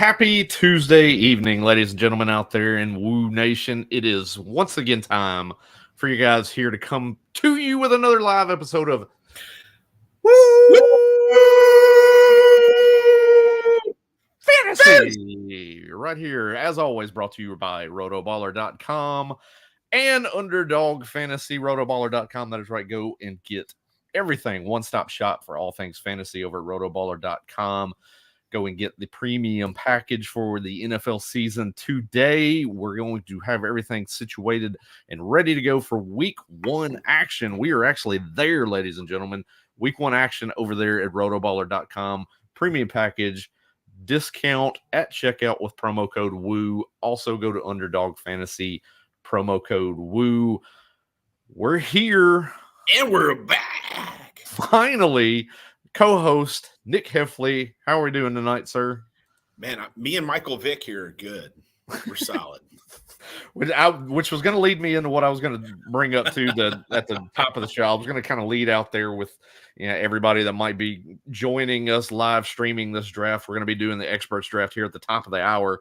happy Tuesday evening, ladies and gentlemen out there in Woo Nation. It is once again time for you guys here to come to you with another live episode of Woo Fantasy. Right here, as always, brought to you by Rotoballer.com and Underdog Fantasy, Rotoballer.com. That is right. Go and get everything. One-stop shop for all things fantasy over at Rotoballer.com. Go and get the premium package for the NFL season today. We're going to have everything situated and ready to go for week one action. We are actually there, ladies and gentlemen. Week one action over there at rotoballer.com. Premium package, discount at checkout with promo code WOO. Also go to Underdog Fantasy, promo code WOO. We're here. And we're back. Finally. Co-host Nick Hefley. How are we doing tonight, sir? Man, me and Michael Vick here are good. We're solid. Which was going to lead me into what I was going to bring up to at the top of the show. I was going to kind of lead out there with everybody that might be joining us live streaming this draft. We're going to be doing the experts draft here at the top of the hour.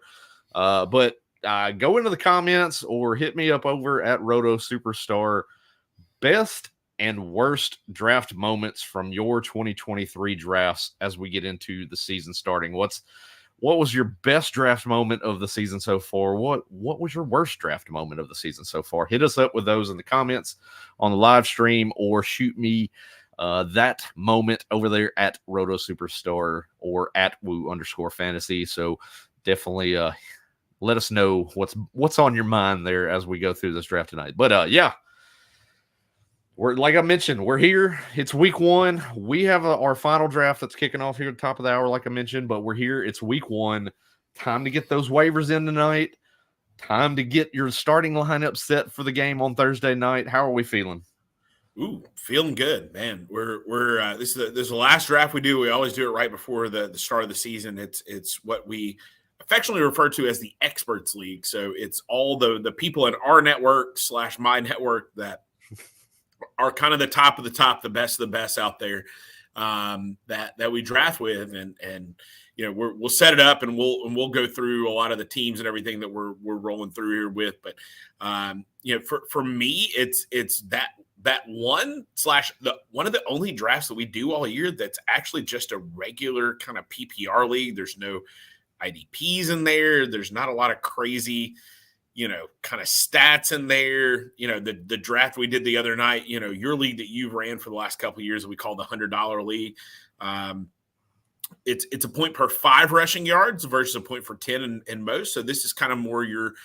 But go into the comments or hit me up over at Roto Superstar. Best and worst draft moments from your 2023 drafts as we get into the season starting. What was your best draft moment of the season so far? What was your worst draft moment of the season so far? Hit us up with those in the comments on the live stream or shoot me that moment over there at Roto Superstar or at Woo_fantasy. So definitely let us know what's on your mind there as we go through this draft tonight. But yeah. We're, like I mentioned, we're here. It's week one. We have our final draft that's kicking off here at the top of the hour, like I mentioned, but we're here. It's week one. Time to get those waivers in tonight. Time to get your starting lineup set for the game on Thursday night. How are we feeling? Ooh, feeling good, man. We're this is the last draft we do. We always do it right before the start of the season. It's what we affectionately refer to as the Experts League. So it's all the people in our network / my network that are kind of the top of the top, the best of the best out there that we draft with, and we'll set it up and we'll go through a lot of the teams and everything that we're rolling through here with. But for me, it's that one of the only drafts that we do all year that's actually just a regular kind of PPR league. There's no IDPs in there. There's not a lot of crazy kind of stats in there. The draft we did the other night, your league that you've ran for the last couple of years that we call the $100 league. It's a point per 5 rushing yards versus a point for 10 in most. So this is kind of more your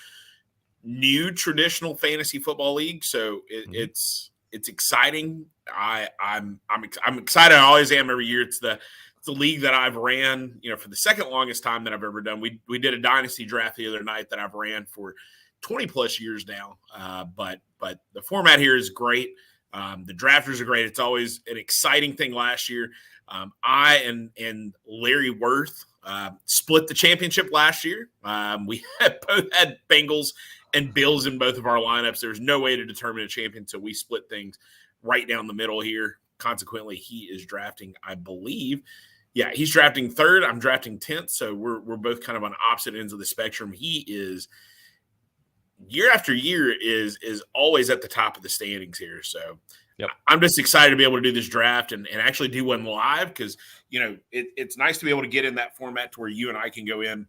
new traditional fantasy football league. So it's exciting. I'm excited. I always am every year. It's the league that I've ran, for the second longest time that I've ever done. We did a dynasty draft the other night that I've ran for 20 plus years now. But the format here is great. The drafters are great. It's always an exciting thing. Last year, I and Larry Worth split the championship last year. We both had Bengals and Bills in both of our lineups. There was no way to determine a champion, so we split things right down the middle here. Consequently, he is drafting, I believe. Yeah, he's drafting 3rd. I'm drafting 10th. So we're both kind of on opposite ends of the spectrum. He is year after year is always at the top of the standings here. So yep. I'm just excited to be able to do this draft and actually do one live because, it's nice to be able to get in that format to where you and I can go in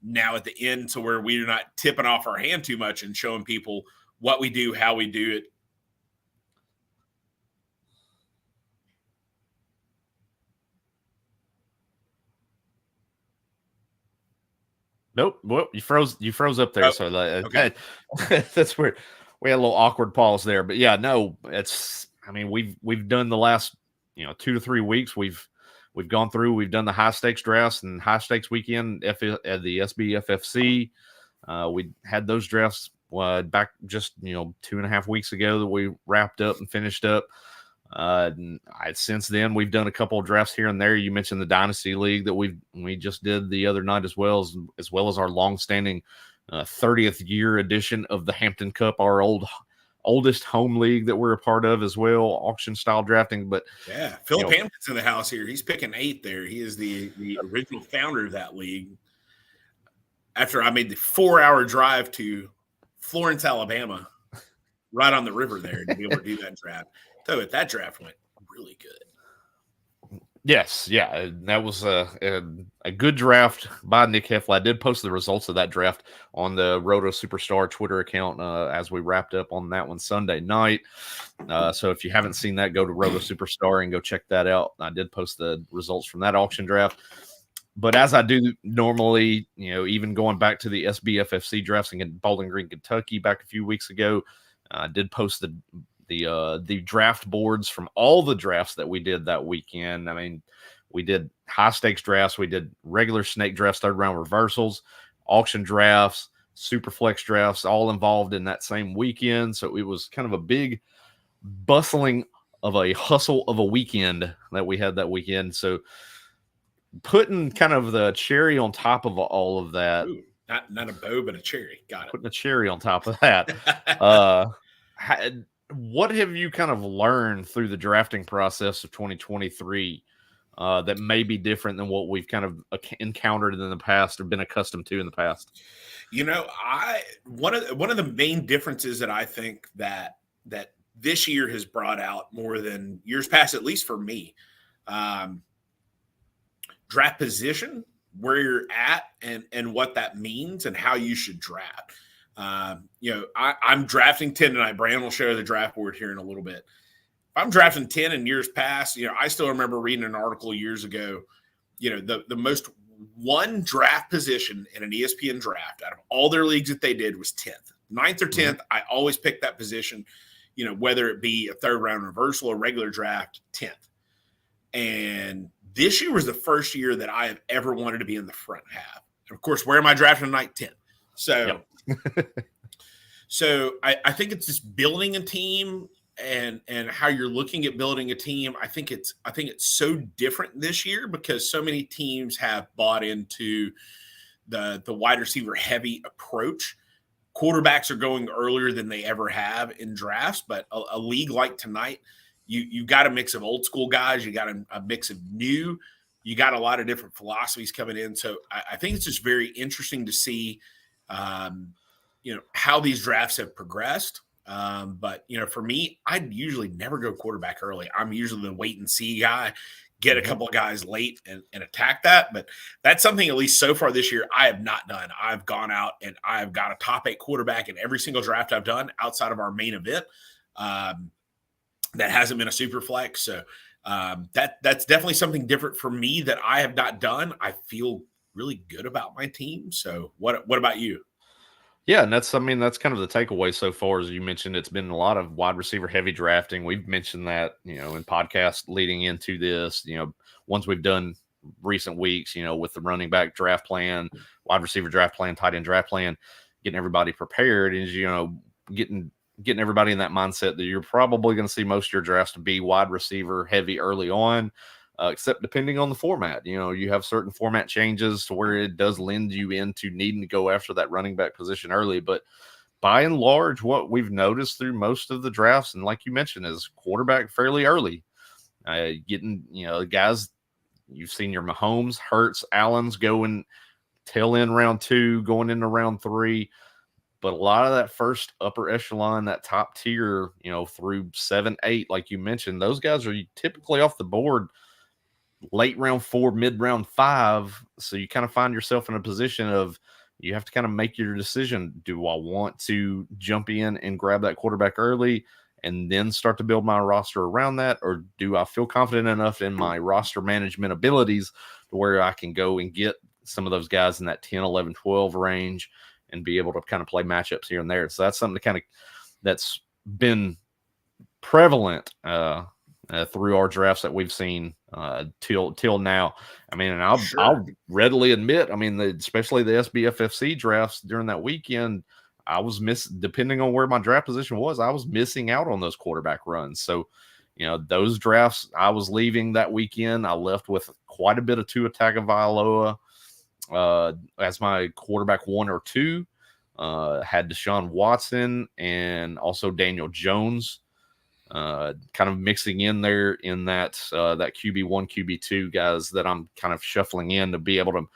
now at the end to where we're not tipping off our hand too much and showing people what we do, how we do it. Nope. Well, you froze up there. So okay. That's weird. We had a little awkward pause there, but yeah, no, we've done the last, 2 to 3 weeks. We've gone through, we've done the high stakes drafts and high stakes weekend at the SBFFC. We had those drafts back just, 2.5 weeks ago that we wrapped up and finished up. Since then, we've done a couple of drafts here and there. You mentioned the Dynasty League that we just did the other night, as well as our longstanding 30th year edition of the Hampton Cup, our old oldest home league that we're a part of as well, auction style drafting. But yeah, Philip Hampton's in the house here. He's picking 8 there. He is the original founder of that league. After I made the 4-hour drive to Florence, Alabama, right on the river there to be able to do that draft. So that draft went really good. Yes, yeah, that was a good draft by Nick Hefley. I did post the results of that draft on the Roto Superstar Twitter account as we wrapped up on that one Sunday night. So if you haven't seen that, go to Roto Superstar and go check that out. I did post the results from that auction draft. But as I do normally, even going back to the SBFFC drafts in Bowling Green, Kentucky back a few weeks ago, I did post the draft boards from all the drafts that we did that weekend. I mean, we did high stakes drafts, we did regular snake drafts, third round reversals, auction drafts, super flex drafts, all involved in that same weekend. So it was kind of a big bustling of a hustle of a weekend that we had that weekend. So putting kind of the cherry on top of all of that. Ooh, not a bow, but a cherry. Got it. Putting a cherry on top of that. What have you kind of learned through the drafting process of 2023 that may be different than what we've kind of encountered in the past or been accustomed to in the past? One of the main differences that I think that this year has brought out more than years past, at least for me, draft position, where you're at and what that means and how you should draft. I'm drafting 10 tonight. Brandon will share the draft board here in a little bit. If I'm drafting 10 in years past, I still remember reading an article years ago, the most one draft position in an ESPN draft out of all their leagues that they did was 10th. 9th or 10th, I always pick that position, whether it be a third round reversal or regular draft, 10th. And this year was the first year that I have ever wanted to be in the front half. And of course, where am I drafting tonight? 10th. So, so I think it's just building a team and how you're looking at building a team. I think it's so different this year because so many teams have bought into the wide receiver heavy approach. Quarterbacks are going earlier than they ever have in drafts, but a league like tonight, you got a mix of old school guys, you got a mix of new, you got a lot of different philosophies coming in. So I think it's just very interesting to see, how these drafts have progressed. But for me, I'd usually never go quarterback early. I'm usually the wait and see guy, get a couple of guys late and attack that. But that's something, at least so far this year, I have not done. I've gone out and I've got a top 8 quarterback in every single draft I've done outside of our main event. That hasn't been a super flex. So that's definitely something different for me that I have not done. I feel really good about my team. So what about you? Yeah, and that's kind of the takeaway so far. As you mentioned, it's been a lot of wide receiver heavy drafting. We've mentioned that, in podcasts leading into this, ones we've done recent weeks, with the running back draft plan, wide receiver draft plan, tight end draft plan, getting everybody prepared is, getting everybody in that mindset that you're probably going to see most of your drafts to be wide receiver heavy early on, except depending on the format. You have certain format changes to where it does lend you into needing to go after that running back position early. But by and large, what we've noticed through most of the drafts, and like you mentioned, is quarterback fairly early. Getting, guys, you've seen your Mahomes, Hurts, Allens going tail end round 2, going into round 3. But a lot of that first upper echelon, that top tier, through 7, 8, like you mentioned, those guys are typically off the board late round 4, mid round 5. So you kind of find yourself in a position of you have to kind of make your decision. Do I want to jump in and grab that quarterback early and then start to build my roster around that? Or do I feel confident enough in my roster management abilities to where I can go and get some of those guys in that 10, 11, 12 range and be able to kind of play matchups here and there? So that's something that's been prevalent through our drafts that we've seen till now. I mean, and I'll readily admit, especially the SBFFC drafts during that weekend, I was depending on where my draft position was, I was missing out on those quarterback runs. So, those drafts I was leaving that weekend, I left with quite a bit of Tua Tagovailoa as my quarterback 1 or 2. had Deshaun Watson and also Daniel Jones, kind of mixing in there in that QB1, QB2 guys that I'm kind of shuffling in to be able to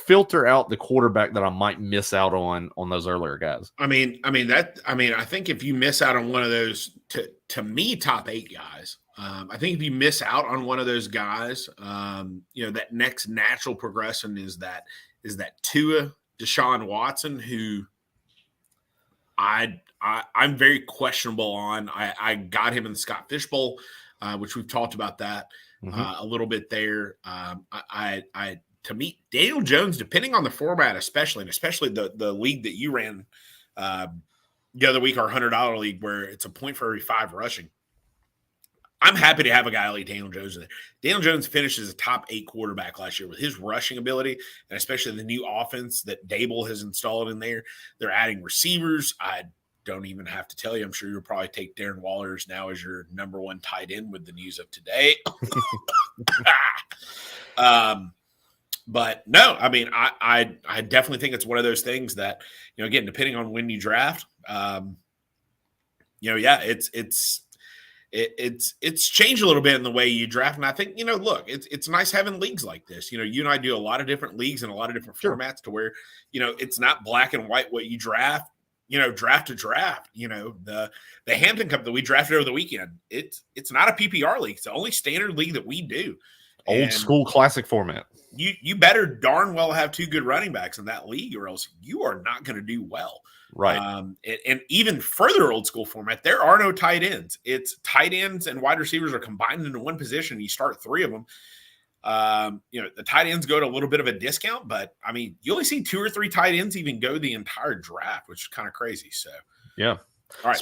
filter out the quarterback that I might miss out on those earlier guys. I think if you miss out on one of those, to me, top 8 guys, I think if you miss out on one of those guys, that next natural progression is that Tua, Deshaun Watson, who I'm very questionable on. I got him in the Scott Fish Bowl, which we've talked about that a little bit there. To me, Daniel Jones, depending on the format, especially the league that you ran the other week, our $100 league, where it's a point for every 5 rushing. I'm happy to have a guy like Daniel Jones in there. Daniel Jones finished as a top 8 quarterback last year with his rushing ability, and especially the new offense that Dable has installed in there. They're adding receivers. I don't even have to tell you. I'm sure you'll probably take Darren Wallers now as your number 1 tight end with the news of today. But no, I mean, I definitely think it's one of those things that, again, depending on when you draft, it's changed a little bit in the way you draft. And I think, look, it's nice having leagues like this. You and I do a lot of different leagues and a lot of different formats to where, it's not black and white what you draft, draft to draft. The Hampton Cup that we drafted over the weekend, it's not a PPR league. It's the only standard league that we do. Old school classic format. You better darn well have 2 good running backs in that league, or else you are not going to do well. Right. And even further old school format, there are no tight ends. It's tight ends and wide receivers are combined into one position. You start 3 of them. The tight ends go to a little bit of a discount, but I mean, you only see 2 or 3 tight ends even go the entire draft, which is kind of crazy. So, yeah. All right.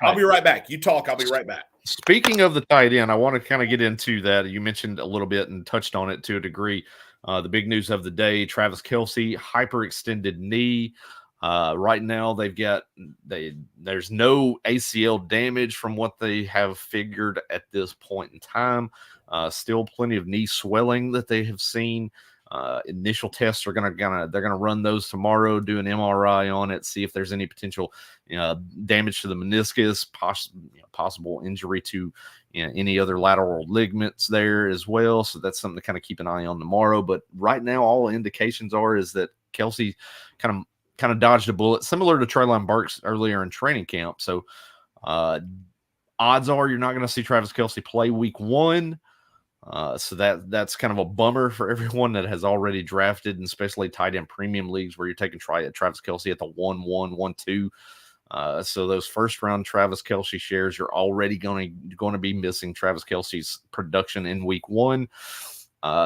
I'll be right back. You talk. I'll be right back. Speaking of the tight end, I want to kind of get into that. You mentioned a little bit and touched on it to a degree. The big news of the day, Travis Kelce, hyperextended knee. Right now, there's no ACL damage from what they have figured at this point in time. Still plenty of knee swelling that they have seen. Initial tests are they're gonna run those tomorrow, do an MRI on it, see if there's any potential damage to the meniscus, possible injury to any other lateral ligaments there as well. So that's something to kind of keep an eye on tomorrow. But right now, all indications is that Kelce kind of dodged a bullet, similar to Treylon Burks earlier in training camp. So odds are you're not going to see Travis Kelce play week 1. So that's kind of a bummer for everyone that has already drafted, and especially tight end premium leagues where you're taking Travis Kelce at the 1-1, 1-2. So those first round Travis Kelce shares, you're already going to be missing Travis Kelce's production in week 1.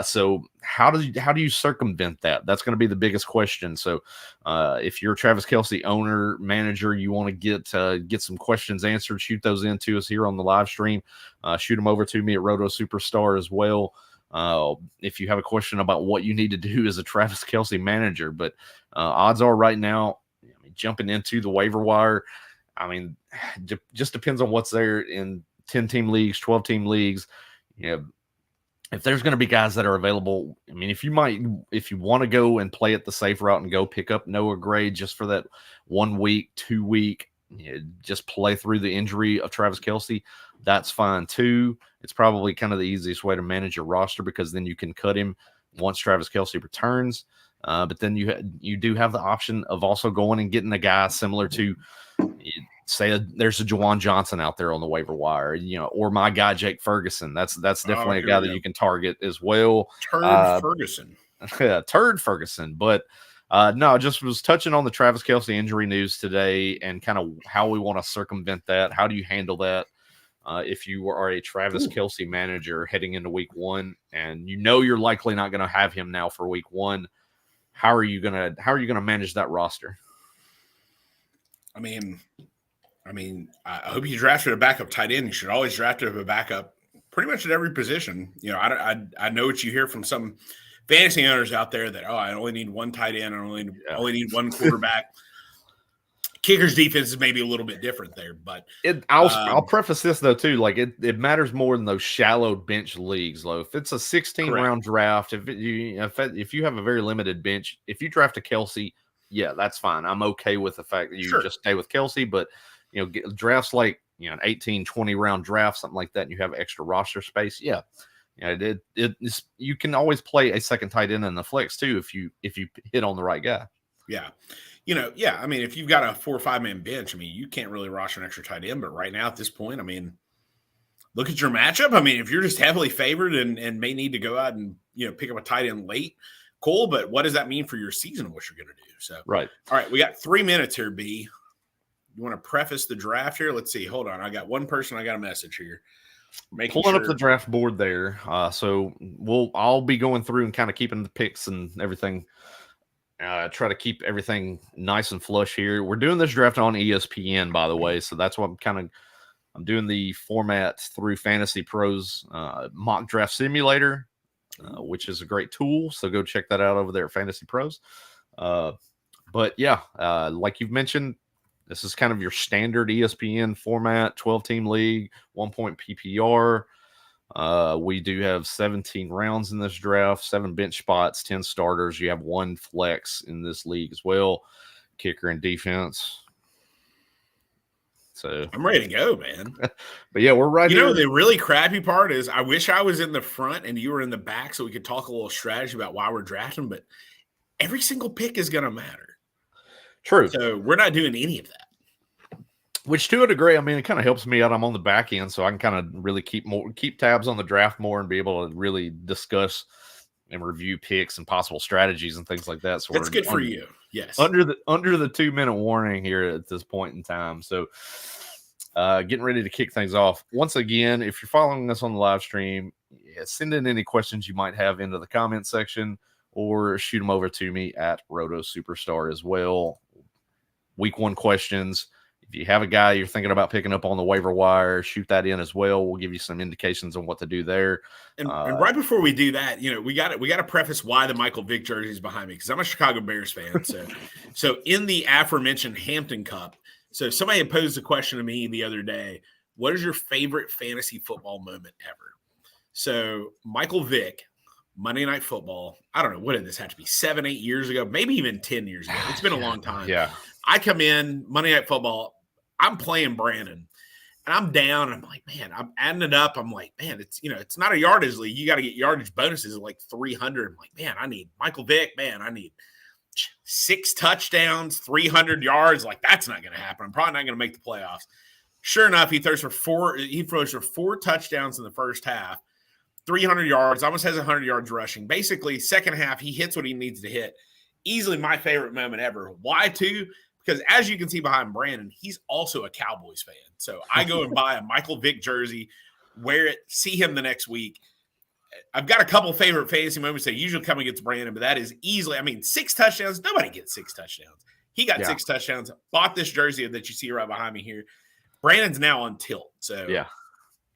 So how do you circumvent that? That's going to be the biggest question. So if you're a Travis Kelce owner, manager, you want to get some questions answered, shoot those in to us here on the live stream. Shoot them over to me at Roto Superstar as well. If you have a question about what you need to do as a Travis Kelce manager, but odds are right now, jumping into the waiver wire, just depends on what's there in 10-team leagues, 12-team leagues. If there's going to be guys that are available, if you want to go and play it the safe route and go pick up Noah Gray just for that 1 week, 2 week, just play through the injury of Travis Kelce, that's fine too. It's probably kind of the easiest way to manage your roster, because then you can cut him once Travis Kelce returns. But then you do have the option of also going and getting a guy similar to, say, there's a Juwan Johnson out there on the waiver wire, or my guy Jake Ferguson. That's definitely a guy that you can target as well. Ferguson. Turd Ferguson. But no, just was touching on the Travis Kelce injury news today and kind of how we want to circumvent that. How do you handle that? If you are a Travis Kelce manager heading into week 1 and you're likely not going to have him now for week 1, how are you gonna manage that roster? I hope you drafted a backup tight end. You should always draft a backup pretty much at every position. I know what you hear from some fantasy owners out there that, I only need 1 tight end. I only need 1 quarterback. Kicker's defense is maybe a little bit different there, but I'll preface this though too. Like it matters more in those shallow bench leagues. Though, if it's a 16 round draft, if you have a very limited bench, if you draft a Kelce, yeah, that's fine. I'm okay with the fact that you Sure. just stay with Kelsey, but drafts like an 18, 20 round draft, something like that, and you have extra roster space. Yeah. You can always play a second tight end in the flex too if you hit on the right guy. Yeah. I mean, if you've got a 4 or 5 man bench, I mean, you can't really roster an extra tight end. But right now at this point, I mean, look at your matchup. I mean, if you're just heavily favored and may need to go out and pick up a tight end late, cool. But what does that mean for your season and what you're going to do? So, right. All right, we got 3 minutes here, B. You want to preface the draft here? Let's see. Hold on. I got one person. I got a message here. Pulling up the draft board there. So I'll be going through and kind of keeping the picks and everything. Try to keep everything nice and flush here. We're doing this draft on ESPN, by the way. So that's what I'm doing the format through Fantasy Pros mock draft simulator, which is a great tool. So go check that out over there at Fantasy Pros. But yeah, like you've mentioned, this is kind of your standard ESPN format, 12-team league, 1-point PPR. We do have 17 rounds in this draft, 7 bench spots, 10 starters. You have 1 flex in this league as well, kicker and defense. So I'm ready to go, man. But yeah, we're right here. The really crappy part is I wish I was in the front and you were in the back so we could talk a little strategy about why we're drafting, but every single pick is going to matter. True. So we're not doing any of that. Which to a degree, I mean, it kind of helps me out. I'm on the back end, so I can kind of really keep tabs on the draft more and be able to really discuss and review picks and possible strategies and things like that. So that's good for you. Yes. Under the 2-minute warning here at this point in time. So getting ready to kick things off. Once again, if you're following us on the live stream, send in any questions you might have into the comment section or shoot them over to me at Roto Superstar as well. Week 1 questions. If you have a guy you're thinking about picking up on the waiver wire, shoot that in as well. We'll give you some indications on what to do there. And right before we do that, we got to preface why the Michael Vick jersey is behind me because I'm a Chicago Bears fan. So in the aforementioned Hampton Cup, so somebody had posed a question to me the other day: what is your favorite fantasy football moment ever? So Michael Vick, Monday Night Football. I don't know, what did this have to be? 7, 8 years ago, maybe even 10 years ago. It's been a long time. Yeah. I come in Monday Night Football. I'm playing Brandon, and I'm down. And I'm like, man, I'm adding it up. I'm like, man, it's not a yardage league. You got to get yardage bonuses of like 300. I'm like, man, I need Michael Vick. Man, I need 6 touchdowns, 300 yards. Like, that's not going to happen. I'm probably not going to make the playoffs. Sure enough, he throws for 4 touchdowns in the first half, 300 yards, almost has 100 yards rushing. Basically, second half, he hits what he needs to hit. Easily my favorite moment ever. Why, too? Because as you can see behind Brandon, he's also a Cowboys fan. So I go and buy a Michael Vick jersey, wear it, see him the next week. I've got a couple favorite fantasy moments that usually come against Brandon, but that is easily, 6 touchdowns. Nobody gets 6 touchdowns. He got 6 touchdowns, bought this jersey that you see right behind me here. Brandon's now on tilt. So yeah.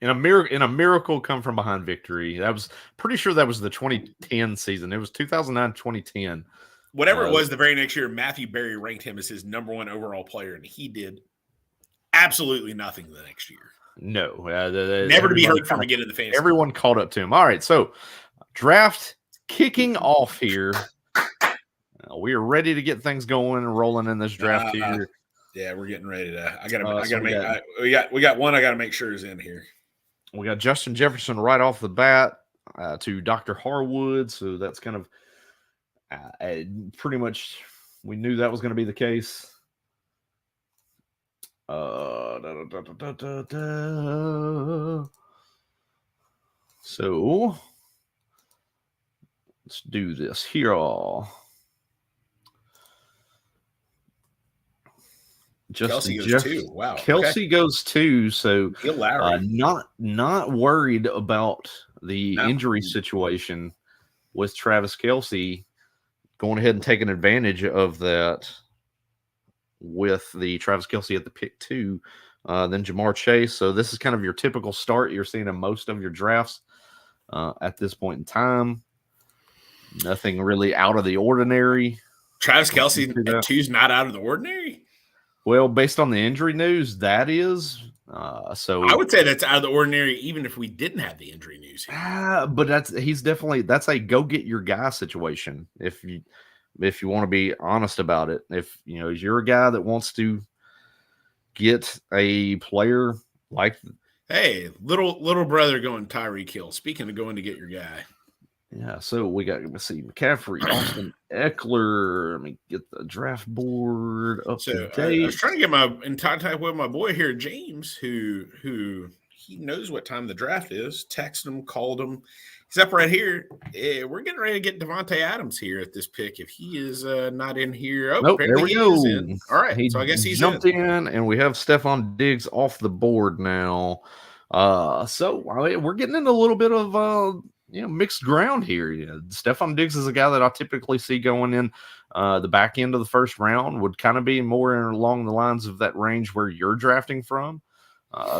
In a miracle come from behind victory. That was pretty sure that was the 2010 season. It was 2009, 2010. Whatever it was, the very next year, Matthew Berry ranked him as his number 1 overall player, and he did absolutely nothing the next year. No. Never to be heard from again in the fantasy. Everyone caught up to him. All right, so draft kicking off here. We are ready to get things going and rolling in this draft here. Yeah, we're getting ready to. We got one I got to make sure is in here. We got Justin Jefferson right off the bat to Dr. Harwood, so that's kind of pretty much we knew that was going to be the case. So let's do this here. Kelsey goes 2. Wow. Kelsey goes 2. So not worried about the injury situation with Travis Kelsey. Going ahead and taking advantage of that with the Travis Kelsey at the pick 2, then Jamar Chase. So this is kind of your typical start you're seeing in most of your drafts at this point in time. Nothing really out of the ordinary. Travis Kelsey at 2 is not out of the ordinary? Well, based on the injury news, that is. So I would say that's out of the ordinary, even if we didn't have the injury news here. But that's a go get your guy situation. if you want to be honest about it. If you're a guy that wants to get a player like, hey, little brother going Tyreek Hill. Speaking of going to get your guy. Yeah, so we got, let's see, McCaffrey, Austin Eckler. Let me get the draft board up to date. I was trying to get in contact with my boy here, James, who he knows what time the draft is. Texted him, called him. He's up right here. We're getting ready to get Devontae Adams here at this pick. If he is not in here, nope, there we go. All right, so I guess he's jumped in, and we have Stephon Diggs off the board now. So we're getting into a little bit of mixed ground here. Stephon Diggs is a guy that I typically see going in the back end of the first round. Would kind of be more along the lines of that range where you're drafting from,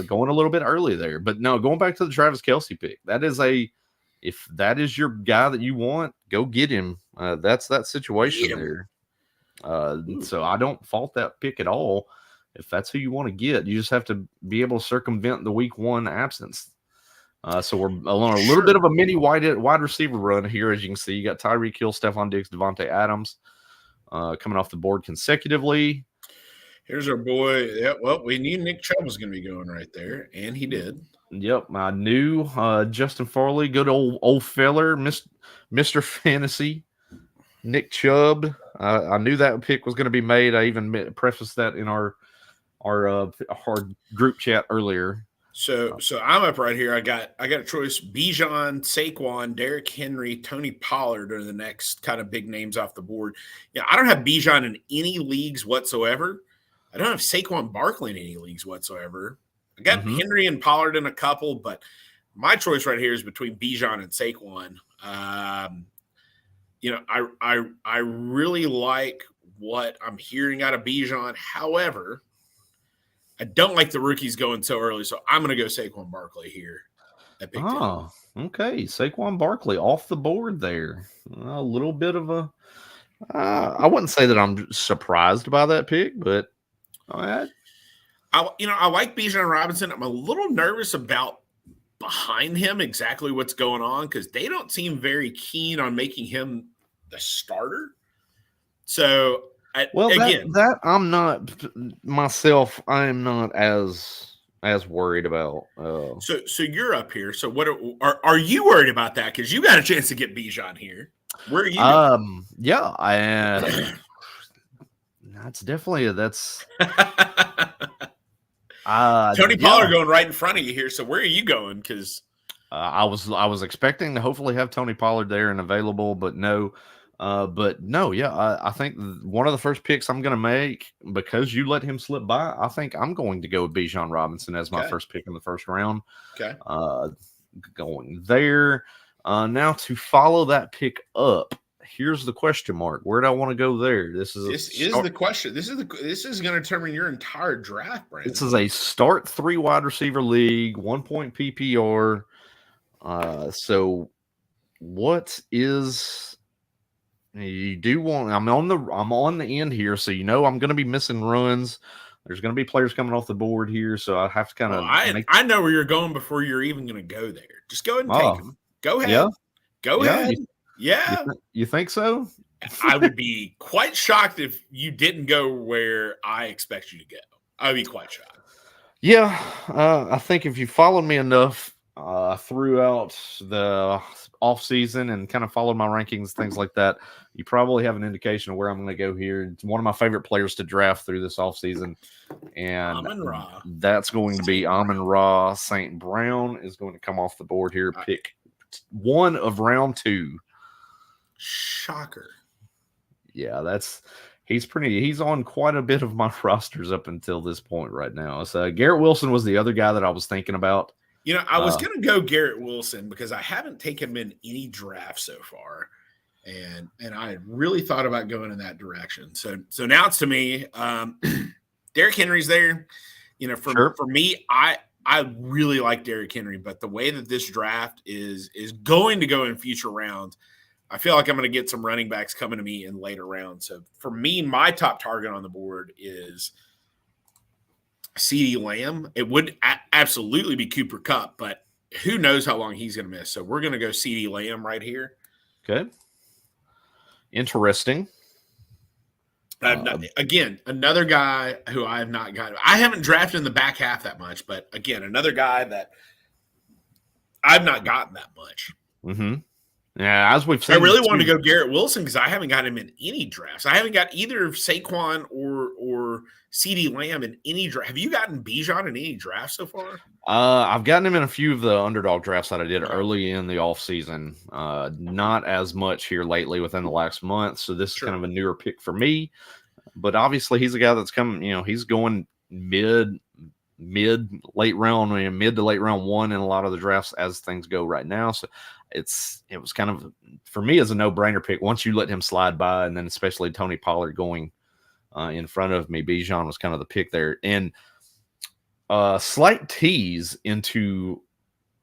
going a little bit early there. But no, going back to the Travis Kelce pick, if that is your guy that you want, go get him. That's that situation there. So I don't fault that pick at all. If that's who you want to get, you just have to be able to circumvent the week 1 absence. So we're on a little bit of a mini wide receiver run here. As you can see, you got Tyreek Hill, Stephon Diggs, Devontae Adams coming off the board consecutively. Here's our boy. Yeah, well, we knew Nick Chubb was going to be going right there, and he did. Yep, I knew Justin Farley, good old feller, Mr. Fantasy, Nick Chubb. I knew that pick was going to be made. I even prefaced that in our group chat earlier. So I'm up right here. I got a choice: Bijan, Saquon, Derrick Henry, Tony Pollard are the next kind of big names off the board. Yeah, I don't have Bijan in any leagues whatsoever. I don't have Saquon Barkley in any leagues whatsoever. I got Henry and Pollard in a couple, but my choice right here is between Bijan and Saquon. I really like what I'm hearing out of Bijan. However, I don't like the rookies going so early, so I'm going to go Saquon Barkley here at pick 10. Okay. Saquon Barkley off the board there. A little bit of a I wouldn't say that I'm surprised by that pick, but I like Bijan Robinson. I'm a little nervous about behind him exactly what's going on because they don't seem very keen on making him the starter. So that I'm not myself. I am not as worried about. So you're up here. So what are you worried about that? Because you got a chance to get Bijan here. Where are you? That's definitely Tony Pollard going right in front of you here. So where are you going? Because I was expecting to hopefully have Tony Pollard there and available, but no. I think one of the first picks I'm going to make, because you let him slip by, I think I'm going to go with Bijan Robinson as my first pick in the first round. Okay. Going there. Now to follow that pick up, here's the question mark. Where do I want to go there? This is the question. This is going to determine your entire draft, Brandon. This is a start 3 wide receiver league, 1 point PPR. So what is... You do want. I'm on the end here, so I'm going to be missing runs. There's going to be players coming off the board here, so I have to kind of. I know where you're going before you're even going to go there. Just go ahead and take them. Go ahead. Yeah. Go ahead. You think so? I would be quite shocked if you didn't go where I expect you to go. I would be quite shocked. Yeah, I think if you followed me enough throughout the off season and kind of followed my rankings, things like that, you probably have an indication of where I'm going to go here. It's one of my favorite players to draft through this off season, and that's going to be Amon-Ra St. Brown is going to come off the board here, pick 1 of round 2. Shocker. Yeah, he's on quite a bit of my rosters up until this point right now. So Garrett Wilson was the other guy that I was thinking about. I was going to go Garrett Wilson because I haven't taken him in any draft so far. And I really thought about going in that direction. So now it's to me. Derrick Henry's there. For me, I really like Derrick Henry, but the way that this draft is going to go in future rounds, I feel like I'm going to get some running backs coming to me in later rounds. So for me, my top target on the board is CeeDee Lamb. It would absolutely be Cooper Kupp, but who knows how long he's going to miss. So we're going to go CeeDee Lamb right here. Okay. Interesting. I've not, again, another guy who I have not gotten. I haven't drafted in the back half that much, but again, another guy that I've not gotten that much. Mm-hmm. Yeah, as we've seen, I really wanted to go Garrett Wilson because I haven't got him in any drafts. I haven't got either Saquon or CeeDee Lamb in any draft. Have you gotten Bijan in any drafts so far? I've gotten him in a few of the underdog drafts that I did early in the offseason. Not as much here lately within the last month. So this is kind of a newer pick for me. But obviously he's a guy that's coming, he's going mid late round, mid to late round 1 in a lot of the drafts as things go right now. So it was kind of, for me, as a no-brainer pick. Once you let him slide by, and then especially Tony Pollard going in front of me, Bijan was kind of the pick there. And slight tease into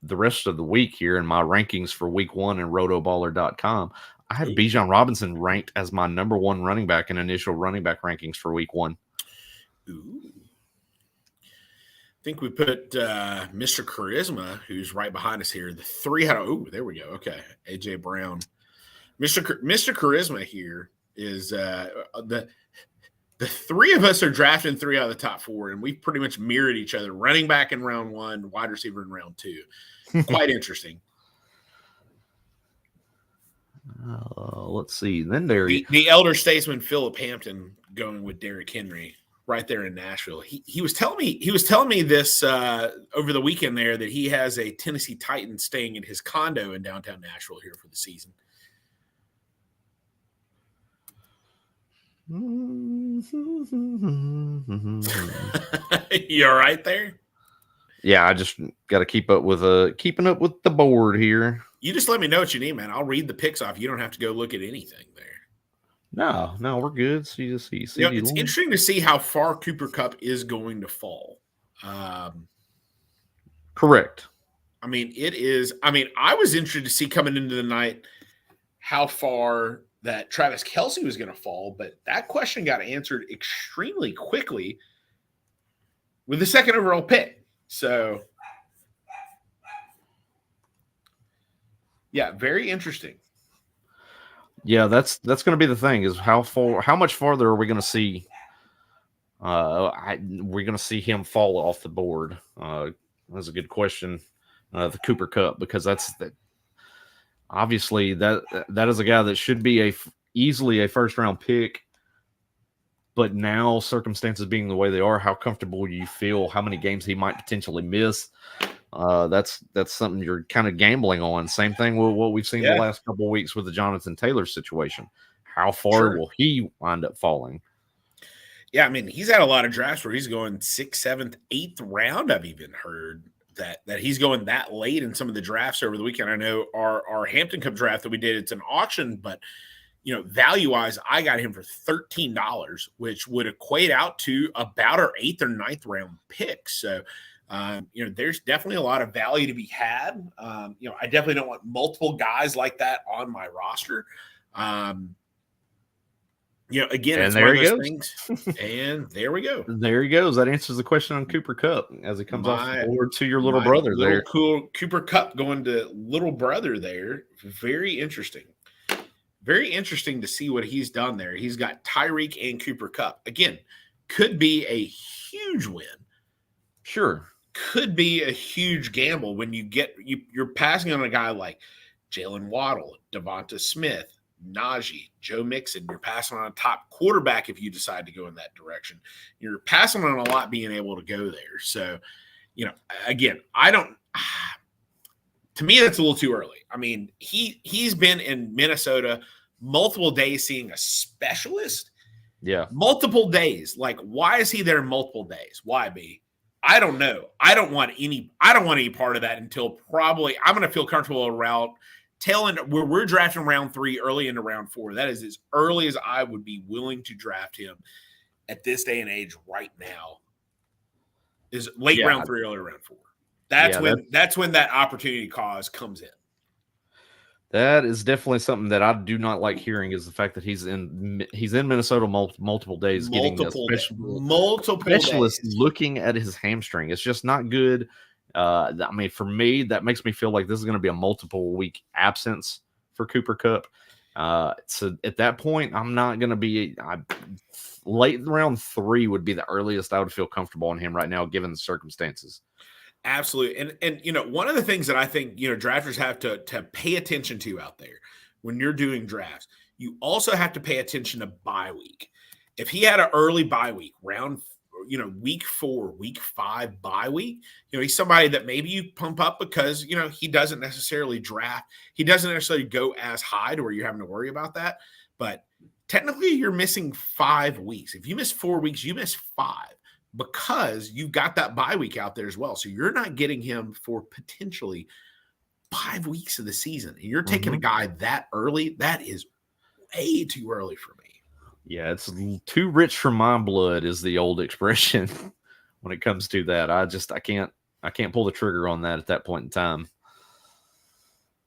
the rest of the week here in my rankings for week 1 in rotoballer.com. I have Bijan Robinson ranked as my number 1 running back in initial running back rankings for week 1. Ooh. I think we put Mr. Charisma, who's right behind us here. The 3 out of, oh, there we go. Okay. AJ Brown. Mr. Charisma here is the 3 of us are drafting 3 out of the top 4, and we've pretty much mirrored each other. Running back in round 1, wide receiver in round 2. Quite interesting. Let's see. Then there the elder statesman Philip Hampton going with Derrick Henry right there in Nashville. He was telling me this over the weekend there that he has a Tennessee Titan staying in his condo in downtown Nashville here for the season. You all right there? Yeah, I just got to keep up with keeping up with the board here. You just let me know what you need, man. I'll read the picks off. You don't have to go look at anything there. No, we're good. So you see, it's interesting to see how far Cooper Kupp is going to fall. Correct. I mean, it is. I mean, I was interested to see coming into the night how far that Travis Kelce was going to fall, but that question got answered extremely quickly with the 2nd overall pick. So, yeah, very interesting. Yeah, that's going to be the thing, is how much farther are we going to see? We're going to see him fall off the board. That's a good question. The Cooper Kupp, because obviously that is a guy that should be easily a first round pick. But now, circumstances being the way they are, how comfortable you feel, how many games he might potentially miss, that's something you're kind of gambling on. Same thing with what we've seen the last couple of weeks with the Jonathan Taylor situation. How far will he wind up falling? Yeah, I mean, he's had a lot of drafts where he's going 6th, 7th, 8th round. I've even heard that he's going that late in some of the drafts over the weekend. I know our Hampton Cup draft that we did, it's an auction, but value-wise, I got him for $13, which would equate out to about our 8th or 9th round pick. So, there's definitely a lot of value to be had. I definitely don't want multiple guys like that on my roster. Again, and it's there one he of those goes. things. And there we go. There he goes. That answers the question on Cooper Kupp as he comes off the board to your little brother there. Cool Cooper Kupp going to little brother there. Very interesting. Very interesting to see what he's done there. He's got Tyreek and Cooper Kupp. Again, could be a huge win. Sure. Could be a huge gamble when you're passing on a guy like Jalen Waddle, Devonta Smith, Najee, Joe Mixon. You're passing on a top quarterback if you decide to go in that direction. You're passing on a lot being able to go there. So, again, to me, that's a little too early. I mean, he's been in Minnesota multiple days seeing a specialist. Yeah. Multiple days. Like, why is he there multiple days? Why, B? I don't know. I don't want any part of that until probably I'm going to feel comfortable around tail end where we're drafting round 3, early into round 4. That is as early as I would be willing to draft him at this day and age right now. Is late round 3, early round 4. That's when that opportunity cost comes in. That is definitely something that I do not like hearing, is the fact that he's in Minnesota multiple days, getting multiple specialist looking at his hamstring. It's just not good. I mean, for me, that makes me feel like this is going to be a multiple week absence for Cooper Kupp. So at that point, I'm not going to be late round 3 would be the earliest I would feel comfortable on him right now, given the circumstances. Absolutely. And one of the things that I think, drafters have to pay attention to out there when you're doing drafts, you also have to pay attention to bye week. If he had an early bye week, week 4, week 5 bye week, he's somebody that maybe you pump up because, he doesn't necessarily draft. He doesn't necessarily go as high to where you're having to worry about that. But technically you're missing 5 weeks. If you miss 4 weeks, you miss 5. Because you've got that bye week out there as well. So you're not getting him for potentially 5 weeks of the season. And you're taking a guy that early. That is way too early for me. Yeah, it's too rich for my blood is the old expression when it comes to that. I can't pull the trigger on that at that point in time.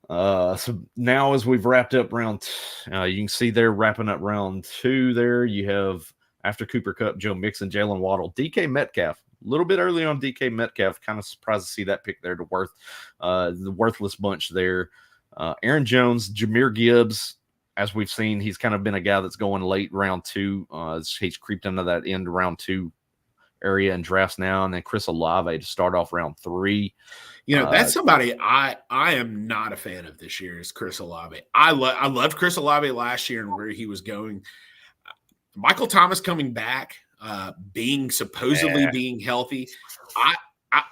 So now as we've wrapped up round, you can see they're wrapping up round 2 there. You have, after Cooper Kupp, Joe Mixon, Jalen Waddle, DK Metcalf. A little bit early on DK Metcalf. Kind of surprised to see that pick there to the worthless bunch there. Aaron Jones, Jahmyr Gibbs. As we've seen, he's kind of been a guy that's going late round 2. He's creeped into that end round 2 area in drafts now. And then Chris Olave to start off round 3. That's somebody I am not a fan of this year is Chris Olave. I loved Chris Olave last year and where he was going. Michael Thomas coming back, being healthy.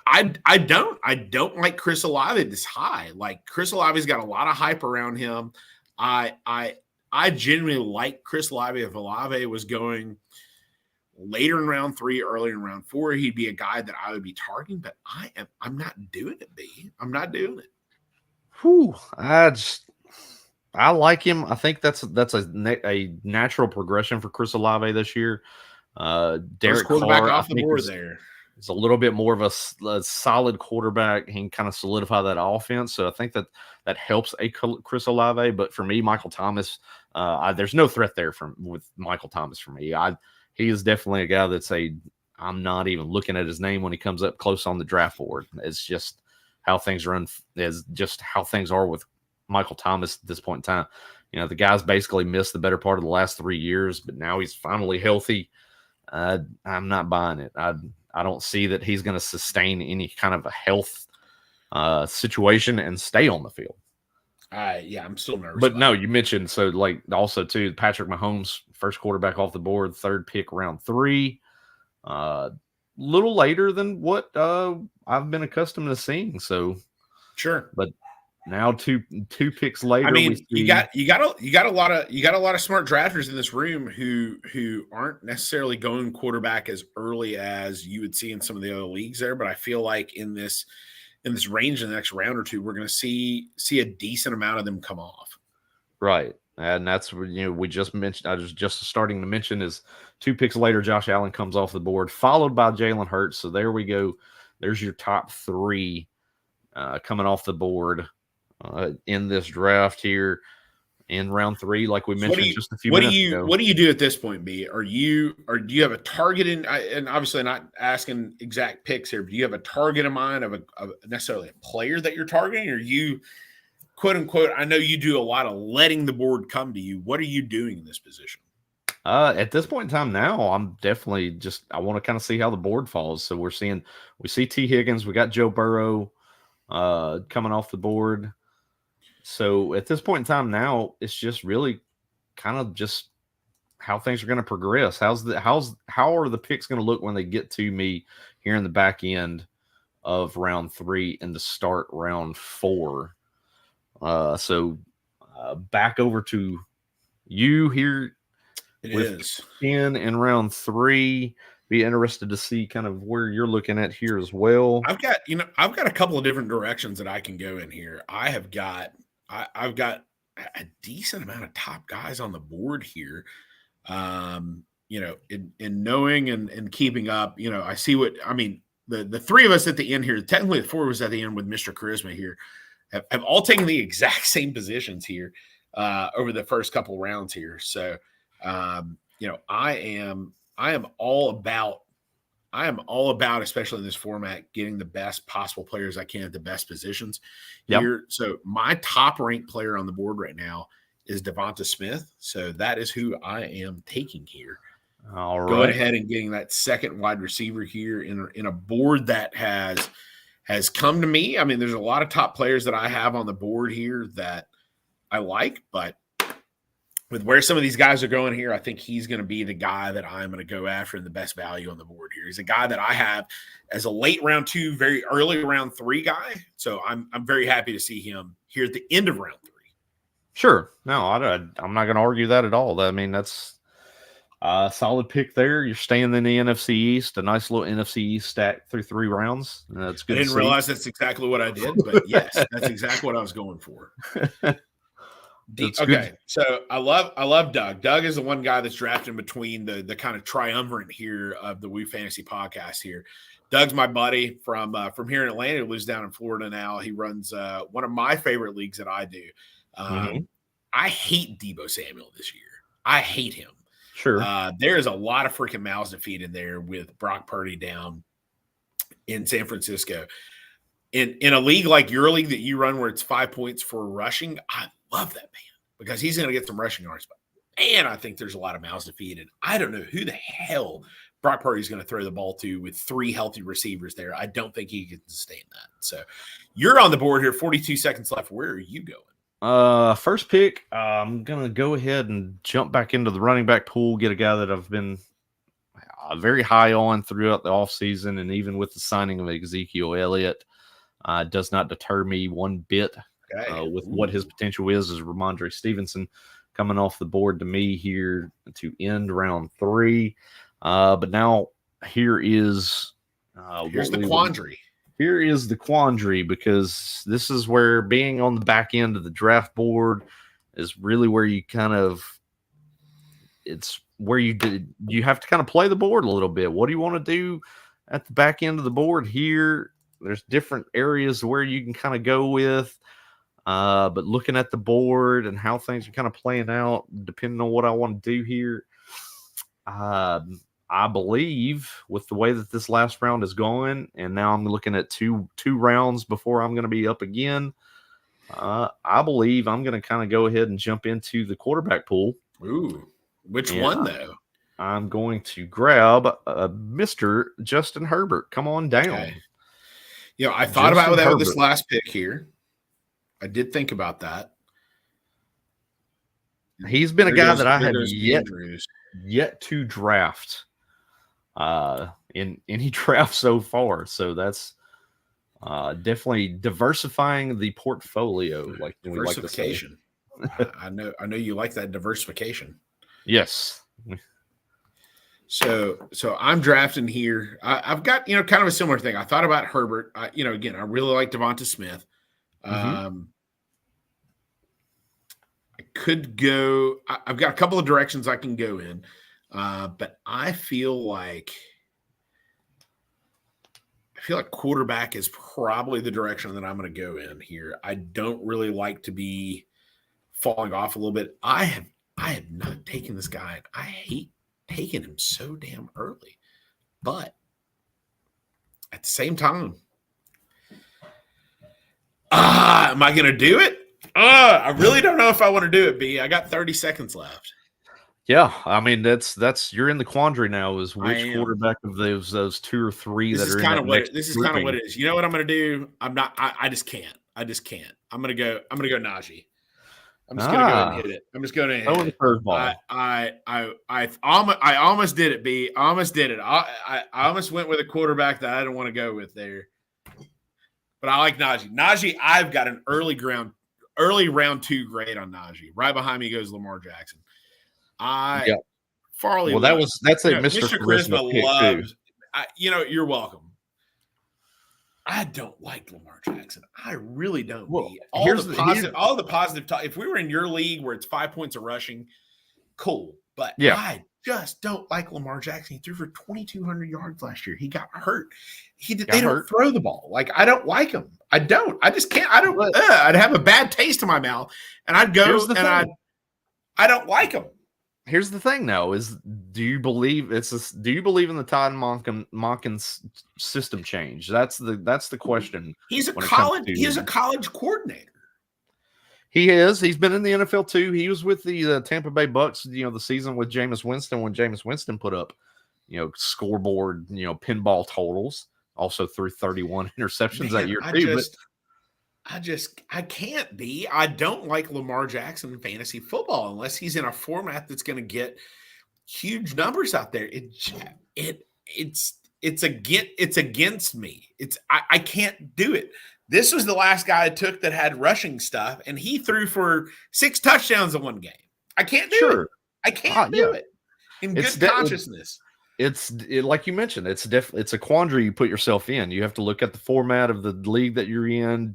I don't like Chris Olave this high. Like Chris Olave's got a lot of hype around him. I genuinely like Chris Olave. If Olave was going later in round 3, earlier in round 4, he'd be a guy that I would be targeting. But I'm not doing it, B. I'm not doing it. Whew, I like him. I think that's a natural progression for Chris Olave this year. Derek Carr, off the board there. It's a little bit more of a solid quarterback. He can kind of solidify that offense. So I think that helps Chris Olave. But for me, Michael Thomas, there's no threat there with Michael Thomas for me. He is definitely a guy that's I'm not even looking at his name when he comes up close on the draft board. It's just how things run. Is just how things are with Michael Thomas at this point in time. The guy's basically missed the better part of the last 3 years, but now he's finally healthy. I'm not buying it. I don't see that he's going to sustain any kind of a health situation and stay on the field. I'm still nervous. But no, you mentioned also too Patrick Mahomes, first quarterback off the board, 3rd pick, round 3. Little later than what I've been accustomed to seeing. So sure, but now two picks later. I mean, you got a lot of smart drafters in this room who aren't necessarily going quarterback as early as you would see in some of the other leagues there. But I feel like in this range in the next round or 2, we're going to see a decent amount of them come off. Right. And that's we just mentioned. I was just starting to mention is 2 picks later, Josh Allen comes off the board, followed by Jalen Hurts. So there we go. There's your top 3 coming off the board in this draft here in round 3, like we mentioned just a few minutes ago. What do you do at this point, B? Do you have a target and obviously not asking exact picks here, but do you have a target in mind of necessarily a player that you're targeting, or you quote unquote? I know you do a lot of letting the board come to you. What are you doing in this position? At this point in time now, I'm definitely I want to kind of see how the board falls. So we see T. Higgins, we got Joe Burrow coming off the board. So at this point in time now, it's just really kind of just how things are going to progress. How are the picks going to look when they get to me here in the back end of round 3 and to start round 4? So back over to you here. It is 10 in round 3. Be interested to see kind of where you're looking at here as well. I've got a couple of different directions that I can go in here. I've got a decent amount of top guys on the board here. In knowing and keeping up, I see the 3 of us at the end here, technically the 4 of us at the end with Mr. Charisma here, have all taken the exact same positions here over the first couple rounds here. So, I am all about, especially in this format, getting the best possible players I can at the best positions here. So my top ranked player on the board right now is Devonta Smith. So that is who I am taking here. All right. Going ahead and getting that second wide receiver here in a board that has come to me. I mean, there's a lot of top players that I have on the board here that I like, but with where some of these guys are going here, I think he's going to be the guy that I'm going to go after and the best value on the board here. He's a guy that I have as a late round 2, very early round 3 guy. So I'm very happy to see him here at the end of round 3. Sure. No, I'm not going to argue that at all. I mean, that's a solid pick there. You're staying in the NFC East, a nice little NFC East stack through 3 rounds. That's good. I didn't realize that's exactly what I did, but yes, that's exactly what I was going for. Okay, good. So I love Doug. Doug is the one guy that's drafting between the kind of triumvirate here of the Woo Fantasy podcast here. Doug's my buddy from here in Atlanta. He lives down in Florida now. He runs one of my favorite leagues that I do. I hate Deebo Samuel this year. I hate him. Sure. There's a lot of freaking mouths to feed in there with Brock Purdy down in San Francisco. In a league like your league that you run where it's 5 points for rushing, I love that man because he's going to get some rushing yards. But man, I think there's a lot of mouths to feed. And I don't know who the hell Brock Purdy's going to throw the ball to with 3 healthy receivers there. I don't think he can sustain that. So you're on the board here, 42 seconds left. Where are you going? First pick, I'm going to go ahead and jump back into the running back pool, get a guy that I've been very high on throughout the offseason, and even with the signing of Ezekiel Elliott, does not deter me one bit with what his potential is Ramondre Stevenson coming off the board to me here to end round 3. But now here is here's the quandary. Here is the quandary, because this is where being on the back end of the draft board is really where you it's where you have to kind of play the board a little bit. What do you want to do at the back end of the board here? There's different areas where you can kind of go with, but looking at the board and how things are kind of playing out, depending on what I want to do here, I believe with the way that this last round is going, and now I'm looking at two rounds before I'm going to be up again. I believe I'm going to kind of go ahead and jump into the quarterback pool. Ooh, which one though? I'm going to grab Mr. Justin Herbert. Come on down. Okay. You know, I thought about that with this last pick here. I did think about that. He's been a guy that I have yet to draft in any draft so far. So that's definitely diversifying the portfolio. Like diversification. I know you like that diversification. Yes. So I'm drafting here. I've got, kind of a similar thing. I thought about Herbert. Again, I really like Devonta Smith. I could go. I've got a couple of directions I can go in, but I feel like quarterback is probably the direction that I'm going to go in here. I don't really like to be falling off a little bit. I have not taken this guy. I hate taking him so damn early, but at the same time, am I going to do it? I really don't know if I want to do it, B. I got 30 seconds left. Yeah, I mean that's you're in the quandary now. Is which quarterback of those 2 or 3 that are in that next this is kind of what it is. You know what I'm going to do? I'm not. I just can't. I'm going to go Najee. I'm just going to go and hit it. I'm just going to hit it. Curveball. I almost did it, B. I almost did it. I almost went with a quarterback that I didn't want to go with there. But I like Najee. Najee, I've got an early round 2 grade on Najee. Right behind me goes Lamar Jackson. That's a Mr. Charisma loves. You're welcome. I don't like Lamar Jackson. I really don't. Well, all the positive talk. If we were in your league where it's 5 points of rushing, cool. But I just don't like Lamar Jackson. He threw for 2,200 yards last year. He got hurt. They don't throw the ball. Like, I don't like him. I don't. I just can't. I don't. I'd have a bad taste in my mouth, and I'd go and I don't like him. Here's the thing, though: is do you believe in the Todd Monken's system change? That's the question. He's a college coordinator. He is. He's been in the NFL too. He was with the Tampa Bay Bucks, the season with Jameis Winston when Jameis Winston put up, scoreboard, pinball totals. Also threw 31 interceptions that year too. I can't be. I don't like Lamar Jackson in fantasy football unless he's in a format that's going to get huge numbers out there. It's against me. I can't do it. This was the last guy I took that had rushing stuff, and he threw for 6 touchdowns in one game. I can't do it. I can't do it in good consciousness. It's like you mentioned, it's a quandary you put yourself in. You have to look at the format of the league that you're in,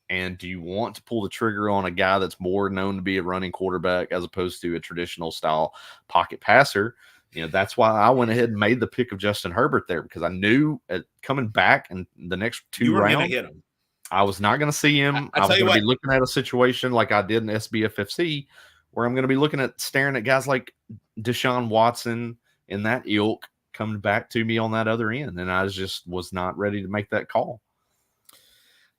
and do you want to pull the trigger on a guy that's more known to be a running quarterback as opposed to a traditional style pocket passer? That's why I went ahead and made the pick of Justin Herbert there, because I knew coming back in the next 2 rounds, hit him. I was not going to see him. I was going to be looking at a situation like I did in SBFFC, where I'm going to be staring at guys like Deshaun Watson in that ilk coming back to me on that other end, and I just was not ready to make that call.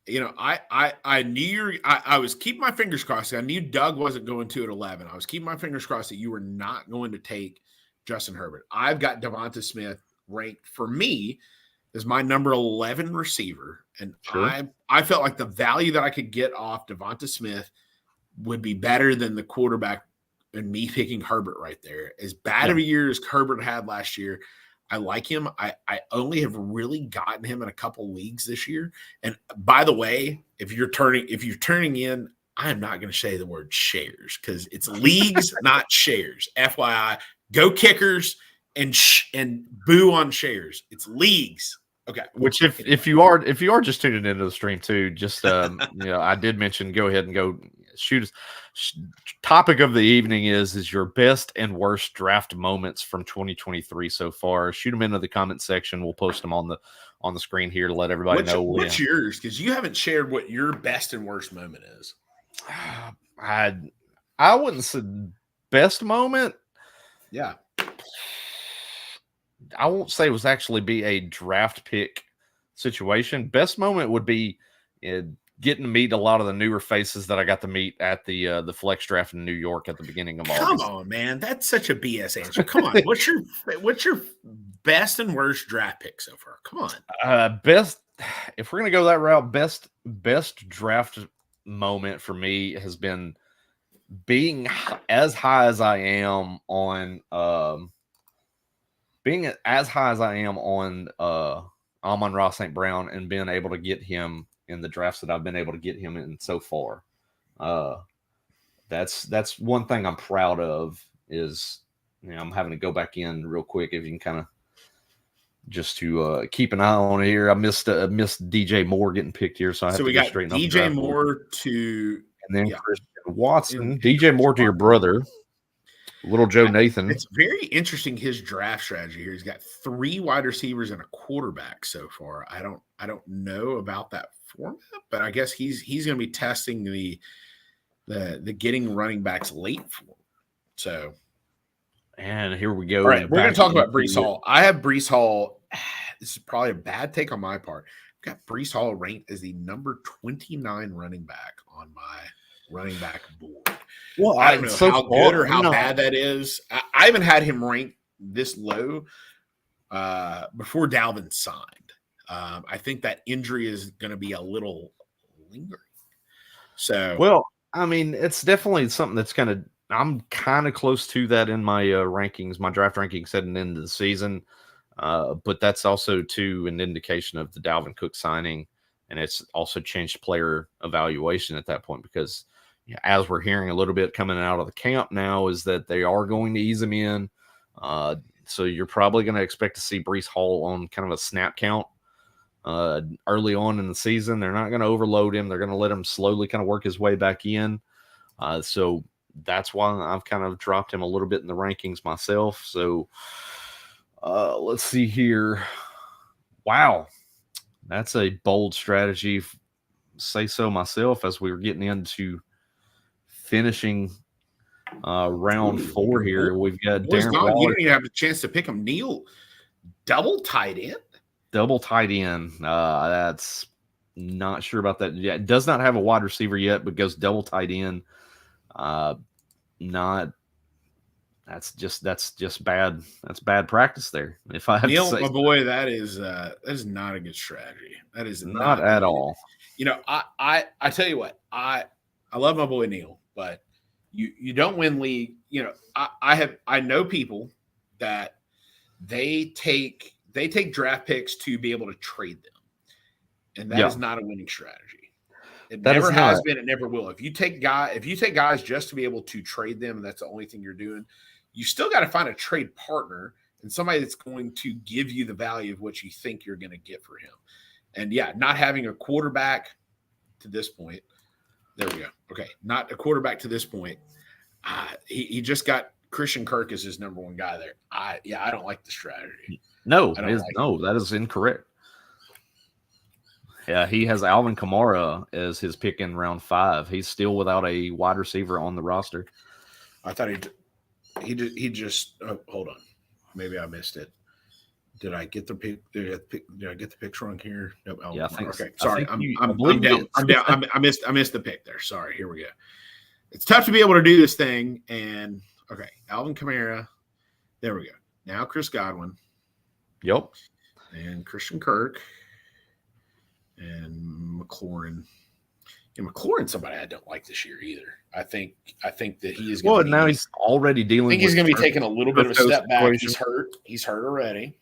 I knew I was keeping my fingers crossed. I knew Doug wasn't going to at 11. I was keeping my fingers crossed that you were not going to take Justin Herbert. I've got Devonta Smith ranked for me as my number 11 receiver. And sure. I felt like the value that I could get off Devonta Smith would be better than the quarterback and me picking Herbert right there. As bad of a year as Herbert had last year, I like him. I only have really gotten him in a couple leagues this year. And by the way, if you're turning in, I'm not going to say the word shares because it's leagues, not shares. FYI, go Kickers and boo on shares. It's leagues. Okay. Which if you are just tuning into the stream too, just I did mention, go ahead and go shoot us. Topic of the evening is your best and worst draft moments from 2023 so far. Shoot them into the comment section. We'll post them on the screen here to let everybody know. What's yours? Because you haven't shared what your best and worst moment is. I wouldn't say best moment. Yeah. I won't say it was actually be a draft pick situation. Best moment would be getting to meet a lot of the newer faces that I got to meet at the flex draft in New York at the beginning of August. Come on, man. That's such a BS answer. Come on. What's your best and worst draft pick so far? Come on. Best, if we're going to go that route, best draft moment for me has been being as high as I am on Amon-Ra St. Brown and being able to get him in the drafts that I've been able to get him in so far. That's one thing I'm proud of is, I'm having to go back in real quick if you can kind of just to keep an eye on it here. I missed DJ Moore getting picked here, so I have to go straighten up. DJ Moore to and then Christian Watson, DJ Moore to your brother, little Joe Nathan. It's very interesting his draft strategy here. He's got 3 wide receivers and a quarterback so far. I don't know about that format, but I guess he's going to be testing the getting running backs late for. So, and here we go. All right, we're going to talk about Breece Hall. I have Breece Hall. This is probably a bad take on my part. I've got Breece Hall ranked as the number 29 running back on my running back board. Well, I don't know how good or how bad that is. I haven't had him ranked this low before Dalvin signed. I think that injury is going to be a little lingering. So, well, I mean, it's definitely something that's I'm kind of close to that in my rankings, my draft rankings heading into the season. But that's also too an indication of the Dalvin Cook signing, and it's also changed player evaluation at that point because as we're hearing a little bit coming out of the camp now is that they are going to ease him in. So you're probably going to expect to see Breece Hall on kind of a snap count early on in the season. They're not going to overload him. They're going to let him slowly kind of work his way back in. So that's why I've kind of dropped him a little bit in the rankings myself. So let's see here. Wow. That's a bold strategy. Say so myself as we were getting into finishing round 4 here. We've got Darren Waller. You didn't even have a chance to pick him. Neil, double tight end. Double tight end. That's Not sure about that yet. Does not have a wide receiver yet, but goes double tight end. Not that's just bad. That's bad practice there. If I have Neil, to say, my boy, that is not a good strategy. That is not at all. You know, I tell you what, I love my boy Neil, but you don't win league. You know, I know people that they take draft picks to be able to trade them, and that is not a winning strategy. It never has been. It never will. If you take guys just to be able to trade them, and that's the only thing you're doing, you still got to find a trade partner and somebody that's going to give you the value of what you think you're going to get for him. And yeah, not having a quarterback to this point. There we go. Okay, not a quarterback to this point. He just got Christian Kirk as his number one guy there. I don't like the strategy. No, that is incorrect. Yeah, he has Alvin Kamara as his pick in round 5. He's still without a wide receiver on the roster. I thought he just hold on. Maybe I missed it. Did I get the pick? Did I get the picks wrong here? Nope. Yeah, I think, okay. Sorry, I'm down. I missed the pick there. Sorry. Here we go. It's tough to be able to do this thing. And okay, Alvin Kamara. There we go. Now Chris Godwin. Yep. And Christian Kirk. And McLaurin. And McLaurin's somebody I don't like this year either. I think that he is. Well, now he's already dealing. I think he's going to be taking a little bit of a step back. He's hurt. He's hurt already.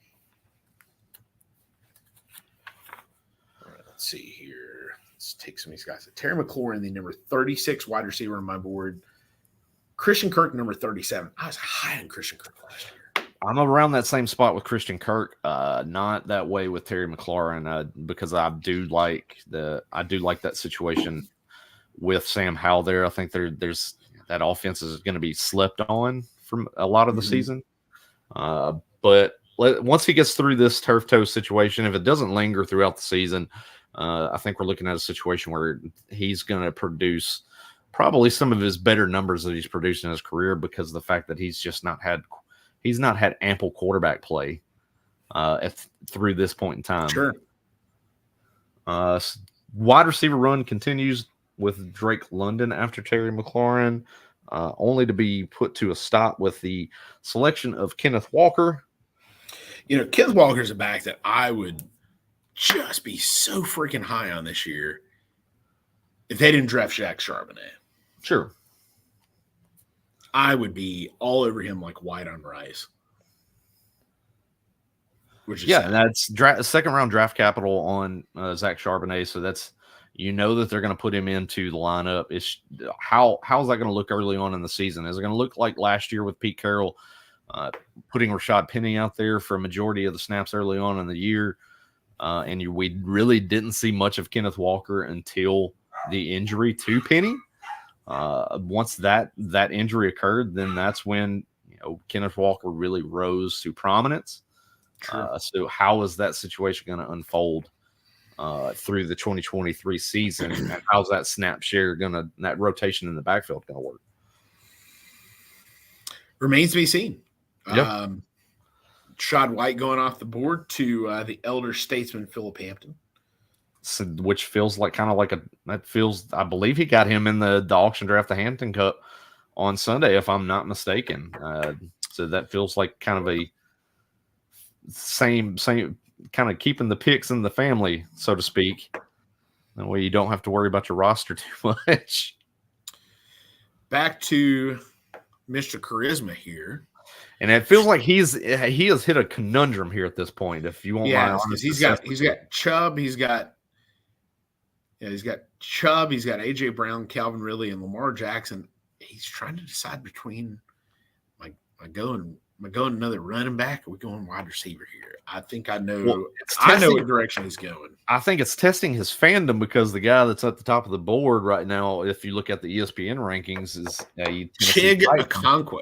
All right, let's see here. Let's take some of these guys. Terry McLaurin, the number 36 wide receiver on my board. Christian Kirk, number 37. I was high on Christian Kirk last year. I'm around that same spot with Christian Kirk. Not that way with Terry McLaurin, because I do like that situation with Sam Howell there. I think there's that offense is going to be slept on from a lot of the season. But once he gets through this turf toe situation, if it doesn't linger throughout the season, I think we're looking at a situation where he's going to produce probably some of his better numbers that he's produced in his career, because of the fact that he's not had ample quarterback play through this point in time. Sure. Wide receiver run continues with Drake London after Terry McLaurin, only to be put to a stop with the selection of Kenneth Walker. You know, Kenneth Walker is a back that I would just be so freaking high on this year if they didn't draft Shaq Charbonnet. Sure. I would be all over him like white on rice. Which is that's second round draft capital on Zach Charbonnet. So that's, that they're going to put him into the lineup. It's how's that going to look early on in the season? Is it going to look like last year with Pete Carroll putting Rashad Penny out there for a majority of the snaps early on in the year? We really didn't see much of Kenneth Walker until the injury to Penny. Once that injury occurred, then that's when Kenneth Walker really rose to prominence. So how is that situation going to unfold through the 2023 season? And how's that snap share that rotation in the backfield going to work? Remains to be seen. Yep. Shad White going off the board to the elder statesman Philip Hampton. So, which feels like I believe he got him in the auction draft, the Hampton Cup on Sunday, if I'm not mistaken. So that feels like kind of a same kind of keeping the picks in the family, so to speak. That way you don't have to worry about your roster too much. Back to Mr. Charisma here. And it feels like he has hit a conundrum here at this point. If you won't mind, he's got Chubb, he's got Chubb, he's got AJ Brown, Calvin Ridley, and Lamar Jackson. He's trying to decide between am I going another running back, or are we going wide receiver here? I think I know. Well, I know what direction he's going. I think it's testing his fandom, because the guy that's at the top of the board right now, if you look at the ESPN rankings, is Chig Okonkwo.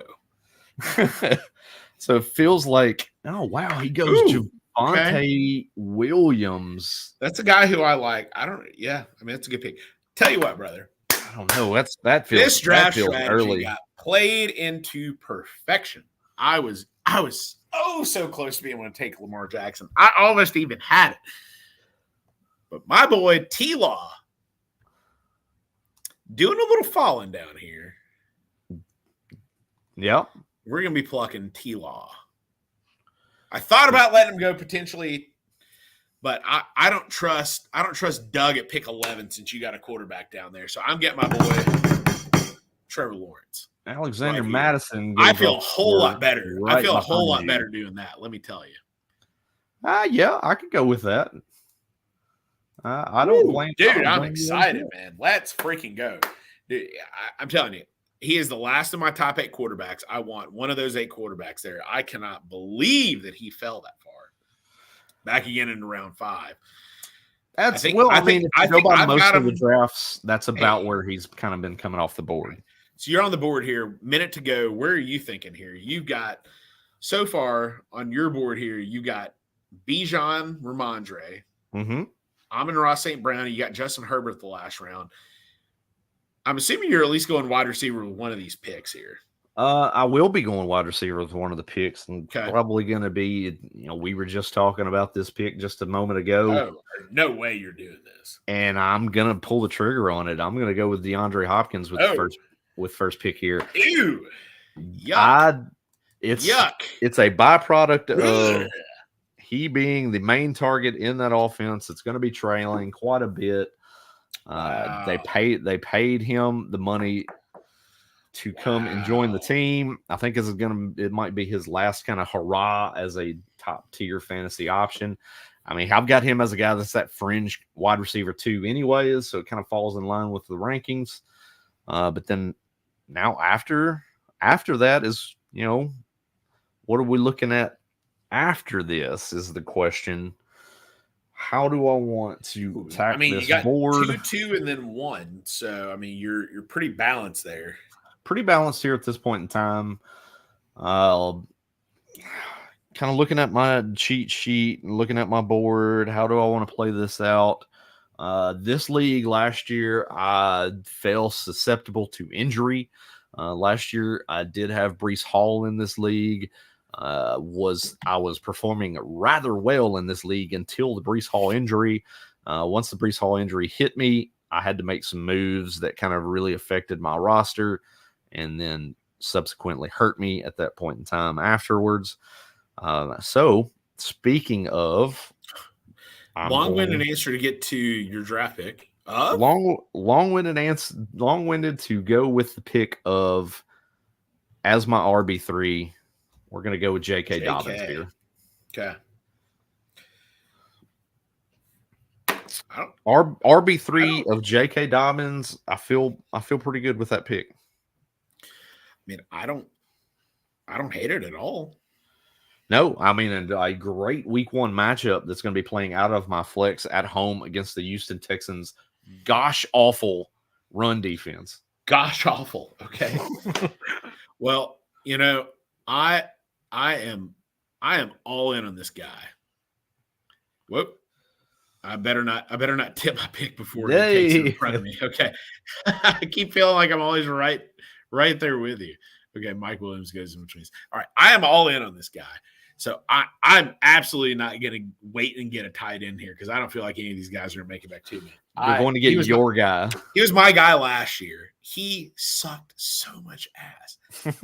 So it feels like, oh wow, he goes Javonte Williams. That's a guy who I like. That's a good pick. Tell you what, brother. I don't know. That feels this draft strategy early. Got played into perfection. I was so close to being able to take Lamar Jackson. I almost even had it. But my boy T-Law doing a little falling down here. Yep. We're going to be plucking T-Law. I thought about letting him go potentially, but I don't trust Doug at pick 11 since you got a quarterback down there. So I'm getting my boy Trevor Lawrence. Alexander Madison. I feel a whole lot better. Right, I feel a whole lot better doing that. Let me tell you. Yeah, I could go with that. I don't blame you. Dude, I'm excited, man. Let's freaking go. Dude, I'm telling you, he is the last of my top 8 quarterbacks. I want one of those 8 quarterbacks there. I cannot believe that he fell that far. Back again in round 5. I think most of the drafts, that's about where he's kind of been coming off the board. So you're on the board here. Minute to go. Where are you thinking here? You've got, so far on your board here, you got Bijan Ramondre. Mm-hmm. Amon-Ra St. Brown. You got Justin Herbert the last round. I'm assuming you're at least going wide receiver with one of these picks here. I will be going wide receiver with one of the picks, and probably going to be, we were just talking about this pick just a moment ago. Oh, no way you're doing this. And I'm going to pull the trigger on it. I'm going to go with DeAndre Hopkins with first pick here. Ew. Yuck. Yuck. It's a byproduct of he being the main target in that offense. It's going to be trailing quite a bit. Wow. They paid him the money to come and join the team. I think it might be his last kind of hurrah as a top tier fantasy option. I mean, I've got him as a guy that's that fringe wide receiver 2 anyways, so it kind of falls in line with the rankings. But then now after that is, what are we looking at after this is the question. How do I want to attack this you got board? 2, and then 1. So, I mean, you're pretty balanced there. Pretty balanced here at this point in time. Kind of looking at my cheat sheet and looking at my board. How do I want to play this out? This league last year, I fell susceptible to injury. Last year, I did have Breece Hall in this league. I was performing rather well in this league until the Breece Hall injury. Once the Breece Hall injury hit me, I had to make some moves that kind of really affected my roster and then subsequently hurt me at that point in time afterwards. So speaking of long-winded answer to get to your draft pick. Long-winded to go with the pick of as my RB3. We're going to go with J.K. Dobbins here. Okay. RB3 of J.K. Dobbins. I feel pretty good with that pick. I mean, I don't hate it at all. No, I mean, a great week 1 matchup that's going to be playing out of my flex at home against the Houston Texans. Gosh, awful run defense. Gosh, awful. Okay. Well, I am all in on this guy. Whoop. I better not tip my pick before he takes it in front of me. Okay. I keep feeling like I'm always right there with you. Okay, Mike Williams goes in between. All right, I am all in on this guy. So I'm absolutely not going to wait and get a tight end here because I don't feel like any of these guys are going to make it back to me. You're going to get your guy. He was my guy last year. He sucked so much ass.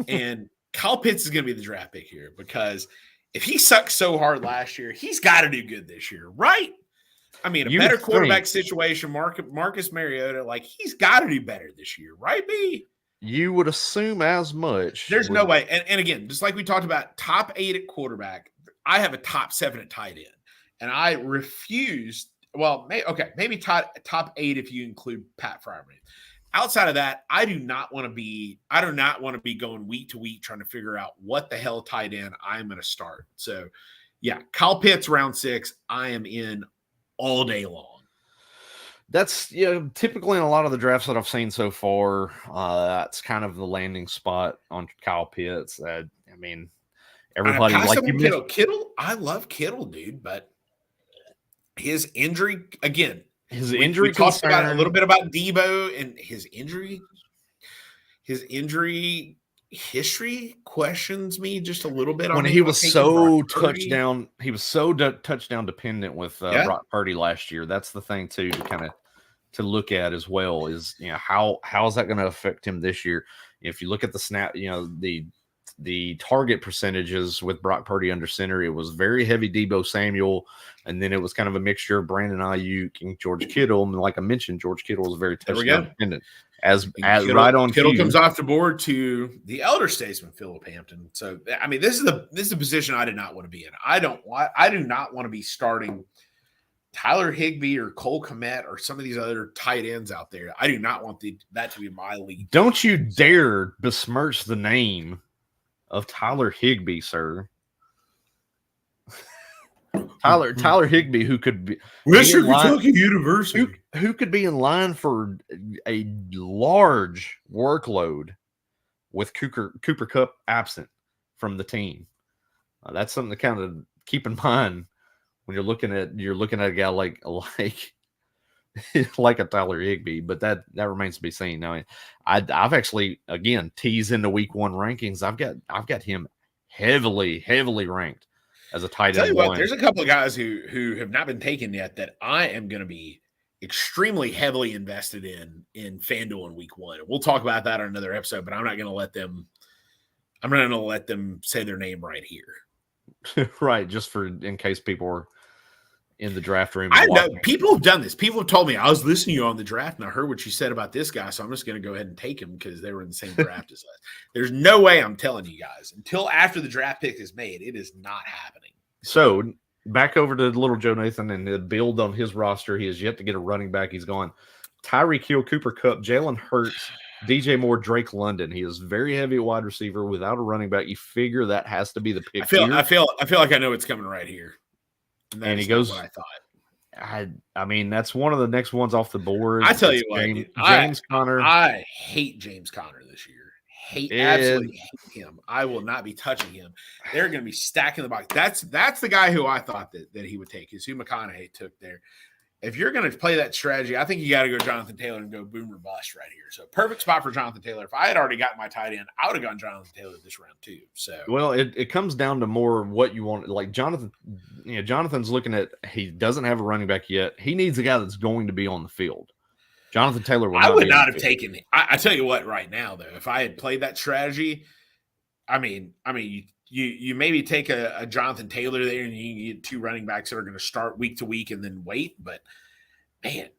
And Kyle Pitts is going to be the draft pick here because if he sucked so hard last year, he's got to do good this year, right? I mean, a better quarterback situation, Marcus Mariota, he's got to do better this year, right, B? You would assume as much. There's no way. And again, just like we talked about, top 8 at quarterback, I have a top 7 at tight end. And I refused. Well, maybe top 8 if you include Pat Freiermuth. Outside of that, I do not want to be going week to week trying to figure out what the hell tight end I'm going to start. So, yeah, Kyle Pitts round 6, I am in all day long. That's typically in a lot of the drafts that I've seen so far. That's kind of the landing spot on Kyle Pitts. I mean, everybody Kittle. I love Kittle, dude, but his injury again. We talked about a little bit about Debo and his injury. history questions me just a little bit on When him. he was so touchdown dependent with Yeah. Brock Purdy last year. That's the thing too to look at as well is how is that going to affect him this year? If you look at the snap, the target percentages with Brock Purdy under center, it was very heavy Deebo Samuel, and then it was kind of a mixture of Brandon Ayuk and George Kittle. And like I mentioned, George Kittle was very touchdown dependent. As Kittle, right on Kittle cue. Comes off the board to the elder statesman Philip Hampton. So I mean, this is a position I did not want to be in. I do not want to be starting Tyler Higbee or Cole Kmet or some of these other tight ends out there. I do not want that to be my league. Don't you dare besmirch the name of Tyler Higbee, sir. Tyler Higbee, who could be Western Kentucky University, who could be in line for a large workload with Cooper Kupp absent from the team. That's something to kind of keep in mind when you're looking at a guy like like a Tyler Higbee, but that remains to be seen. Now, I've actually again teased in the week 1 rankings. I've got him heavily ranked as a tight end. Tell you what, there's a couple of guys who have not been taken yet that I am going to be extremely heavily invested in FanDuel in week 1. We'll talk about that on another episode, but I'm not going to let them. I'm not going to let them say their name right here. Right, just in case people are in the draft room. I know people have done this. People have told me I was listening to you on the draft and I heard what you said about this guy, so I'm just going to go ahead and take him because they were in the same draft as us. There's no way I'm telling you guys until after the draft pick is made. It is not happening. So back over to little Joe Nathan and the build on his roster. He has yet to get a running back. He's gone Tyreek Hill, Cooper Kupp, Jalen Hurts, DJ Moore, Drake London. He is very heavy at wide receiver without a running back. You figure that has to be the pick. I feel like I know what's coming right here. And he goes. What I thought. I mean, that's one of the next ones off the board. I tell you what, James Conner. I hate James Conner this year. Absolutely hate him. I will not be touching him. They're going to be stacking the box. That's the guy who I thought that he would take. Is who McConaughey took there. If you're going to play that strategy, I think you got to go Jonathan Taylor and go boom or bust right here. So perfect spot for Jonathan Taylor. If I had already got my tight end, I would have gone Jonathan Taylor this round too. So well, it comes down to more what you want. Like Jonathan, Jonathan's looking at he doesn't have a running back yet. He needs a guy that's going to be on the field. Jonathan Taylor would. I would not have taken. I tell you what, right now though, if I had played that strategy, I mean, you maybe take a Jonathan Taylor there, and you get 2 running backs that are going to start week to week and then wait. But man,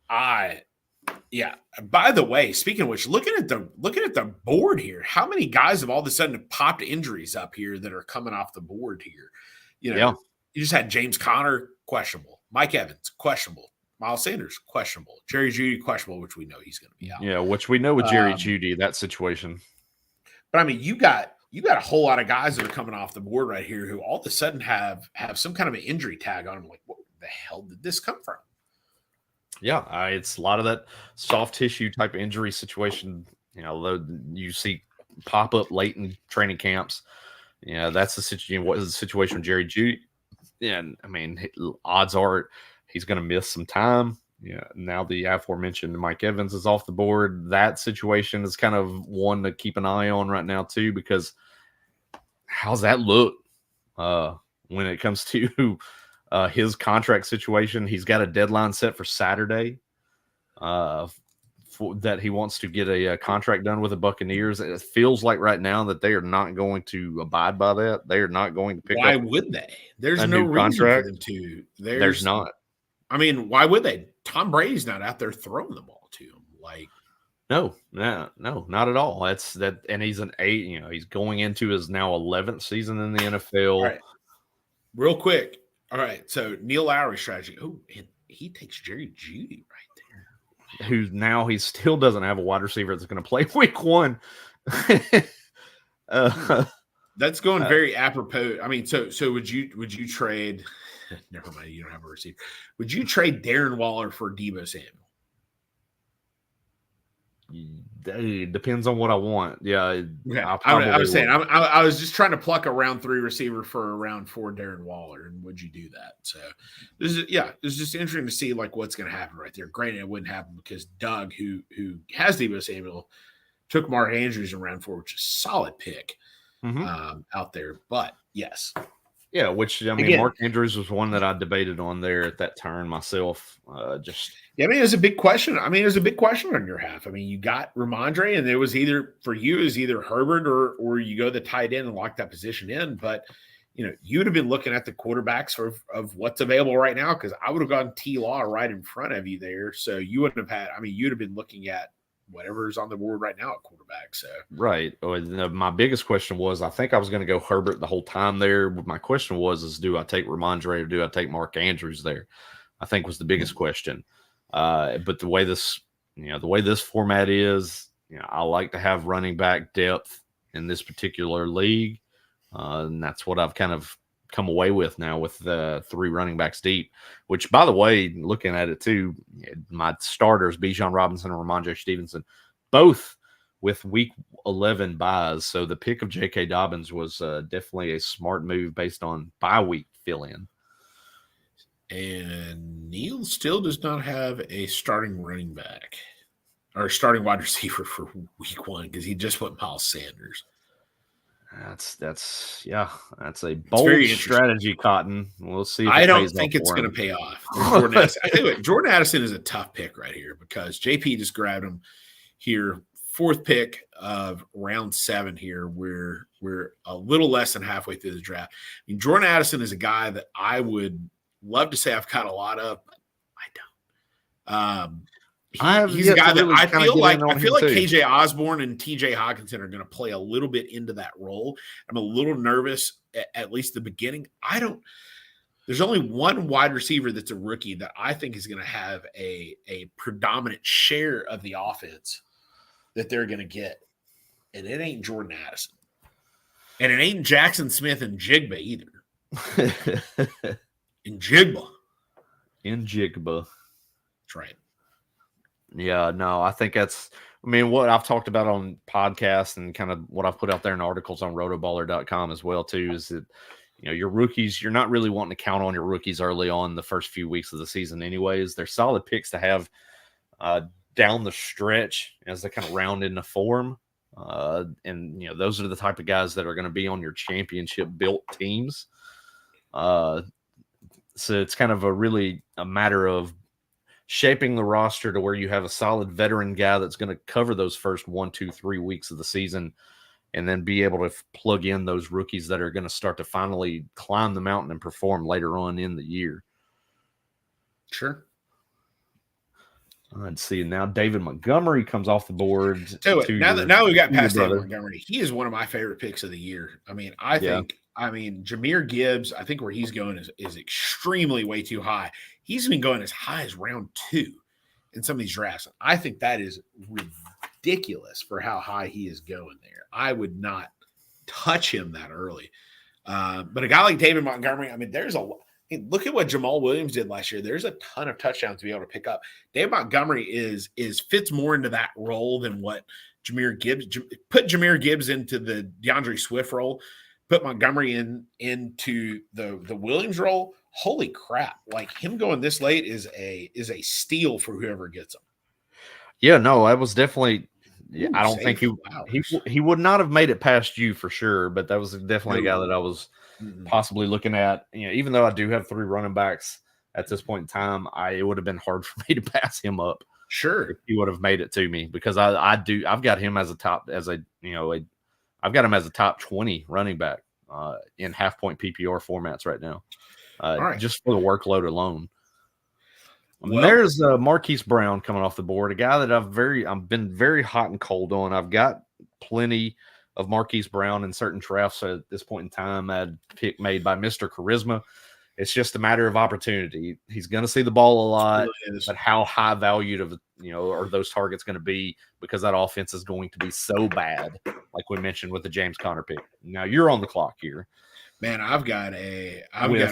By the way, speaking of which, looking at the board here, how many guys have all of a sudden popped injuries up here that are coming off the board here? You just had James Conner, questionable. Mike Evans, questionable. Miles Sanders, questionable. Jerry Jeudy, questionable, which we know he's going to be out. Yeah, which we know with Jerry Jeudy, that situation. But I mean, you got a whole lot of guys that are coming off the board right here who all of a sudden have some kind of an injury tag on them. Like, what the hell did this come from? Yeah, it's a lot of that soft tissue type of injury situation. You see pop up late in training camps. That's the situation. What is the situation with Jerry Jeudy? And I mean, odds are he's going to miss some time. Now the aforementioned Mike Evans is off the board. That situation is kind of one to keep an eye on right now too, because how's that look when it comes to his contract situation? He's got a deadline set for Saturday that he wants to get a contract done with the Buccaneers. It feels like right now that they are not going to abide by that. They are not going to pick Why up. Why would they? There's a no new reason contract for them to. There's not. I mean, why would they? Tom Brady's not out there throwing the ball to him. Like, no, not at all. That's that, and he's an 8. He's going into his now 11th season in the NFL. All right. Real quick. All right. So Neil Lowry strategy. Oh, and he takes Jerry Jeudy right there. Who now he still doesn't have a wide receiver that's going to play week 1. That's going very apropos. I mean, so would you trade? Never mind, you don't have a receiver. Would you trade Darren Waller for Deebo Samuel? It depends on what I want. Yeah, I was saying I was just trying to pluck a round 3 receiver for a round 4 Darren Waller, and would you do that? So it's just interesting to see like what's going to happen right there. Granted, it wouldn't happen because Doug, who has Deebo Samuel, took Mark Andrews in round 4, which is a solid pick out there. But yes. Yeah, which I mean, again, Mark Andrews was one that I debated on there at that turn myself. Yeah, I mean, it was a big question. I mean, it was a big question on your half. I mean, you got Ramondre, and it was either for you is either Herbert or you go the tight end and lock that position in. But you'd have been looking at the quarterbacks of what's available right now, because I would have gone T-Law right in front of you there. So you wouldn't have had. I mean, you'd have been looking at whatever's on the board right now at quarterback. So right. My biggest question was, I think I was going to go Herbert the whole time there. My question was, do I take Ramondre or do I take Mark Andrews there? I think was the biggest question. But the way this format is, I like to have running back depth in this particular league. And that's what I've kind of come away with now with the 3 running backs deep, which, by the way, looking at it too, my starters, Bijan Robinson and Ramondre Stevenson, both with week 11 buys. So the pick of J.K. Dobbins was definitely a smart move based on bye week fill-in. And Neil still does not have a starting running back or starting wide receiver for week 1 because he just went Miles Sanders. That's a bold strategy, Cotton. We'll see. I don't think it's going to pay off. Jordan Addison. I tell you what, Jordan Addison is a tough pick right here because JP just grabbed him here, 4th pick of round 7 here. We're a little less than halfway through the draft. I mean, Jordan Addison is a guy that I would love to say I've got a lot of, but I don't. He's a guy that I feel like KJ Osborne and TJ Hawkinson are going to play a little bit into that role. I'm a little nervous at least the beginning. There's only one wide receiver that's a rookie that I think is going to have a predominant share of the offense that they're going to get. And it ain't Jordan Addison. And it ain't Jackson Smith and Jigba either. In Jigba. That's right. Yeah, no, I think what I've talked about on podcasts and kind of what I've put out there in articles on rotoballer.com as well, too, is that, your rookies, you're not really wanting to count on your rookies early on the first few weeks of the season anyways. They're solid picks to have down the stretch as they kind of round into form. And those are the type of guys that are going to be on your championship built teams. So it's kind of a matter of shaping the roster to where you have a solid veteran guy that's going to cover those first 1, 2, 3 weeks of the season, and then be able to plug in those rookies that are going to start to finally climb the mountain and perform later on in the year. Sure. Let's see. Now David Montgomery comes off the board. Now we've got past David Montgomery. He is one of my favorite picks of the year. I mean, Jahmyr Gibbs, I think where he's going is extremely way too high. He's been going as high as round 2 in some of these drafts. I think that is ridiculous for how high he is going there. I would not touch him that early. But a guy like David Montgomery, I mean, look at what Jamal Williams did last year. There's a ton of touchdowns to be able to pick up. David Montgomery fits more into that role than what Jahmyr Gibbs. Put Jahmyr Gibbs into the DeAndre Swift role. Put Montgomery into the Williams role. Holy crap! Like, him going this late is a steal for whoever gets him. Yeah, no, I was definitely. Yeah, I don't think he would not have made it past you for sure, but that was definitely a guy that I was possibly looking at. Even though I do have 3 running backs at this point in time, it would have been hard for me to pass him up. Sure, if he would have made it to me, because I've got him as I've got him as a top 20 running back in half point PPR formats right now, just for the workload alone. Well, there's Marquise Brown coming off the board, a guy that I've been very hot and cold on. I've got plenty of Marquise Brown in certain drafts at this point in time. I had a pick made by Mr. Charisma. It's just a matter of opportunity. He's going to see the ball a lot, but how high valued are those targets going to be, because that offense is going to be so bad, like we mentioned with the James Conner pick. Now you're on the clock here. Man, I've got a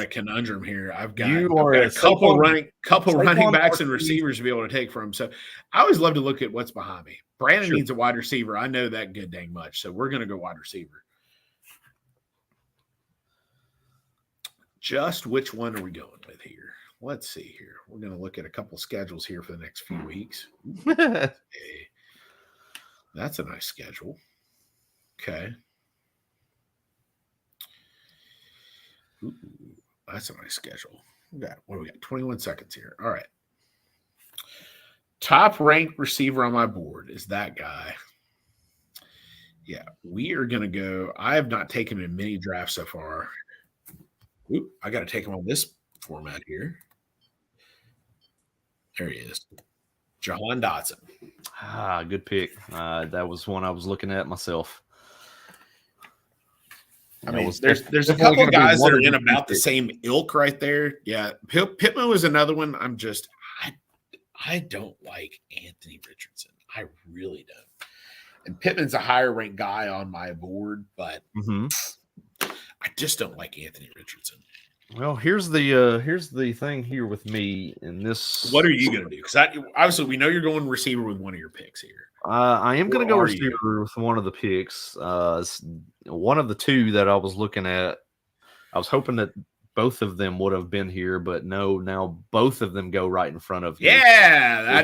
conundrum here. I've got a couple running backs and receivers to be able to take from. So I always love to look at what's behind me. Brandon needs a wide receiver. I know that good dang much. So we're going to go wide receiver. Just which one are we going with here? Let's see here. We're going to look at a couple schedules here for the next few weeks. That's a nice schedule. Okay. Ooh, that's a nice schedule. What do we got? 21 seconds here. All right. Top ranked receiver on my board is that guy. Yeah, we are going to go. I have not taken him in many drafts so far. Ooh, I got to take him on this format here. There he is. Jahan Dotson. Good pick. That was one I was looking at myself. I mean, there's a couple of guys that are in about the same ilk right there. Yeah, Pittman was another one. I don't like Anthony Richardson. I really don't. And Pittman's a higher ranked guy on my board, but I just don't like Anthony Richardson. Well, here's the thing here with me in this. What are you going to do? Because obviously we know you're going receiver with one of your picks here. I am going to go receiver with one of the picks. One of the two that I was looking at, I was hoping that both of them would have been here, but no. Now both of them go right in front of me. Yeah, I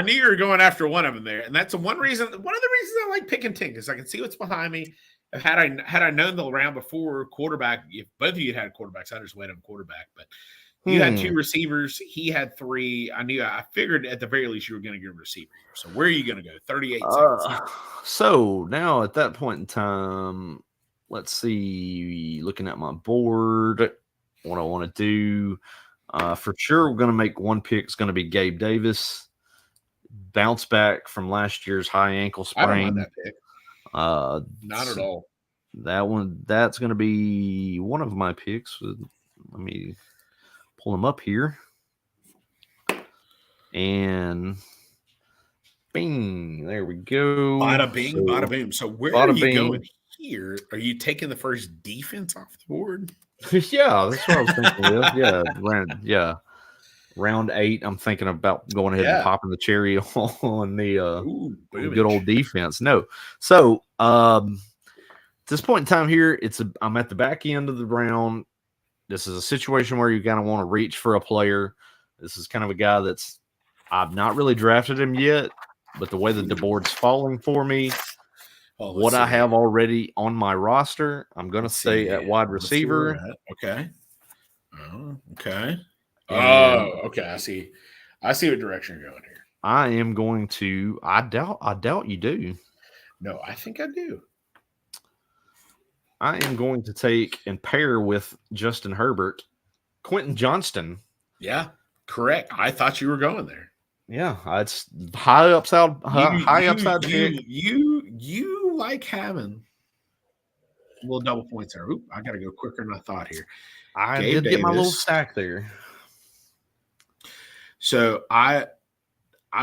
knew you were going after one of them there, and that's one of the reasons I like picking Tink is I can see what's behind me. Had I known the round before quarterback, if both of you had quarterbacks, I just went on quarterback. But you had two receivers, he had three. I figured at the very least you were going to get a receiver here. So where are you going to go? 38 seconds. So now at that point in time, let's see. Looking at my board, what I want to do. For sure, we're going to make one pick. It's going to be Gabe Davis. Bounce back from last year's high ankle sprain. I don't mind that pick. Not at all. That's going to be one of my picks. Let me pull them up here. And bing, there we go. Bada bing, bada boom. So where are you going here? Are you taking the first defense off the board? Yeah, that's what I was thinking. Yeah. Round 8, I'm thinking about going ahead and popping the cherry on the good old defense. No. So at this point in time here, I'm at the back end of the round. This is a situation where you kind of want to reach for a player. This is kind of a guy I've not really drafted him yet, but the way that the board's falling for me, what I have already on my roster, I'm going to stay at wide receiver. Okay. Oh, okay. Okay. I see what direction you're going here. I am going to. I doubt you do. No, I think I do. I am going to take and pair with Justin Herbert, Quentin Johnston. Yeah, correct. I thought you were going there. Yeah, it's high upside pick. You like having little double points there. Oop, I got to go quicker than I thought here. I did get my little stack there. So I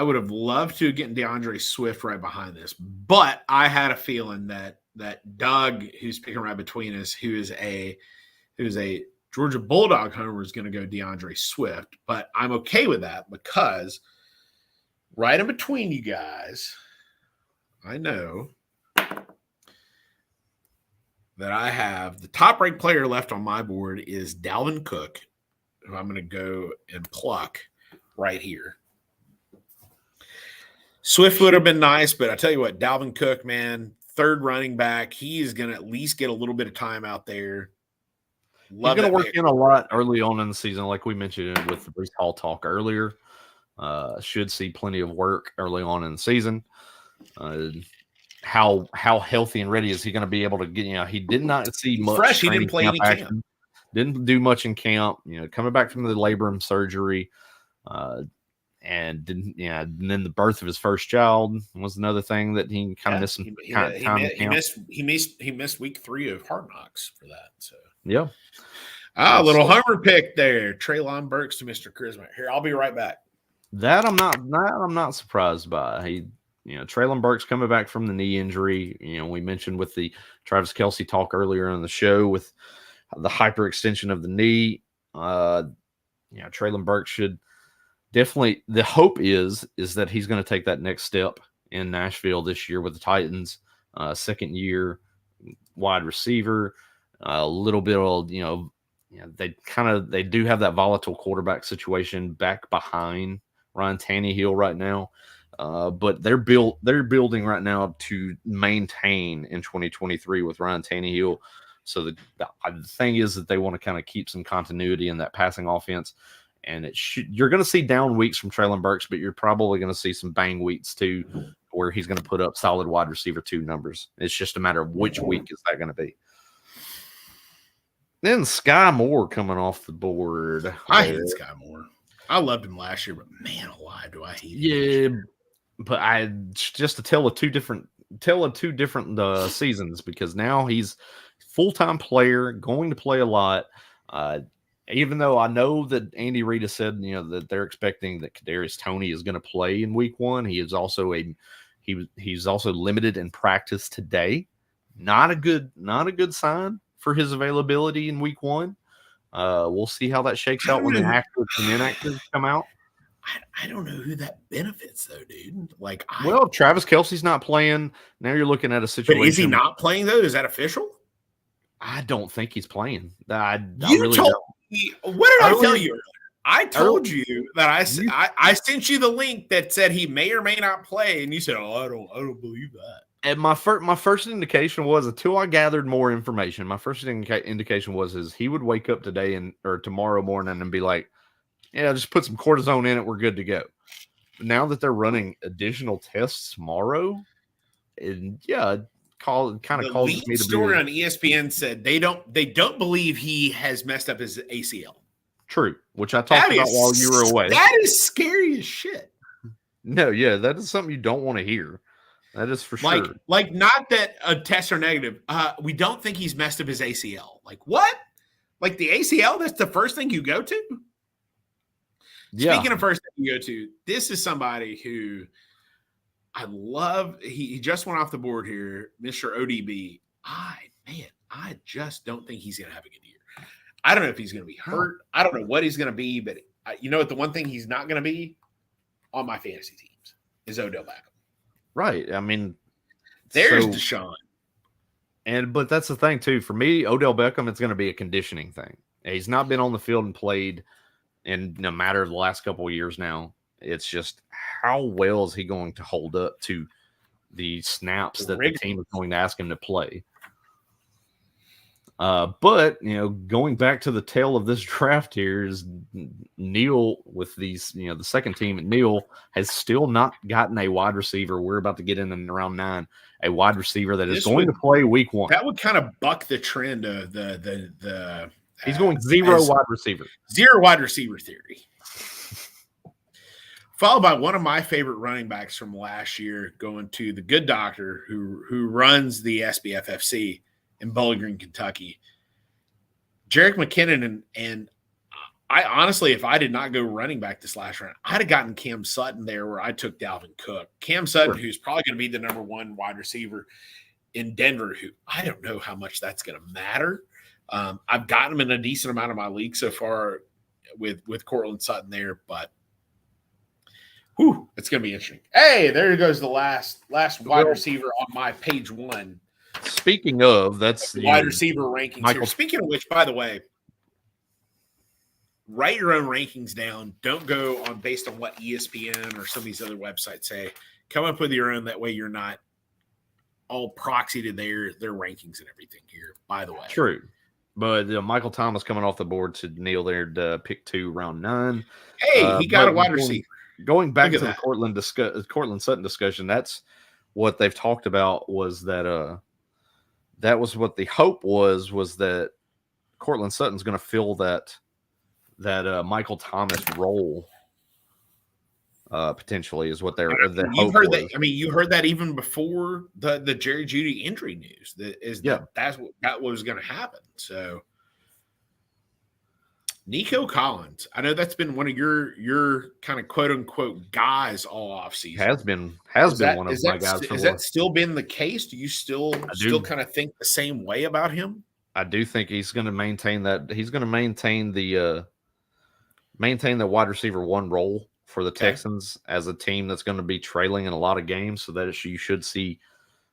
would have loved to get DeAndre Swift right behind this, but I had a feeling that Doug, who's picking right between us, who is a Georgia Bulldog homer, is going to go DeAndre Swift. But I'm okay with that because right in between you guys, I know that I have the top ranked player left on my board is Dalvin Cook, who I'm going to go and pluck right here. Swift would have been nice, but I tell you what, Dalvin Cook, man, third running back, he is going to at least get a little bit of time out there. He's going to work in a lot early on in the season, like we mentioned with the Breece Hall talk earlier. Should see plenty of work early on in the season. How healthy and ready is he going to be able to get? He did not see much. Fresh, he didn't play any camp. Didn't do much in camp. Coming back from the labrum surgery. And didn't, and then the birth of his first child was another thing that he kind of missed some time. He missed week 3 of Hard Knocks for that. So yeah, little homer pick there, Treylon Burks to Mr. Charisma. Here, I'll be right back. That I'm not surprised by. Treylon Burks coming back from the knee injury. We mentioned with the Travis Kelce talk earlier on the show with the hyperextension of the knee. Treylon Burks should. Definitely, the hope is that he's going to take that next step in Nashville this year with the Titans. Second year wide receiver, a little bit of they do have that volatile quarterback situation back behind Ryan Tannehill right now. But they're building right now to maintain in 2023 with Ryan Tannehill. So the thing is that they want to kind of keep some continuity in that passing offense. And you're going to see down weeks from Traylon Burks, but you're probably going to see some bang weeks too, where he's going to put up solid wide receiver 2 numbers. It's just a matter of which week is that going to be. Then Sky Moore coming off the board. I hate Sky Moore. I loved him last year, but man, why do I hate him? Yeah, but just to tell of two different seasons, because now he's full-time player, going to play a lot. Even though I know that Andy Reid has said, that they're expecting that Kadarius Toney is going to play in week 1. He is also he's also limited in practice today. Not a good sign for his availability in week 1. We'll see how that shakes out when the actives and inactives come out. I don't know who that benefits though, dude. Travis Kelce's not playing. Now you're looking at a situation. But is he not playing though? Is that official? I don't think he's playing. What did I tell you? I told you that I sent you the link that said he may or may not play, and you said, "Oh, I don't believe that." And my first indication was, until I gathered more information, my first indication was he would wake up today or tomorrow morning and be like, "Yeah, just put some cortisone in it, we're good to go." But now that they're running additional tests tomorrow, and causes me to story on ESPN said they don't believe he has messed up his ACL. True, which I talked about while you were away. That is scary as shit. No, yeah, that is something you don't want to hear. That is for sure. Like not that tests are negative. We don't think he's messed up his ACL. Like what? Like the ACL? That's the first thing you go to? Yeah. Speaking of first thing you go to, this is somebody who I love. He just went off the board here, Mr. ODB. I just don't think he's going to have a good year. I don't know if he's going to be hurt. I don't know what he's going to be, but you know what? The one thing he's not going to be on my fantasy teams is Odell Beckham. Right. I mean, there's Deshaun. But that's the thing too. For me, Odell Beckham, it's going to be a conditioning thing. He's not been on the field and played in no matter of the last couple of years now. It's just, how well is he going to hold up to the snaps that the team is going to ask him to play? But going back to the tail of this draft here is Neil with these, the second team. Neil has still not gotten a wide receiver. We're about to get in round 9, a wide receiver that is going to play week 1. That would kind of buck the trend of the. He's going wide receiver. Zero wide receiver theory. Followed by one of my favorite running backs from last year, going to the good doctor who runs the SBFFC in Bowling Green, Kentucky. Jerick McKinnon, and I honestly, if I did not go running back this last round, I'd have gotten Cam Sutton there where I took Dalvin Cook. Cam Sutton, who's probably going to be the number 1 wide receiver in Denver, who I don't know how much that's going to matter. I've gotten him in a decent amount of my league so far with Cortland Sutton there, but it's going to be interesting. Hey, there goes the last wide receiver on my page 1. Speaking of, that's wide receiver rankings here. Speaking of which, by the way, write your own rankings down. Don't go on based on what ESPN or some of these other websites say. Come up with your own. That way you're not all proxy to their rankings and everything here, by the way. True. But Michael Thomas coming off the board to Neil there to pick 2, round 9. Hey, he got a wide receiver. Going back to the Cortland Sutton discussion, that's what they've talked about, was that that was what the hope was that Cortland Sutton's going to fill that Michael Thomas role potentially, is what you've heard that. I mean, you heard that even before the Jerry Jeudy injury news. That was going to happen. So Nico Collins, I know that's been one of your kind of quote unquote guys all offseason. Has been one of my guys. Has that still been the case? Do you still kind of think the same way about him? I do think he's going to maintain that. He's going to maintain the wide receiver 1 role for the Texans as a team that's going to be trailing in a lot of games, so that you should see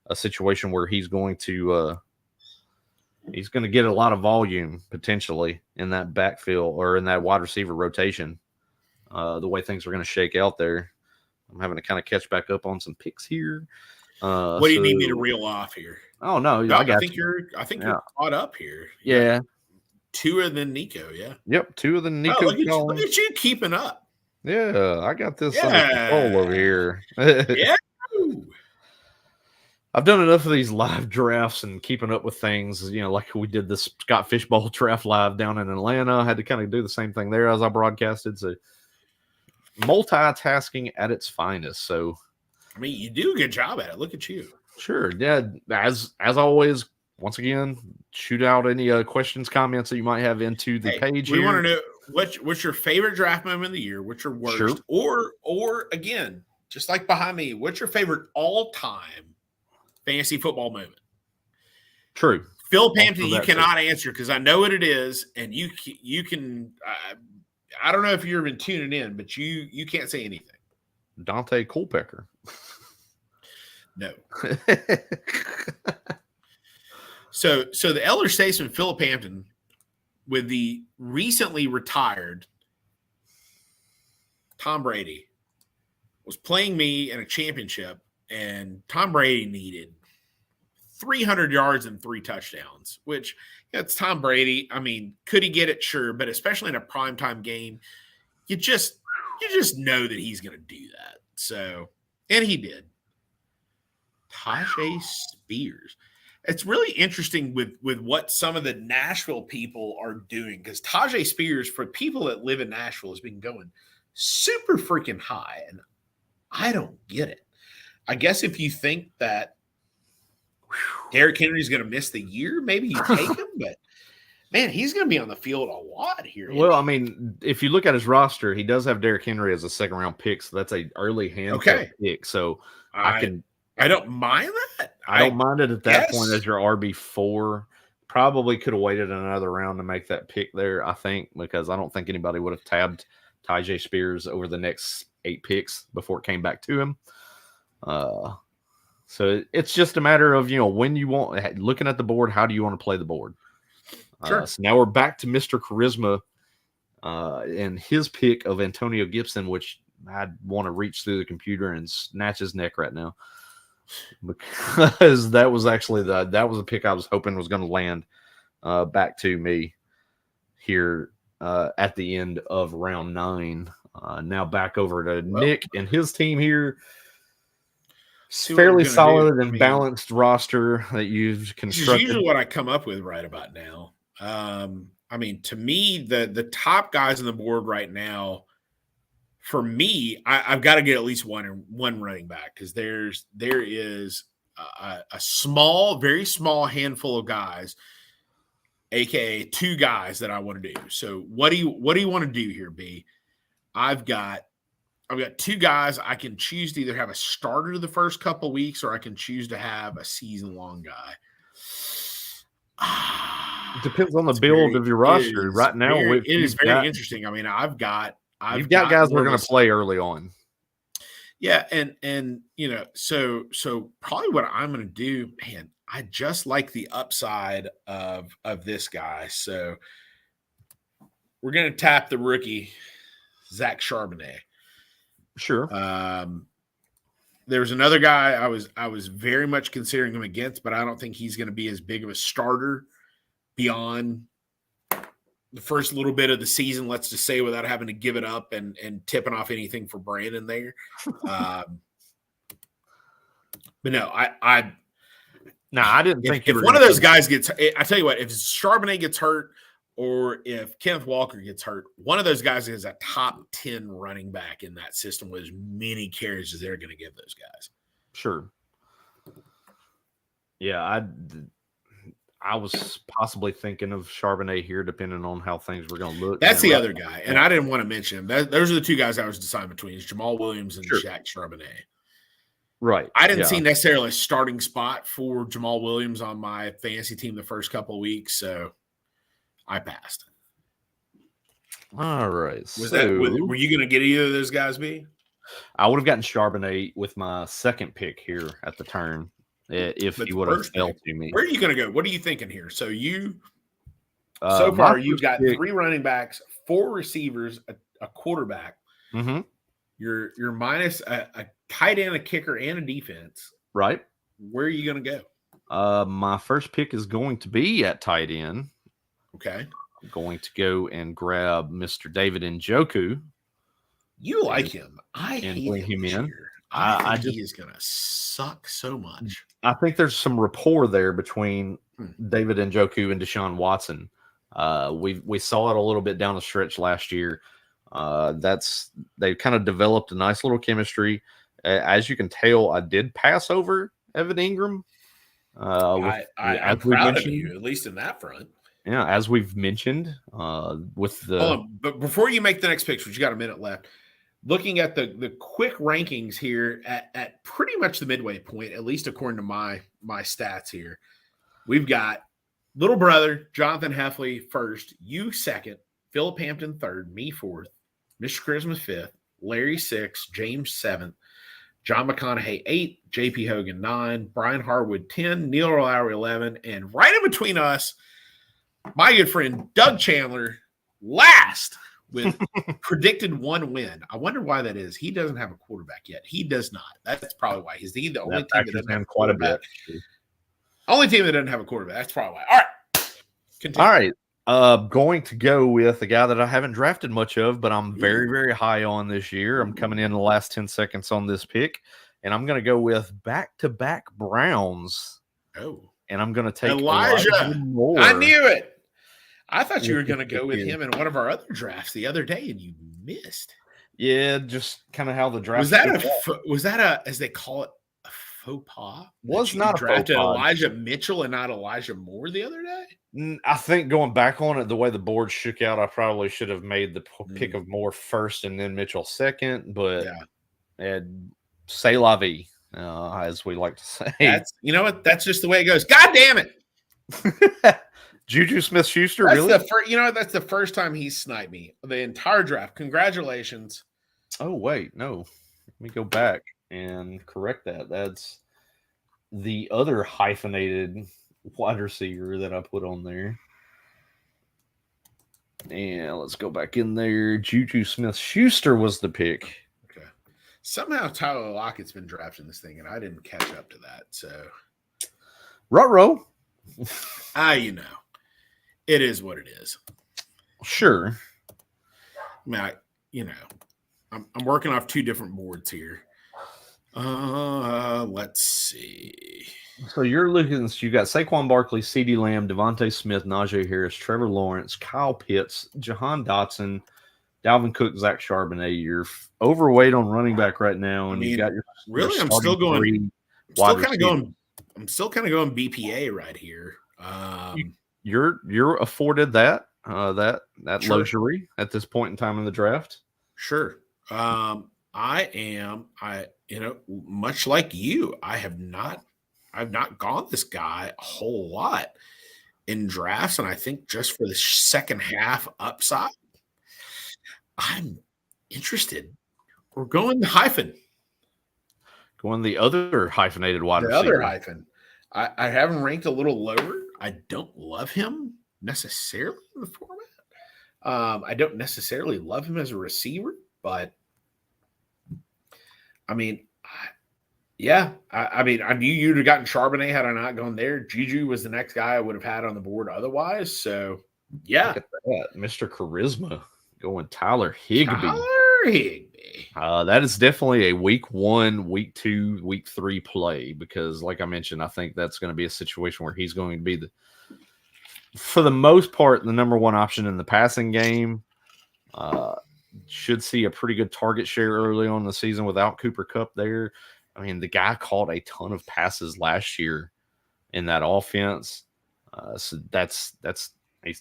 a situation where he's going to get a lot of volume potentially in that backfield or in that wide receiver rotation, the way things are going to shake out there. I'm having to kind of catch back up on some picks here. What do you need me to reel off here? Oh no, No, I got think you. you're caught up here. Yeah. Tua than Nico, yeah. Yep, two of the Nico. Oh, look at you keeping up. Yeah, I got this under control over here. Yeah. I've done enough of these live drafts and keeping up with things, like we did this Scott Fishbowl draft live down in Atlanta. I had to kind of do the same thing there as I broadcasted. So multitasking at its finest. So, I mean, you do a good job at it. Look at you. Sure. Yeah. As always, once again, shoot out any questions, comments that you might have into the page. We want to know what's your favorite draft moment of the year? What's your worst? Sure. Or again, just like behind me, what's your favorite all-time fantasy football moment? True. Phil Hampton, you cannot answer because I know what it is, and you can. I don't know if you're even tuning in, but you can't say anything. Dante Culpepper. No. So the elder statesman Philip Hampton, with the recently retired Tom Brady, was playing me in a championship, and Tom Brady needed 300 yards and 3 touchdowns, which it's Tom Brady. I mean, could he get it? Sure, but especially in a primetime game, you just know that he's going to do that. So, and he did. Tajay Spears. It's really interesting with what some of the Nashville people are doing, because Tajay Spears, for people that live in Nashville, has been going super freaking high, and I don't get it. I guess if you think that Derrick Henry's going to miss the year, maybe you take him, but man, he's going to be on the field a lot here. Well, I mean, if you look at his roster, he does have Derrick Henry as a second-round pick, so that's an early hand pick. So I don't mind that. I don't mind it at that point as your RB4. Probably could have waited another round to make that pick there, I think, because I don't think anybody would have tabbed Tajay Spears over the next 8 picks before it came back to him. So it's just a matter of, when you want, looking at the board, how do you want to play the board? Sure. So now we're back to Mr. Charisma and his pick of Antonio Gibson, which I'd want to reach through the computer and snatch his neck right now, because that was actually that was a pick I was hoping was going to land back to me here at the end of round 9. Now back over to Nick and his team here. Fairly solid and balanced roster that you've constructed. This is usually what I come up with right about now. I mean, to me, the top guys on the board right now, for me, I've got to get at least one running back, because there is a very small handful of guys, aka 2 guys that I want to do. So what do you want to do here, B? I've got 2 guys. I can choose to either have a starter the first couple of weeks, or I can choose to have a season-long guy. It depends on the build of your roster. Right now, it is very interesting. I mean, you've got guys we're going to play early on. Yeah, and so probably what I'm going to do, man, I just like the upside of this guy. So we're going to tap the rookie, Zach Charbonnet. Sure. There's another guy I was very much considering him against, but I don't think he's going to be as big of a starter beyond the first little bit of the season, let's just say, without having to give it up and tipping off anything for Brandon there. But no, I didn't think if one of those guys gets, I tell you what, if Charbonnet gets hurt, or if Kenneth Walker gets hurt, one of those guys is a top 10 running back in that system with as many carries as they're going to give those guys. Sure. Yeah, I was possibly thinking of Charbonnet here, depending on how things were going to look. That's the other guy, and I didn't want to mention him. Those are the 2 guys I was deciding between: is Jamal Williams and Zach Charbonnet. Right. I didn't see necessarily a starting spot for Jamal Williams on my fantasy team the first couple of weeks, so I passed. All right. Were you going to get either of those guys, B? I would have gotten Charbonnet with my second pick here at the turn, if he would have fell to me. Where are you going to go? What are you thinking here? So so far you've got 3 running backs, 4 receivers, a quarterback. Mm-hmm. You're minus a tight end, a kicker, and a defense. Right. Where are you going to go? My first pick is going to be at tight end. Okay. I'm going to go and grab Mr. David Njoku. You like him. I hate bring him in. Year. I think he is going to suck so much. I think there's some rapport there between David Njoku and Deshaun Watson. We saw it a little bit down the stretch last year. They kind of developed a nice little chemistry. As you can tell, I did pass over Evan Ingram. I'm proud of you, at least in that front. Yeah, as we've mentioned, with the. But before you make the next pick, which you got a minute left, looking at the quick rankings here at pretty much the midway point, at least according to my stats here, we've got little brother Jonathan Hefley first, you second, Philip Hampton third, me fourth, Mr. Charisma fifth, Larry sixth, James seventh, John McConaughey 8, JP Hogan 9, Brian Harwood 10, Neil Lowry 11, and right in between us, my good friend Doug Chandler last with predicted 1 win. I wonder why that is. He doesn't have a quarterback yet. He does not. That's probably why. He's the only team that doesn't have quite a bit. Only team that doesn't have a quarterback. That's probably why. All right. Continue. All right. Going to go with a guy that I haven't drafted much of, but I'm very, very high on this year. I'm coming in the last 10 seconds on this pick, and I'm going to go with back-to-back Browns. Oh. And I'm going to take Elijah Moore. I knew it. I thought you were going to go with him in one of our other drafts the other day, and you missed. Yeah, just kind of how the draft was that a as they call it, a faux pas? Was not a drafted faux pas. Elijah Mitchell and not Elijah Moore the other day? I think going back on it, the way the board shook out, I probably should have made the pick of Moore first and then Mitchell second. But c'est la vie, as we like to say. You know what? That's just the way it goes. God damn it! Juju Smith-Schuster, that's really? That's the first time he's sniped me the entire draft. Congratulations. Oh, wait, no. Let me go back and correct that. That's the other hyphenated wide receiver that I put on there. And let's go back in there. Juju Smith-Schuster was the pick. Okay. Somehow Tyler Lockett's been drafted in this thing, and I didn't catch up to that. So, Ruh-roh. You know. It is what it is. Sure. I mean, I'm working off 2 different boards here. Let's see. So you got Saquon Barkley, CeeDee Lamb, Devontae Smith, Najee Harris, Trevor Lawrence, Kyle Pitts, Jahan Dotson, Dalvin Cook, Zach Charbonnet. You're overweight on running back right now, and you got your really. I'm still kind of going BPA right here. You're afforded that Sure. luxury at this point in time in the draft. Sure. Much like you, I've not gone this guy a whole lot in drafts, and I think just for the second half upside, I'm interested. We're going the hyphen. Going the other hyphenated wide receiver. The other hyphen. I have him ranked a little lower. I don't love him necessarily in the format. I don't necessarily love him as a receiver, but I mean, I knew you'd have gotten Charbonnet had I not gone there. Juju was the next guy I would have had on the board otherwise. So, yeah. Look at that. Mr. Charisma going Tyler Higbee. That is definitely a week 1, week 2, week 3 play because, like I mentioned, I think that's going to be a situation where he's going to be for the most part, the number 1 option in the passing game. Should see a pretty good target share early on in the season without Cooper Kupp there. I mean, the guy caught a ton of passes last year in that offense. So that's a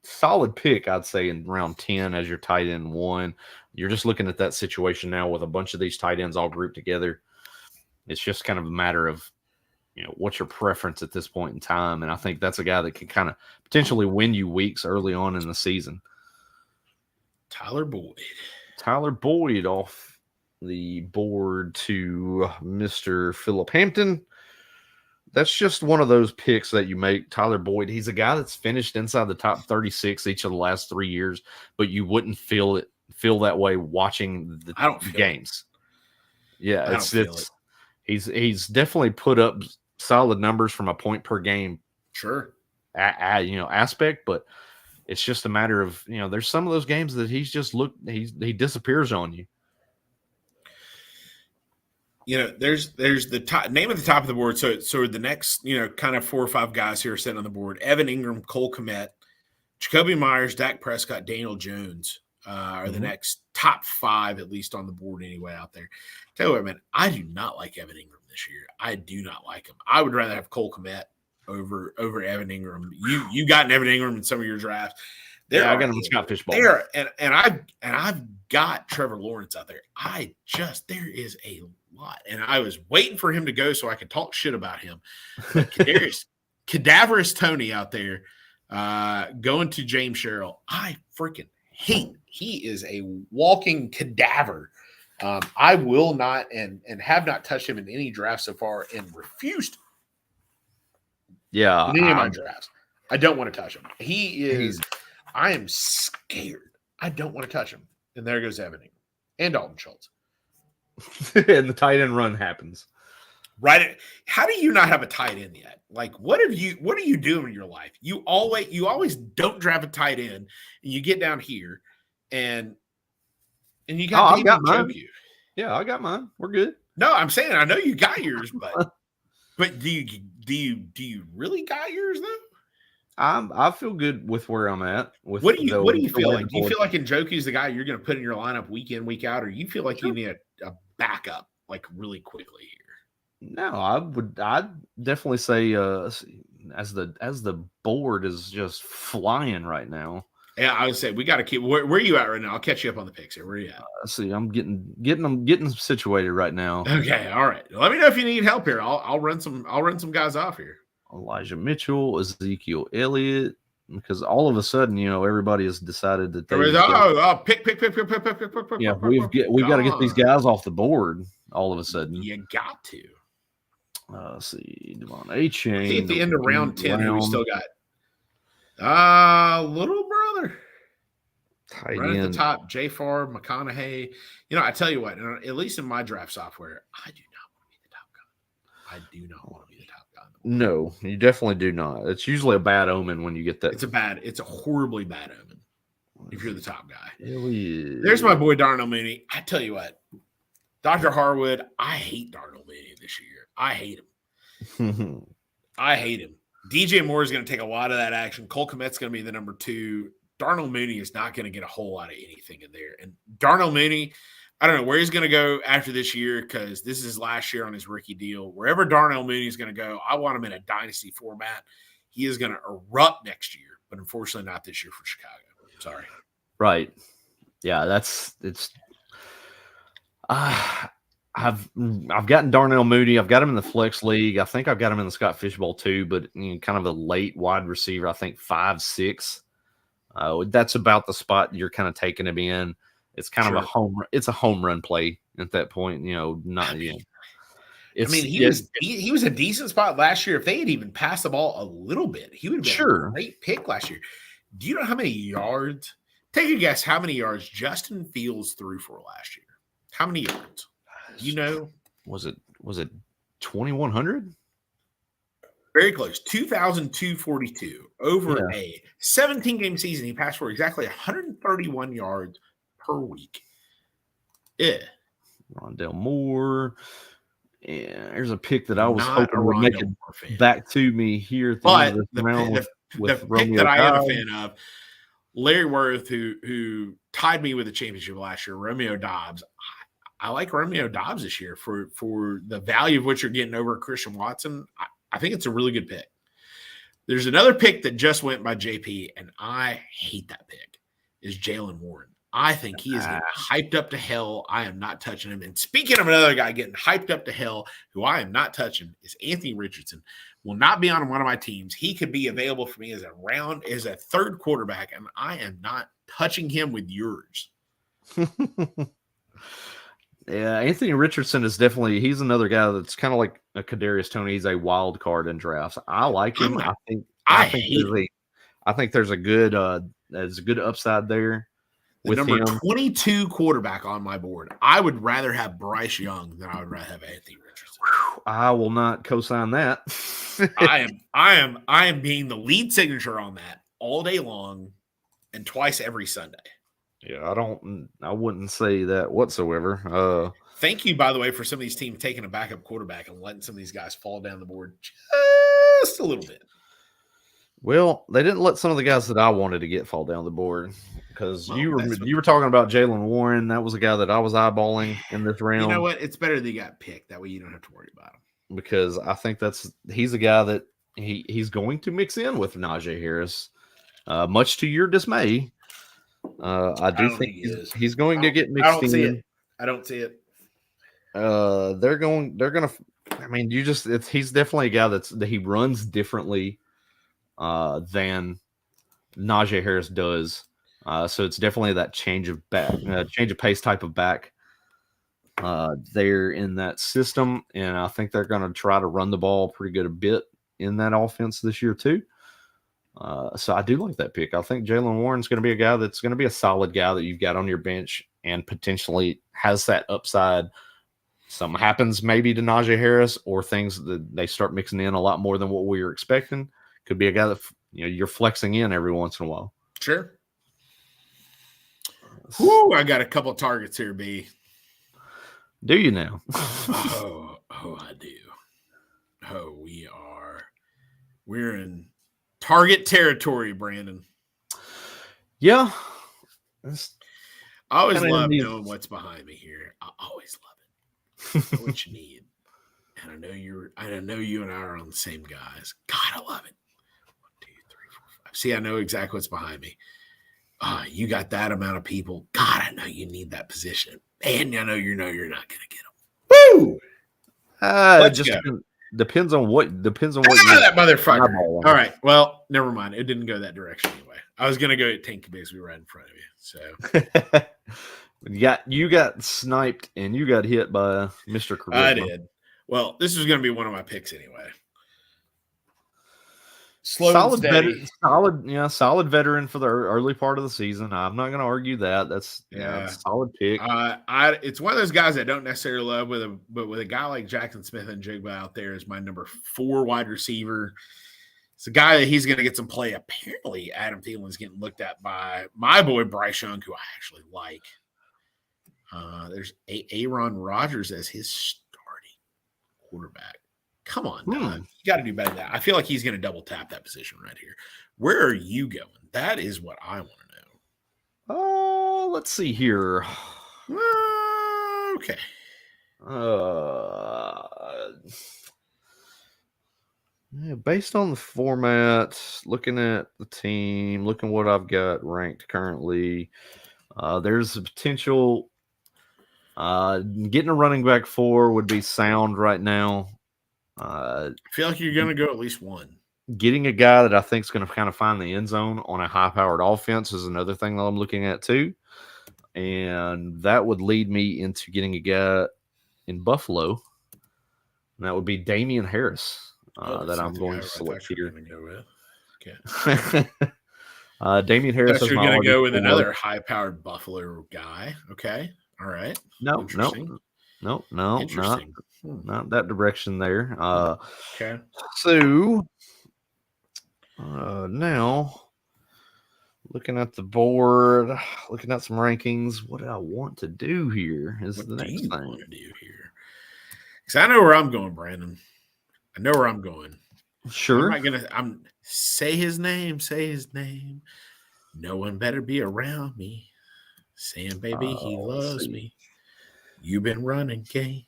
solid pick, I'd say, in round 10 as your tight end 1. You're just looking at that situation now with a bunch of these tight ends all grouped together. It's just kind of a matter of, what's your preference at this point in time. And I think that's a guy that can kind of potentially win you weeks early on in the season. Tyler Boyd off the board to Mr. Philip Hampton. That's just one of those picks that you make. Tyler Boyd, he's a guy that's finished inside the top 36 each of the last 3 years, but you wouldn't feel feel that way watching the games. Yeah, it's he's definitely put up solid numbers from a point per game. Sure. Aspect, but it's just a matter of, there's some of those games that he's just he disappears on you. There's the top name at the top of the board. So the next, kind of 4 or 5 guys here are sitting on the board: Evan Ingram, Cole Kmet, Jacoby Myers, Dak Prescott, Daniel Jones are the next top 5, at least on the board anyway, out there. Tell you what, man, I do not like Evan Ingram this year. I do not like him. I would rather have Cole Kmet over Evan Ingram. You got an Evan Ingram in some of your drafts. I got him in Scott Fishbowl. There, and I've got Trevor Lawrence out there. There is a lot, and I was waiting for him to go so I could talk shit about him. But Cadaverous Tony out there going to James Sherrill. I freaking hate. He is a walking cadaver. I will not and have not touched him in any draft so far, and refused. Yeah, in any of my drafts. I don't want to touch him. He is. I am scared. I don't want to touch him. And there goes Evan Ingram and Dalton Schultz. And the tight end run happens. Right. How do you not have a tight end yet? Like, what are you doing in your life? You always don't draft a tight end, and you get down here and you got mine. Yeah, I got mine. We're good. No, I'm saying I know you got yours, but do you really got yours though? I feel good with where I'm at. What do you feel like? Do you feel like Njoku's the guy you're going to put in your lineup week in, week out, or you feel like you need a backup like really quickly here? No, I'd definitely say as the board is just flying right now. Yeah, I would say we got to keep. Where are you at right now? I'll catch you up on the picks here. Where are you at? See, I'm getting situated right now. Okay, all right. Let me know if you need help here. I'll run some guys off here. Elijah Mitchell, Ezekiel Elliott, because all of a sudden, everybody has decided that pick. Yeah, we've got to get these guys off the board. All of a sudden, you got to. Let's see, Devon A-Chain. At the end of round 10, who we still got? Little brother. Tight right end. At the top, J-Far, McConaughey. I tell you what, at least in my draft software, I do not want to be the top guy. I do not want to be the top guy. No, you definitely do not. It's usually a bad omen when you get that. It's a horribly bad omen if you're the top guy. Really? There's my boy Darnell Mooney. I tell you what, Dr. Harwood, I hate Darnell Mooney this year. I hate him. I hate him. DJ Moore is going to take a lot of that action. Cole Kmet's going to be the number 2. Darnell Mooney is not going to get a whole lot of anything in there. And Darnell Mooney, I don't know where he's going to go after this year because this is his last year on his rookie deal. Wherever Darnell Mooney is going to go, I want him in a dynasty format. He is going to erupt next year, but unfortunately not this year for Chicago. Sorry. Right. Yeah, I've gotten Darnell Mooney. I've got him in the flex league. I think I've got him in the Scott Fishbowl too, but kind of a late wide receiver. I think 5'6". That's about the spot you're kind of taking him in. It's kind of a home run play at that point. He was a decent spot last year. If they had even passed the ball a little bit, he would have been a great pick last year. Do you know how many yards? Take a guess how many yards Justin Fields threw for last year. How many yards? Was it 2,100? Very close. 2,242 over a 17-game season. He passed for exactly 131 yards per week. Yeah. Rondell Moore. Yeah, there's a pick that I was hoping would make it back to me here at the end of this round with the pick that I am a fan of, Larry Worth, who tied me with the championship last year, Romeo Dobbs. I like Romeo Dobbs this year for the value of what you're getting over Christian Watson. I think it's a really good pick. There's another pick that just went by JP, and I hate that pick, is Jalen Warren. I think he is getting hyped up to hell. I am not touching him. And speaking of another guy getting hyped up to hell, who I am not touching, is Anthony Richardson. Will not be on one of my teams. He could be available for me as a third quarterback, and I am not touching him with yours. Yeah, Anthony Richardson is he's another guy that's kind of like a Kadarius Toney. He's a wild card in drafts. I like him. I think there's a good upside there. The number 22 quarterback on my board. I would rather have Bryce Young than I would rather have Anthony Richardson. I will not co-sign that. I am being the lead signature on that all day long and twice every Sunday. Yeah, I wouldn't say that whatsoever. Thank you, by the way, for some of these teams taking a backup quarterback and letting some of these guys fall down the board just a little bit. Well, they didn't let some of the guys that I wanted to get fall down the board because you were talking about Jaylen Warren. That was a guy that I was eyeballing in this round. You know what? It's better that he got picked. That way you don't have to worry about him. Because I think he's a guy that he's going to mix in with Najee Harris, much to your dismay. I do think he's going to get mixed in. I don't see it. They're gonna. I mean, he's definitely a guy that he runs differently than Najee Harris does. So it's definitely that change of pace type of back there in that system, and I think they're going to try to run the ball pretty good a bit in that offense this year too. So I do like that pick. I think Jaylen Warren's going to be a guy that's going to be a solid guy that you've got on your bench and potentially has that upside. Something happens maybe to Najee Harris or things that they start mixing in a lot more than what we were expecting. Could be a guy that you're flexing in every once in a while. Sure. Whoo, I got a couple of targets here, B. Do you now? I do. Oh, we're in target territory, Brandon. Yeah. I always love knowing what's behind me here. I always love it. I know what you need. And I know you and I are on the same guys. God, I love it. 1, 2, 3, 4, 5. See, I know exactly what's behind me. You got that amount of people. God, I know you need that position. And I know you're not going to get them. Woo! Let's just go. Depends on what you that motherfucker. All right. Well, never mind. It didn't go that direction anyway. I was gonna go at Tank because we were right in front of you. So you got sniped and you got hit by Mr. Charisma. I did. Well, this was gonna be one of my picks anyway. Solid veteran for the early part of the season. I'm not going to argue that. That's a solid pick. It's one of those guys I don't necessarily love, but with a guy like Jackson Smith and Jigba out there as my number 4 wide receiver, it's a guy that he's going to get some play. Apparently, Adam Thielen's getting looked at by my boy Bryce Young, who I actually like. There's Aaron Rodgers as his starting quarterback. Come on, Don. You got to do better than that. I feel like he's going to double tap that position right here. Where are you going? That is what I want to know. Oh, let's see here. Okay. Based on the format, looking at the team, looking what I've got ranked currently, there's a potential. Getting a running back 4 would be sound right now. I feel like you're going to go at least one. Getting a guy that I think is going to kind of find the end zone on a high-powered offense is another thing that I'm looking at too. And that would lead me into getting a guy in Buffalo. And that would be Damian Harris that I'm going to select here. Okay. Damian Harris is you're going to go with another high-powered Buffalo guy. Okay. All right. No, not that direction there. Okay. So now looking at the board, looking at some rankings, what do I want to do here? Is the next thing want to do here? Because I know where I'm going, Brandon. I know where I'm going. Sure. I'm say his name. Say his name. No one better be around me. Saying, baby, he loves me. You've been running games.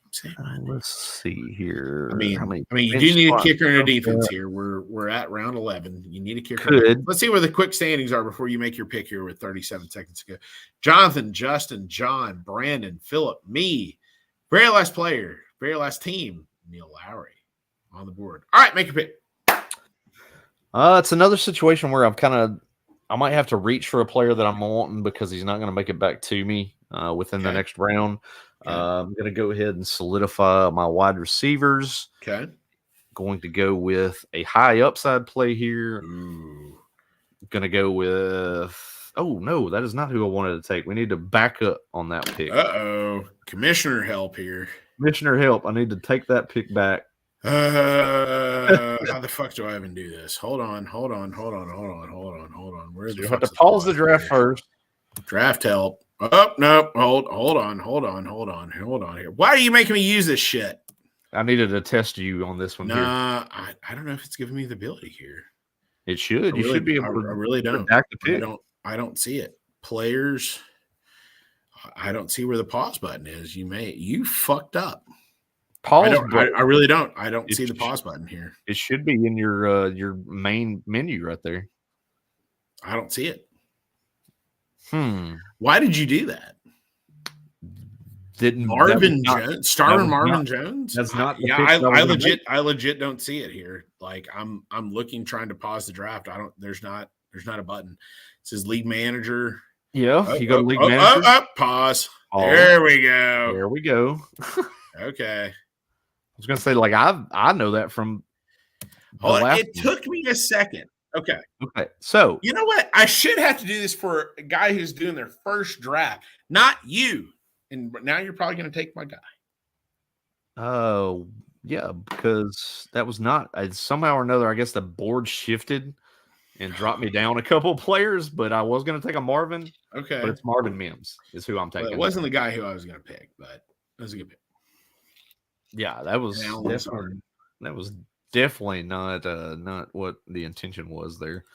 Let's see here. I mean, you do need a kicker and a defense here. We're at round 11. You need a kicker. Let's see where the quick standings are before you make your pick here with 37 seconds to go. Jonathan, Justin, John, Brandon, Philip, me. Very last player, very last team, Neil Lowry on the board. All right, make your pick. It's another situation where I might have to reach for a player that I'm wanting because he's not going to make it back to me within the next round. Okay. I'm going to go ahead and solidify my wide receivers. Okay. Going to go with a high upside play here. Ooh. Going to go with Oh, no, that is not who I wanted to take. We need to back up on that pick. Uh-oh. Commissioner help here. Commissioner help. I need to take that pick back. How the fuck do I even do this? Hold on. Where So the you have fuck's to pause the pause draft here? first. Draft help. Oh, no. Hold on here. Why are you making me use this shit? I needed to test you on this one here. I don't know if it's giving me the ability here. It should. You should be able to. I really don't. Back the pick. I don't see it. Players. I don't see where the pause button is. You fucked up. Pause. I really don't. I don't see the pause button here. It should be in your main menu right there. I don't see it. Why did you do that? Didn't Marvin Jones? Marvin Jones? That's not. Yeah, I legit don't see it here. Like I'm looking, trying to pause the draft. There's not a button. It says league manager. Yeah, you go to league manager. Pause. There we go. There we go. Okay. I was gonna say, like, I know that from. It took me a second. Okay. So you know what? I should have to do this for a guy who's doing their first draft, not you. And now you're probably going to take my guy. Oh, yeah, because that was not somehow or another. I guess the board shifted and dropped me down a couple players, but I was going to take a Marvin. Okay, but it's Marvin Mims is who I'm taking. Well, it wasn't the guy who I was going to pick, but it was a good pick. Yeah, that was definitely not what the intention was there.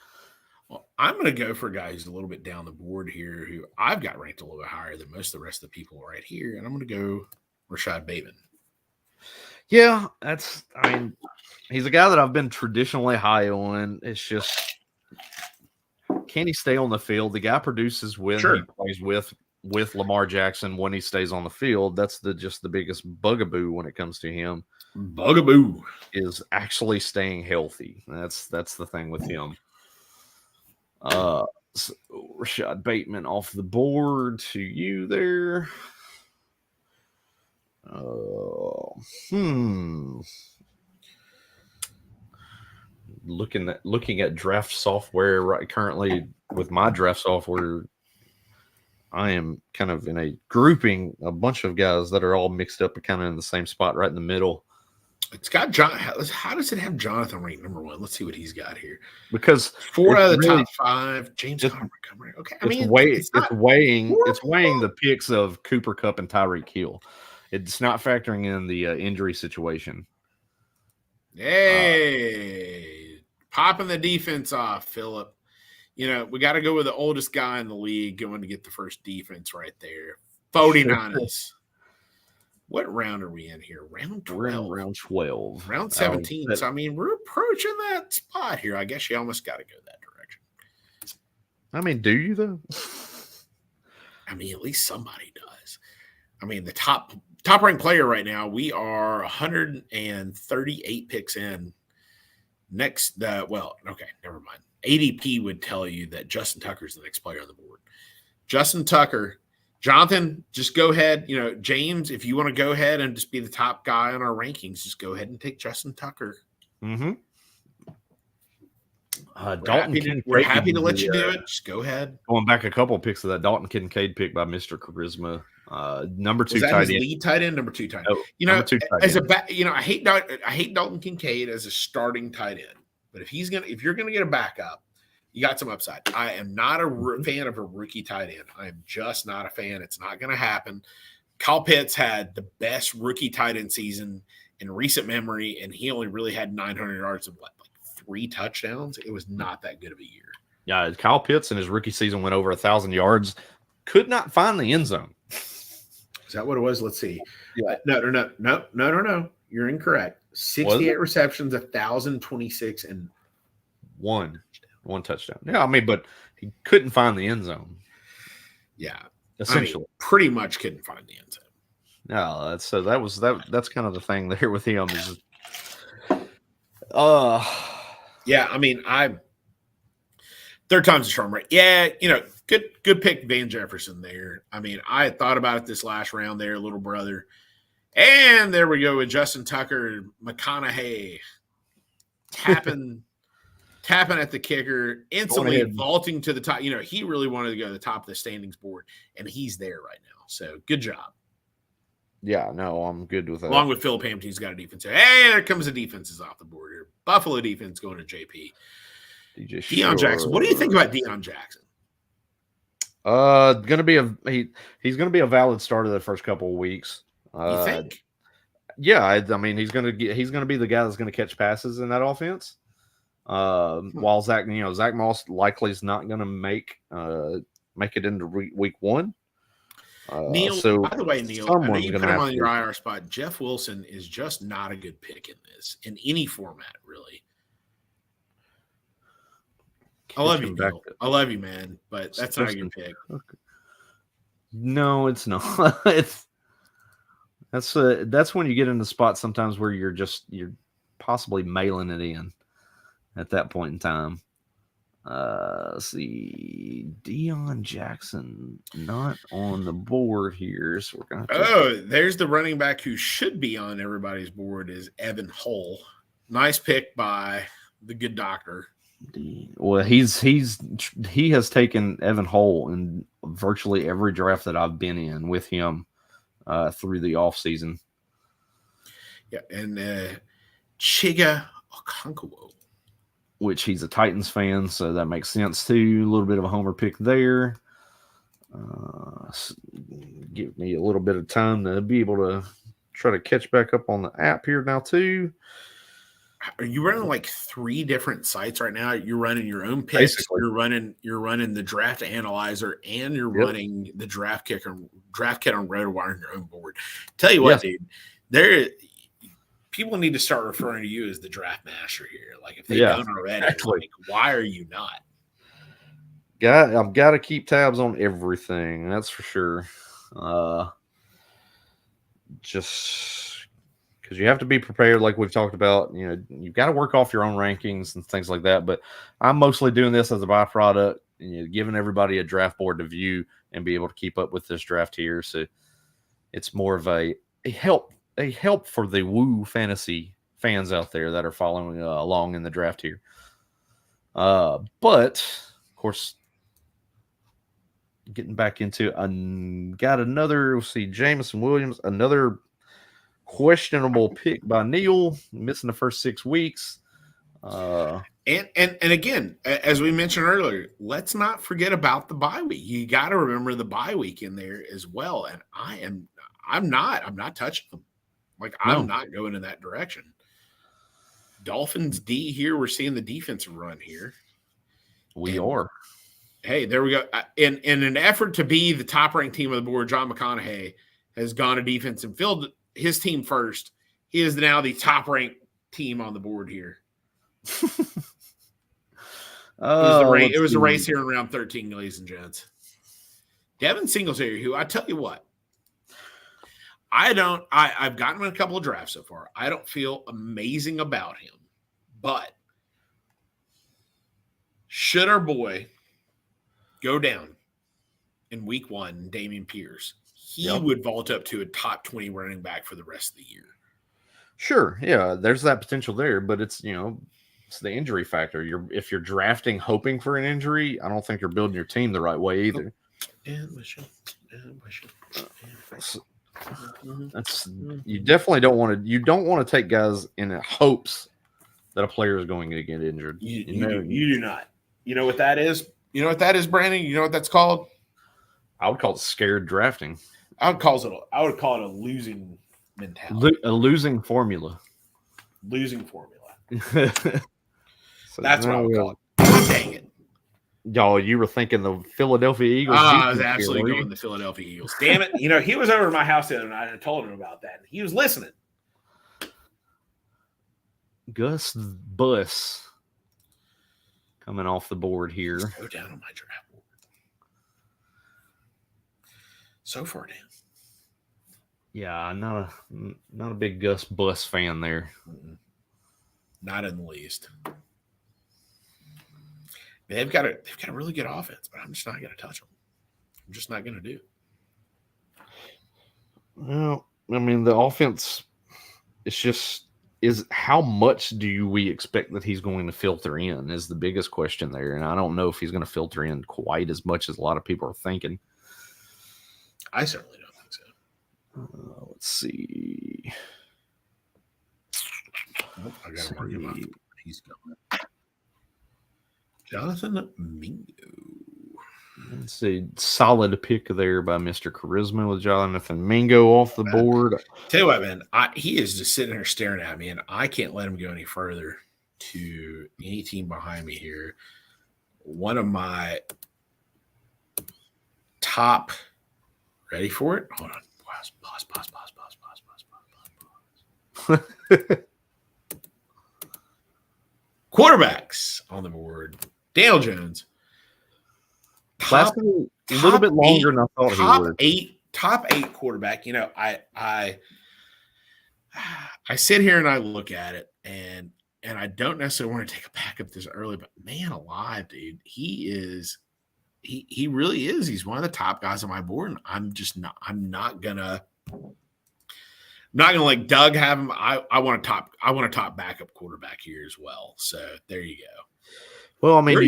Well, I'm going to go for a guy who's a little bit down the board here, who I've got ranked a little bit higher than most of the rest of the people right here, and I'm going to go Rashad Bateman. Yeah, he's a guy that I've been traditionally high on. It's just, can he stay on the field? The guy produces when he plays with Lamar Jackson when he stays on the field. That's just the biggest bugaboo when it comes to him. Bugaboo is actually staying healthy. That's the thing with him. So Rashad Bateman off the board to you there. Looking at draft software right currently with my draft software, I am kind of in a grouping a bunch of guys that are all mixed up and kind of in the same spot right in the middle. It's got John. How does it have Jonathan ranked number one? Let's see what he's got here. Because 4 out of the top 5. James Conner Montgomery. Okay, it's weighing the picks of Cooper Kupp and Tyreek Hill. It's not factoring in the injury situation. Hey, popping the defense off, Philip. You know, we got to go with the oldest guy in the league going to get the first defense right there. 49ers. What round are we in here? Round 12. We're in round 12. Round 17. So, we're approaching that spot here. I guess you almost got to go that direction. Do you, though? At least somebody does. The top-ranked player right now, we are 138 picks in. Next, never mind. ADP would tell you that Justin Tucker's the next player on the board. Justin Tucker. Jonathan, just go ahead. James, if you want to go ahead and just be the top guy on our rankings, just go ahead and take Justin Tucker. Mm-hmm. We're happy to let you do it. Just go ahead. Going back a couple of picks of that Dalton Kincaid pick by Mr. Charisma. Number 2 tight end. Lead tight end, number 2 tight end. I hate Dalton Kincaid as a starting tight end. But if you're gonna get a backup, you got some upside. I am not a fan of a rookie tight end. I am just not a fan. It's not going to happen. Kyle Pitts had the best rookie tight end season in recent memory, and he only really had 900 yards and 3 touchdowns. It was not that good of a year. Yeah, Kyle Pitts in his rookie season went over 1,000 yards. Could not find the end zone. Is that what it was? Let's see. Yeah. No. You're incorrect. 68 receptions, 1,026, and one touchdown. Yeah, but he couldn't find the end zone. Yeah, essentially, pretty much couldn't find the end zone. No, that's kind of the thing there with him. Is, third time's a charm, right? Yeah, good pick, Van Jefferson there. I had thought about it this last round there, little brother. And there we go with Justin Tucker, McConaughey, tapping tapping at the kicker, instantly ahead. vaulting to the top. You know, he really wanted to go to the top of the standings board, and he's there right now. So good job. Yeah, no, I'm good with that. Along with Philip Hampton, he's got a defense. Hey, there comes the defenses off the board here. Buffalo defense going to JP. Deion Jackson. What do you think about Deion Jackson? Gonna be he's gonna be a valid starter the first couple of weeks. You think? Yeah, I mean he's gonna be the guy that's gonna catch passes in that offense. While Zach Moss likely is not gonna make it into week one. Neil, so by the way, Neil, I know you put him on your IR spot. Jeff Wilson is just not a good pick in any format, really. I love you, Neil. I love you, man, but that's not a good pick. Okay. No, it's not. That's when you get in the spot sometimes where you're possibly mailing it in at that point in time. Let's see, Deion Jackson not on the board here, so we're gonna. There's the running back who should be on everybody's board is Evan Hull. Nice pick by the good doctor. Well, he has taken Evan Hull in virtually every draft that I've been in with him through the offseason. Yeah, and Chiga Okonkwo. Which he's a Titans fan, so that makes sense too. A little bit of a homer pick there. Give me a little bit of time to be able to try to catch back up on the app here now too. Are you running like 3 different sites right now? You're running your own picks. Basically. You're running the draft analyzer, and you're running the draft kit on Rotoballer on your own board. Tell you what, dude, people need to start referring to you as the draft master here. Like if they don't already, like, why are you not? I've got to keep tabs on everything. That's for sure. Just because you have to be prepared, like we've talked about. You know, you've got to work off your own rankings and things like that. But I'm mostly doing this as a byproduct, giving everybody a draft board to view and be able to keep up with this draft here. So it's more of a help for the Woo fantasy fans out there that are following along in the draft here. But of course, getting back into got another. Let's see, Jameson Williams, another questionable pick by Neil, missing the first 6 weeks. And again, as we mentioned earlier, let's not forget about the bye week. You got to remember the bye week in there as well. And I'm not touching them. Like, I'm not going in that direction. Dolphins D here. We're seeing the defensive run here. We are. Hey, there we go. In an effort to be the top-ranked team on the board, John McConaughey has gone to defense and filled his team first. He is now the top-ranked team on the board here. It was a race here in round 13, ladies and gents. Devin Singletary, who I tell you what, I've gotten him in a couple of drafts so far. I don't feel amazing about him, but should our boy go down in week 1, Dameon Pierce, he would vault up to a top 20 running back for the rest of the year. Sure. Yeah. There's that potential there, but it's the injury factor. If you're drafting hoping for an injury, I don't think you're building your team the right way either. You definitely don't want to take guys in hopes that a player is going to get injured. You do not. You know what that is? You know what that is, Brandon? You know what that's called? I would call it scared drafting. I would call it a losing mentality. A losing formula. Losing formula. So that's what I would call it. Dang it. Y'all, you were thinking the Philadelphia Eagles. I was absolutely going the Philadelphia Eagles. Damn it. He was over at my house the other night and I told him about that. He was listening. Gus Bus coming off the board here. Just go down on my draft board. So far down. Yeah, not a big Gus Bus fan there. Not in the least. They've got a really good offense, but I'm just not going to touch them. I'm just not going to do. Well, I mean, the offense, it's is how much do we expect that he's going to filter in is the biggest question there. And I don't know if he's going to filter in quite as much as a lot of people are thinking. I certainly don't think so. Let's see. Oh, I got to mark him off. He's going. Jonathan Mingo. Let's see. Solid pick there by Mr. Charisma with Jonathan Mingo off the board. Tell you what, man, he is just sitting there staring at me, and I can't let him go any further to any team behind me here. One of my top, ready for it? Hold on. Pause. Quarterbacks on the board. Daniel Jones. A little bit longer than I thought he would. Top 8 quarterback. You know, I sit here and I look at it, and I don't necessarily want to take a backup this early, but man alive, dude, he really is. He's one of the top guys on my board, and I'm not gonna like Doug have him. I want a top backup quarterback here as well. So there you go. Well, I mean,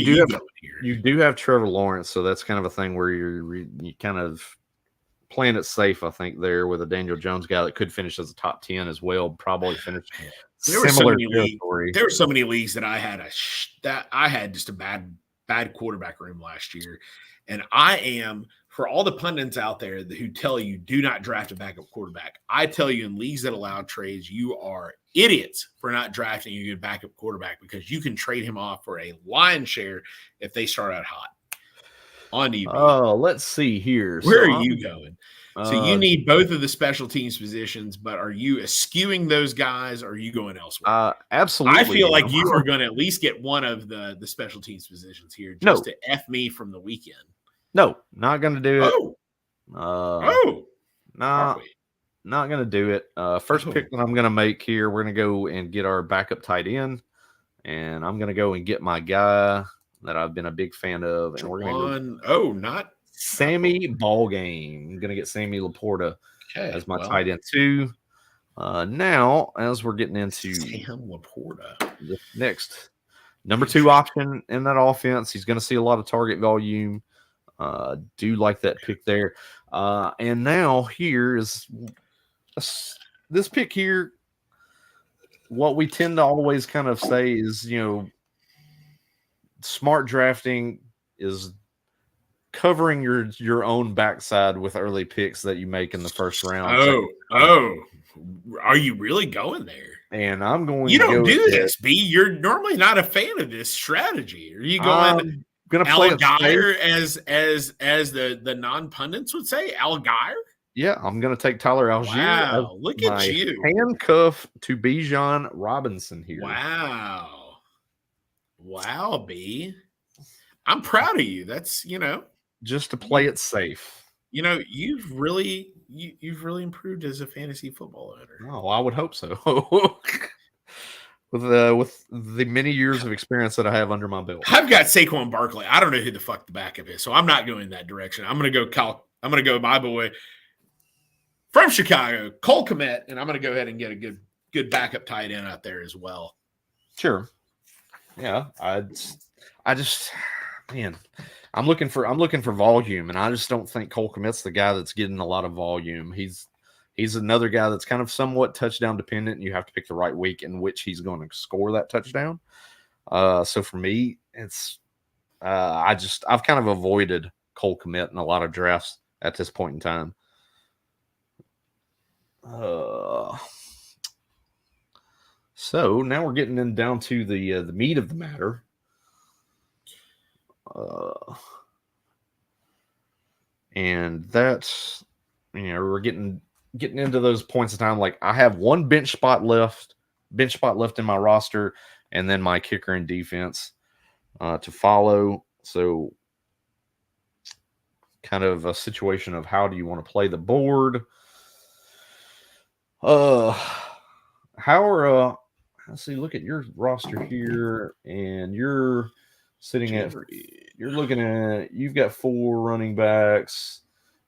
you do have Trevor Lawrence, so that's kind of a thing where you kind of playing it safe, I think, there with a Daniel Jones guy that could finish as a top 10 as well, probably finish similar territory. There were so many leagues that I had just a bad quarterback room last year, and I am, for all the pundits out there who tell you do not draft a backup quarterback, I tell you in leagues that allow trades, you are idiots for not drafting a good backup quarterback because you can trade him off for a lion share if they start out hot. On to you. Oh, let's see here. Where are you going? So you need both of the special teams positions, but are you eschewing those guys or are you going elsewhere? Absolutely. I feel like you are going to at least get one of the special teams positions here just to F me from the weekend. No, not going to do it. Not going to do it. First pick that I'm going to make here, we're going to go and get our backup tight end, and I'm going to go and get my guy that I've been a big fan of, and we're going to go. Not Sammy Ballgame. I'm going to get Sammy Laporta as my tight end too. Now, as we're getting into Sam Laporta, the next number 2 option in that offense, he's going to see a lot of target volume. Do like that pick there. And now here is this pick here. What we tend to always kind of say is, you know, smart drafting is covering your own backside with early picks that you make in the first round. Are you really going there? And I'm going. You don't do this, B. You're normally not a fan of this strategy. Are you going? Going to play Algier as the non-pundits would say? Algier? Yeah, I'm going to take Tyler Algier. Wow, look at you. Handcuff to Bijan Robinson here. Wow, B. I'm proud of you. That's, just to play it safe. You've really improved as a fantasy football owner. Oh, I would hope so. With the many years of experience that I have under my belt. I've got Saquon Barkley. I don't know who the fuck the backup is, so I'm not going that direction. I'm going to go my boy from Chicago, Cole Kmet, and I'm going to go ahead and get a good backup tight end out there as well. Sure. Yeah, I just man, I'm looking for volume, and I just don't think Cole Kmet's the guy that's getting a lot of volume. He's another guy that's kind of somewhat touchdown dependent, and you have to pick the right week in which he's going to score that touchdown. So for me, it's I've kind of avoided Cole Kmet in a lot of drafts at this point in time. So now we're getting down to the meat of the matter. And that's, we're getting into those points of time. Like I have one bench spot left in my roster, and then my kicker and defense to follow. So kind of a situation of how do you want to play the board? Let's see, look at your roster here, and you're sitting you've got 4 running backs.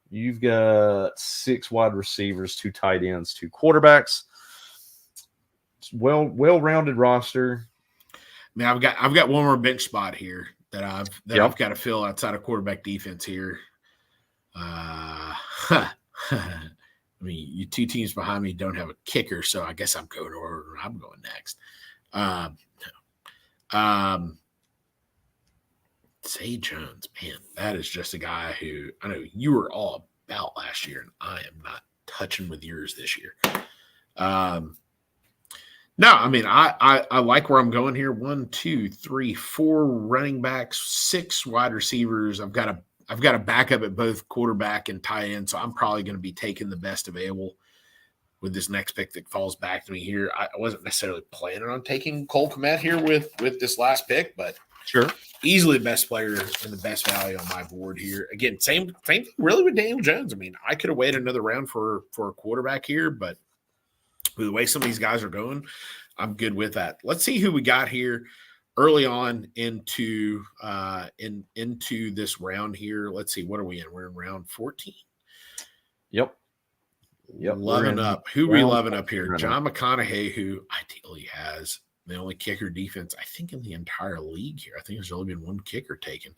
You've got 6 wide receivers, 2 tight ends, 2 quarterbacks. well-rounded roster. I mean, I've got one more bench spot here that I've got to fill outside of quarterback defense here. I mean, you two teams behind me don't have a kicker, so I guess I'm going next. Zay Jones, man, that is just a guy who I know you were all about last year, and I am not touching with yours this year. No, I mean, I like where I'm going here. 1, 2, 3, 4 running backs, 6 wide receivers. I've got a backup at both quarterback and tight end, so I'm probably going to be taking the best available with this next pick that falls back to me here. I wasn't necessarily planning on taking Cole Kmet here with this last pick, but sure, easily the best player and the best value on my board here. Again, same thing really with Daniel Jones. I mean, I could have waited another round for a quarterback here, but with the way some of these guys are going, I'm good with that. Let's see who we got here early on into this round here. Let's see, what are we in? We're in round 14. Yep. Loving up. Who are we loving up here? John McConaughey, who ideally has the only kicker defense, I think, in the entire league here. I think there's only been one kicker taken.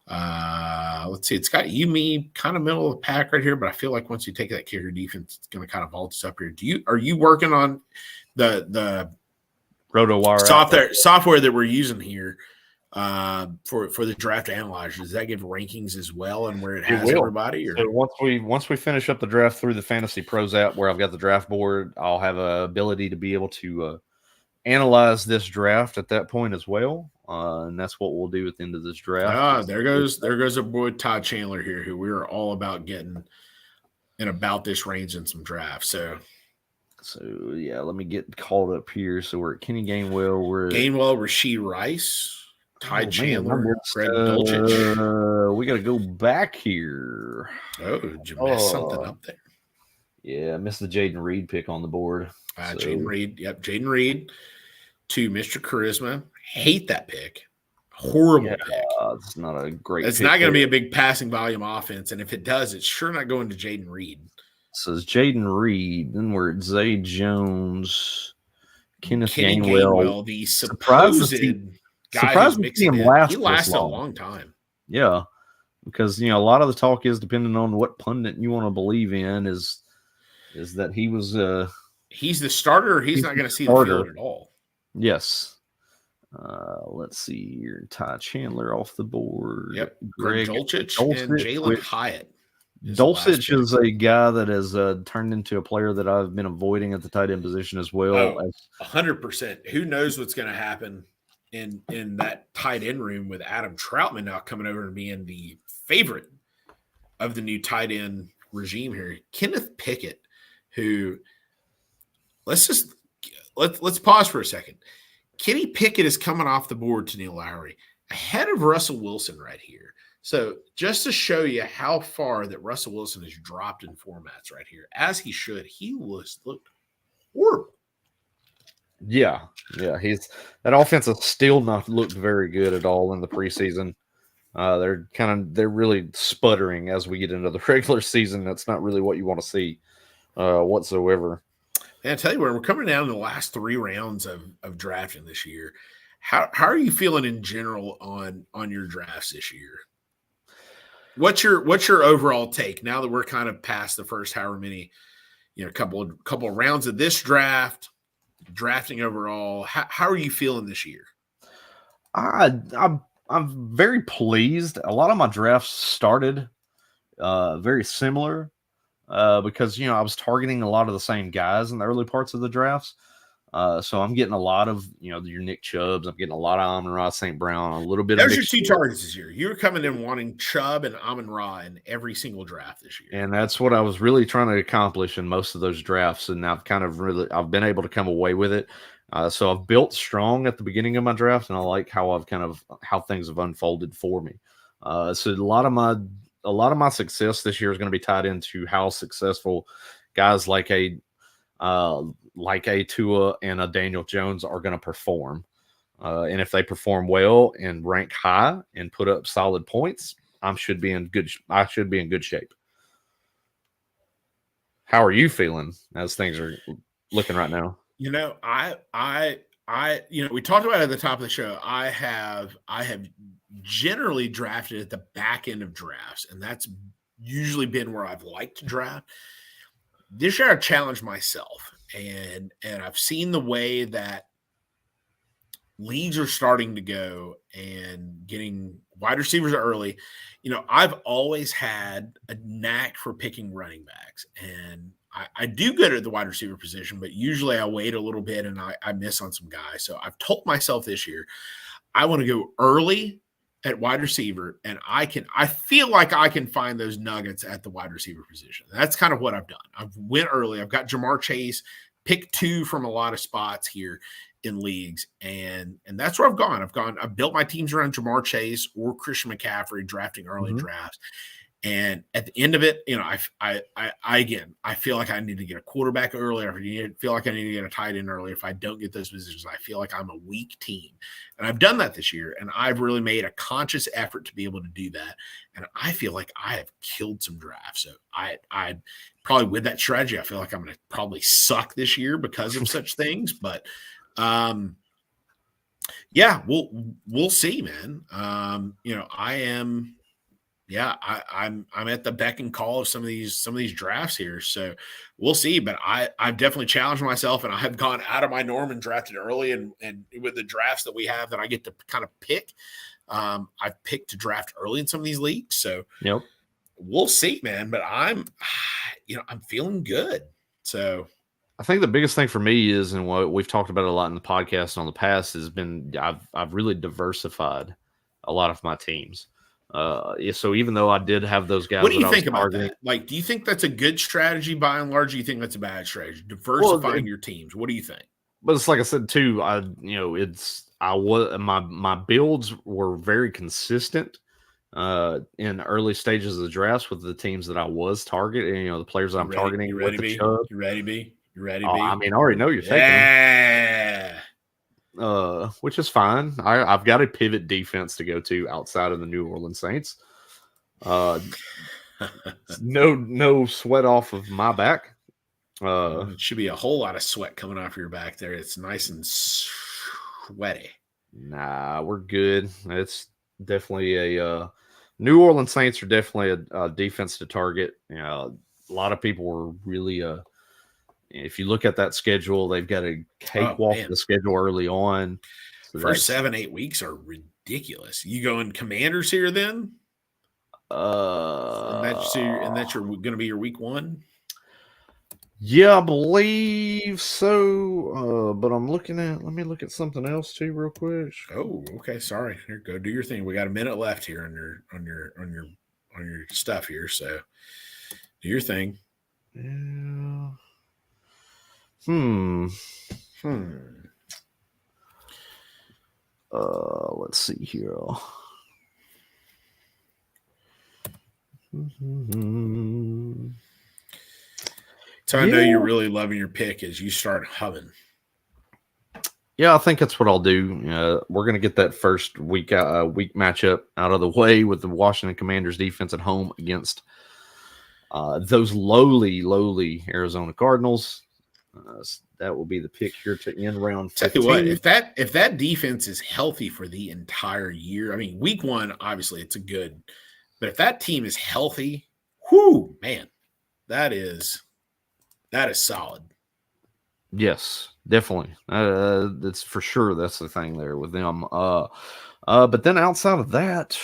Let's see. It's got you, me, kind of middle of the pack right here, but I feel like once you take that kicker defense, it's going to kind of vault us up here. Are you working on the Rotoballer software that we're using here for the draft analyzer? Does that give rankings as well and where it has everybody? Or? So once we finish up the draft through the Fantasy Pros app, where I've got the draft board, I'll have a ability to be able to analyze this draft at that point as well, and that's what we'll do at the end of this draft. There goes our boy Todd Chandler here, who we are all about getting in about this range in some drafts. So yeah, let me get called up here. So we're at Kenny Gainwell. Rashee Rice, Ty Chandler, Greg Dulcich. We got to go back here. Oh, did you mess something up there? Yeah, I missed the Jaden Reed pick on the board. Jaden Reed. Yep, Jaden Reed to Mr. Charisma. Hate that pick. Horrible pick. It's not a great It's not going to be a big passing volume offense, and if it does, it's sure not going to Jaden Reed. So it's Jaden Reed. Then we're at Zay Jones, Kenny Gainwell. The supposed guy who's mixing in. He lasted a long time. Yeah, because a lot of the talk is, depending on what pundit you want to believe in, is that he was he's the starter. He's not going to see the field at all. Yes. Let's see here. Ty Chandler off the board. Yep. Greg Dulcich and Jalen Hyatt. Dulcich is a guy that has turned into a player that I've been avoiding at the tight end position as well. 100%. Who knows what's going to happen in that tight end room with Adam Troutman now coming over and being the favorite of the new tight end regime here. Kenneth Pickett, who let's pause for a second. Kenny Pickett is coming off the board to Neil Lowry ahead of Russell Wilson right here. So just to show you how far that Russell Wilson has dropped in formats right here, as he should, he looked horrible. Yeah. That offense has still not looked very good at all in the preseason. They're really sputtering as we get into the regular season. That's not really what you want to see whatsoever. And I tell you what, we're coming down to the last 3 rounds of drafting this year. How are you feeling in general on your drafts this year? What's your overall take now that we're kind of past the first however many, couple of rounds of this draft, drafting overall? How are you feeling this year? I'm very pleased. A lot of my drafts started very similar. Because I was targeting a lot of the same guys in the early parts of the drafts, so I'm getting a lot of your Nick Chubbs. I'm getting a lot of Amon-Ra St. Brown, a little bit. Those are your 2 targets this year. You were coming in wanting Chubb and Amon-Ra in every single draft this year, and that's what I was really trying to accomplish in most of those drafts. And I've I've been able to come away with it. So I've built strong at the beginning of my draft, and I like how how things have unfolded for me. So a lot of my success this year is going to be tied into how successful guys like a Tua and a Daniel Jones are going to perform. And if they perform well and rank high and put up solid points, I should be in good shape. How are you feeling as things are looking right now? We talked about it at the top of the show. I have generally drafted at the back end of drafts, and that's usually been where I've liked to draft. This year I challenged myself, and I've seen the way that leagues are starting to go and getting wide receivers early. I've always had a knack for picking running backs, and I do good at the wide receiver position, but usually I wait a little bit and I miss on some guys. So I've told myself this year, I want to go early at wide receiver, and I feel like I can find those nuggets at the wide receiver position. That's kind of what I've done. I've went early. I've got Jamar Chase, pick 2 from a lot of spots here in leagues, and that's where I've gone. I've built my teams around Jamar Chase or Christian McCaffrey, drafting early drafts. And at the end of it, I feel like I need to get a quarterback early, or I feel like I need to get a tight end early. If I don't get those positions, I feel like I'm a weak team. And I've done that this year, and I've really made a conscious effort to be able to do that. And I feel like I have killed some drafts. So I probably, with that strategy, I feel like I'm going to probably suck this year because of such things. But yeah, we'll see, man. I'm at the beck and call of some of these drafts here, so we'll see. But I've definitely challenged myself, and I have gone out of my norm and drafted early. And with the drafts that we have that I get to kind of pick, I've picked to draft early in some of these leagues. So Yep. We'll see, man. But I'm feeling good. So I think the biggest thing for me is, and what we've talked about a lot in the podcast and on the past, has been I've really diversified a lot of my teams. So even though I did have those guys, what do you think about that? Like, do you think that's a good strategy by and large? Do you think that's a bad strategy? Diversifying your teams. What do you think? But it's like I said too. My builds were very consistent in early stages of the drafts with the teams that I was targeting. The players that I'm targeting. You ready, B? You ready, B? You ready, B? I mean, I already know you're taking them. Which is fine. I've got a pivot defense to go to outside of the New Orleans Saints. No sweat off of my back. It should be a whole lot of sweat coming off your back there. It's nice and sweaty. Nah, we're good. It's definitely a New Orleans Saints are definitely a defense to target. A lot of people were really if you look at that schedule, they've got a cakewalk of the schedule early on. So first 7-8 weeks are ridiculous. You going Commanders here then? And that's going to be your week 1? Yeah, I believe so. But let me look at something else too real quick. Oh, okay. Sorry. Here, go do your thing. We got a minute left here on your stuff here. So do your thing. Yeah. Let's see here. So I know you're really loving your pick as you start humming. Yeah, I think that's what I'll do. We're going to get that first week matchup out of the way with the Washington Commanders defense at home against those lowly Arizona Cardinals. That will be the pick here to end round 15. Tell you what, if that defense is healthy for the entire year, I mean, week 1, obviously it's but if that team is healthy, whoo, man, that is solid. Yes, definitely. That's for sure. That's the thing there with them. But then outside of that,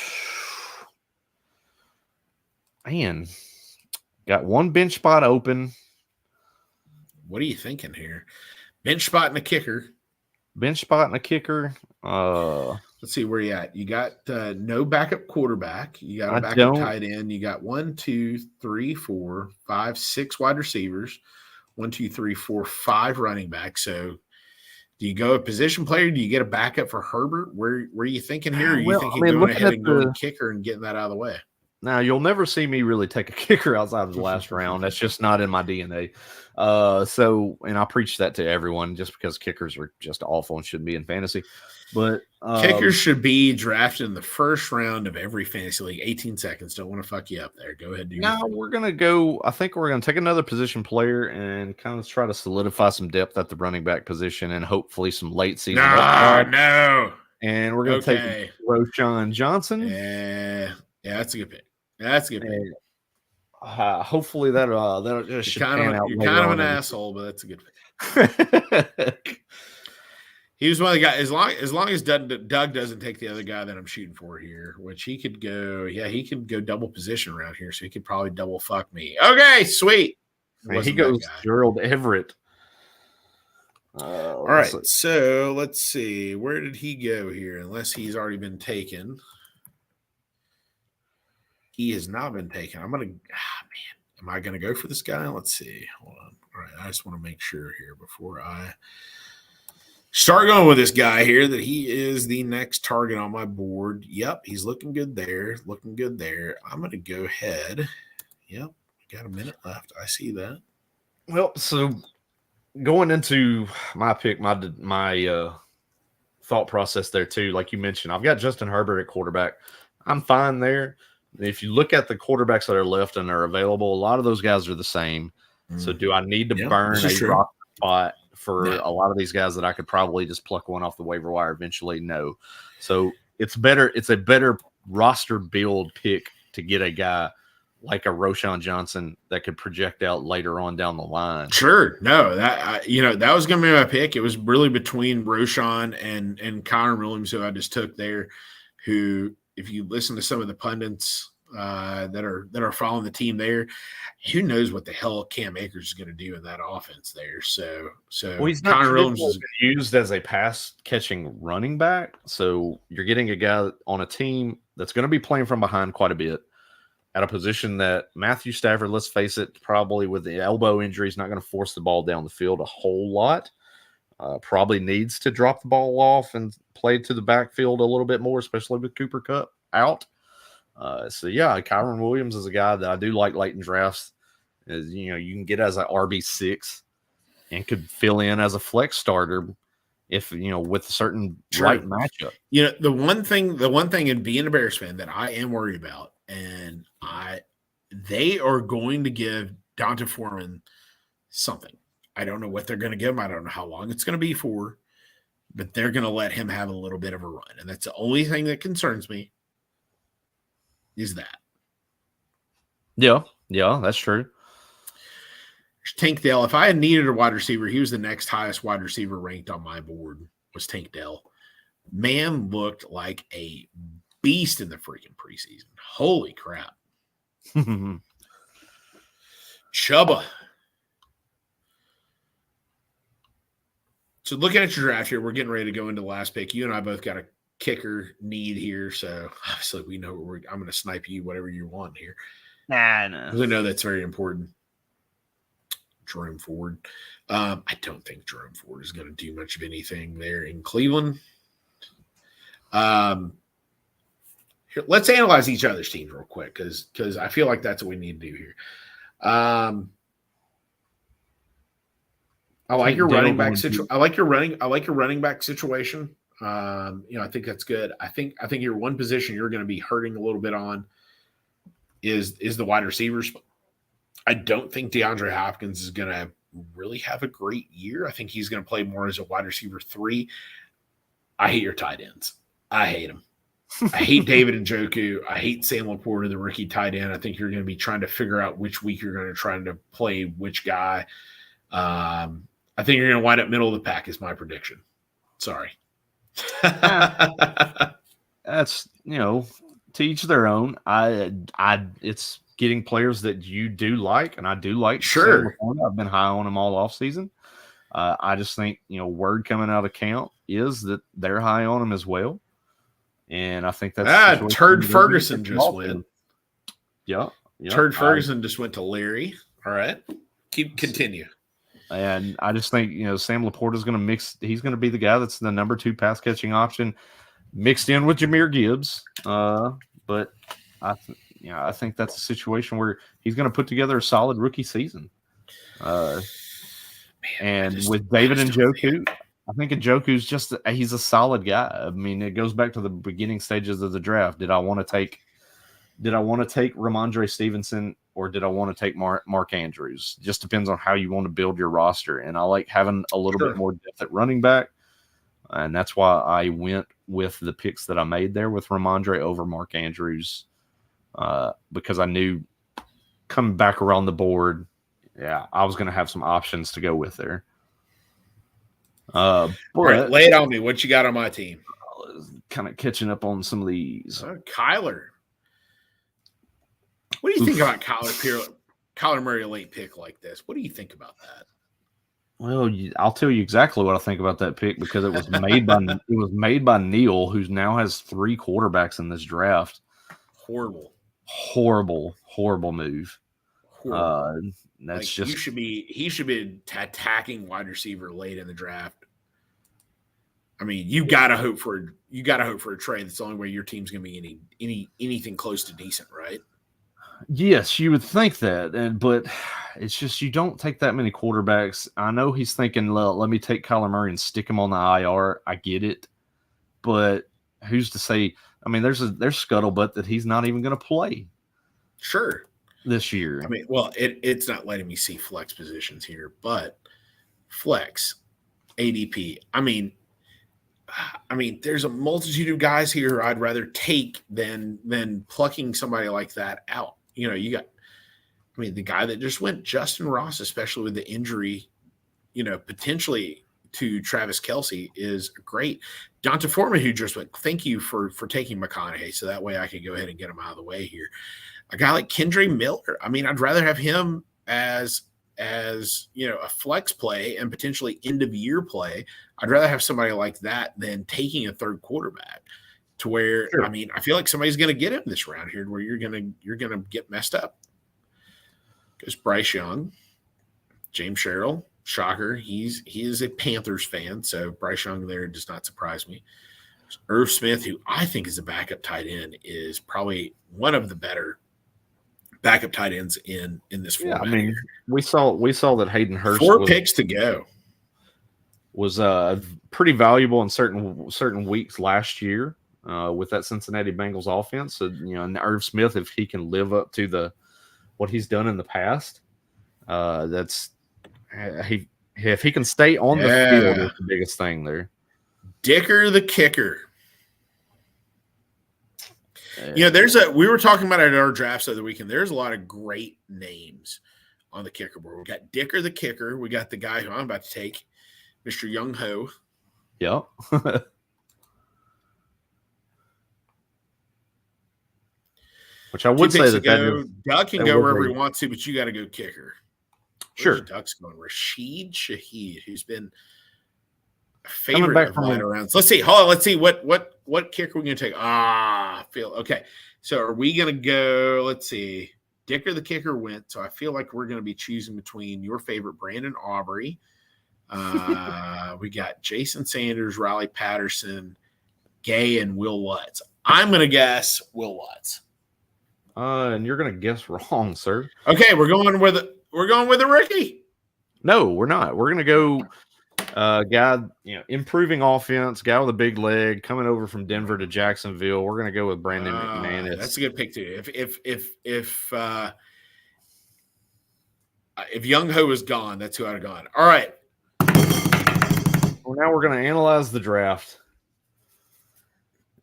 man, got one bench spot open. What are you thinking here? Bench spot and a kicker. Bench spot and a kicker. Let's see where you at. You got no backup quarterback. You got a backup tight end. You got 1, 2, 3, 4, 5, 6 wide receivers. 1, 2, 3, 4, 5 running backs. So do you go a position player? Do you get a backup for Herbert? Where are you thinking here? Or are you thinking going ahead and going kicker and getting that out of the way? Now, you'll never see me really take a kicker outside of the last round. That's just not in my DNA. And I preach that to everyone just because kickers are just awful and shouldn't be in fantasy. But kickers should be drafted in the first round of every fantasy league. 18 seconds. Don't want to fuck you up there. Go ahead. Now we're going to go. I think we're going to take another position player and kind of try to solidify some depth at the running back position and hopefully some late season. No. And we're going to take Roschon Johnson. Yeah, that's a good pick. That's a good pick. Hopefully that'll just pan out. You're kind of an asshole, but that's a good pick. He was one of the guys. As long as Doug doesn't take the other guy that I'm shooting for here, which he could go. Yeah, he could go double position around here, so he could probably double fuck me. Okay, sweet. He goes Gerald Everett. All right, so let's see. Where did he go here? Unless he's already been taken. He has not been taken. Am I going to go for this guy? Let's see. Hold on. All right, I just want to make sure here before I start going with this guy here that he is the next target on my board. Yep, he's looking good there. I'm going to go ahead. Yep, got a minute left. I see that. Well, so going into my pick, my thought process there too, like you mentioned, I've got Justin Herbert at quarterback. I'm fine there. If you look at the quarterbacks that are left and are available, a lot of those guys are the same. So do I need to burn a rock spot for a lot of these guys that I could probably just pluck one off the waiver wire eventually? No. So it's a better roster build pick to get a guy like a Roschon Johnson that could project out later on down the line. Sure. No, that was going to be my pick. It was really between Roschon and Connor Williams, who I just took there, who, if you listen to some of the pundits that are following the team there, who knows what the hell Cam Akers is going to do in that offense there. So he's not Connor Williams is used as a pass catching running back. So you're getting a guy on a team that's going to be playing from behind quite a bit at a position that Matthew Stafford, let's face it, probably with the elbow injury, is not going to force the ball down the field a whole lot. Probably needs to drop the ball off and play to the backfield a little bit more, especially with Cooper Kupp out. Kyron Williams is a guy that I do like late in drafts. You can get as an RB6 and could fill in as a flex starter if with a certain right matchup. The one thing in being a Bears fan that I am worried about, and they are going to give Donta Foreman something. I don't know what they're going to give him. I don't know how long it's going to be for, but they're going to let him have a little bit of a run. And that's the only thing that concerns me is that. Yeah, that's true. Tank Dell, if I had needed a wide receiver, he was the next highest wide receiver ranked on my board, was Tank Dell. Man looked like a beast in the freaking preseason. Holy crap. Chubba. So looking at your draft here, we're getting ready to go into the last pick. You and I both got a kicker need here, so obviously we know I'm going to snipe you whatever you want here. Nah, no. Because I know that's very important. Jerome Ford. I don't think Jerome Ford is going to do much of anything there in Cleveland. Here, let's analyze each other's teams real quick because I feel like that's what we need to do here. I like your running back situation. I like your running back situation. I think that's good. I think your one position you're going to be hurting a little bit on is the wide receivers. I don't think DeAndre Hopkins is going to really have a great year. I think he's going to play more as a wide receiver 3. I hate your tight ends. I hate them. I hate David Njoku. I hate Sam Laporta, the rookie tight end. I think you're going to be trying to figure out which week you're going to try to play which guy. I think you're going to wind up middle of the pack is my prediction. Sorry. That's, to each their own. It's getting players that you do like, and I do like. Sure. I've been high on them all offseason. I just think, word coming out of camp is that they're high on them as well. And I think that's Turd Ferguson just went. Yeah. Turd Ferguson just went to Larry. All right. Continue. And I just think, Sam Laporta is going to mix. He's going to be the guy that's the number 2 pass catching option mixed in with Jahmyr Gibbs. But I think that's a situation where he's going to put together a solid rookie season. And with David Njoku, I think Njoku's he's a solid guy. I mean, it goes back to the beginning stages of the draft. Did I want to take Ramondre Stevenson or did I want to take Mark Andrews? Just depends on how you want to build your roster. And I like having a little bit more depth at running back. And that's why I went with the picks that I made there with Ramondre over Mark Andrews, because I knew coming back around the board, I was going to have some options to go with there. All right, lay it on me. What you got on my team? Kind of catching up on some of these. Kyler. What do you think about Kyler Murray, a late pick like this? What do you think about that? Well, I'll tell you exactly what I think about that pick because it was made by Neil, who now has 3 quarterbacks in this draft. Horrible move. That's he should be attacking wide receiver late in the draft. I mean, you gotta hope for a trade. That's the only way your team's gonna be anything close to decent, right? Yes, you would think that, but it's just you don't take that many quarterbacks. I know he's thinking, let me take Kyler Murray and stick him on the IR. I get it, but who's to say? I mean, there's scuttlebutt that he's not even going to play. Sure, this year. I mean, well, it's not letting me see flex positions here, but flex ADP. I mean, there's a multitude of guys here I'd rather take than plucking somebody like that out. You got, the guy that just went, Justin Ross, especially with the injury, potentially to Travis Kelce, is great. Donta Foreman, who just went, thank you for taking McConaughey, so that way I could go ahead and get him out of the way here. A guy like Kendre Miller, I'd rather have him as a flex play and potentially end of year play. I'd rather have somebody like that than taking a third quarterback. To where, sure. I feel like somebody's going to get him this round here, where you're going to get messed up. Because Bryce Young, James Sherrill, shocker, he is a Panthers fan, so Bryce Young there does not surprise me. Irv Smith, who I think is a backup tight end, is probably one of the better backup tight ends in this format. Yeah, we saw that Hayden Hurst 4 picks to go. Was pretty valuable in certain weeks last year. With that Cincinnati Bengals offense, so, and Irv Smith, if he can live up to what he's done in the past, if he can stay on the field, is the biggest thing there. Dicker the kicker. We were talking about it at our drafts of the weekend. There's a lot of great names on the kicker board. We got Dicker the kicker. We got the guy who I'm about to take, Mr. Young Ho. Yep. Which I would say that Doug can go wherever he wants to, but you got to go kicker. Sure. Doug's going Rashid Shaheed, who's been a favorite of light rounds. Let's see. Hold on. Let's see what kicker we're going to take. Okay. So are we going to go? Let's see. Dicker the kicker went. So I feel like we're going to be choosing between your favorite Brandon Aubrey. We got Jason Sanders, Riley Patterson, Gay, and Will Lutz. I'm going to guess Will Lutz. And you're going to guess wrong, sir. Okay, we're going with a rookie. No, we're not. We're going to go guy, improving offense, guy with a big leg, coming over from Denver to Jacksonville. We're going to go with Brandon McManus. That's a good pick too. If Young Ho is gone, that's who I'd have gone. All right. Well, now we're going to analyze the draft.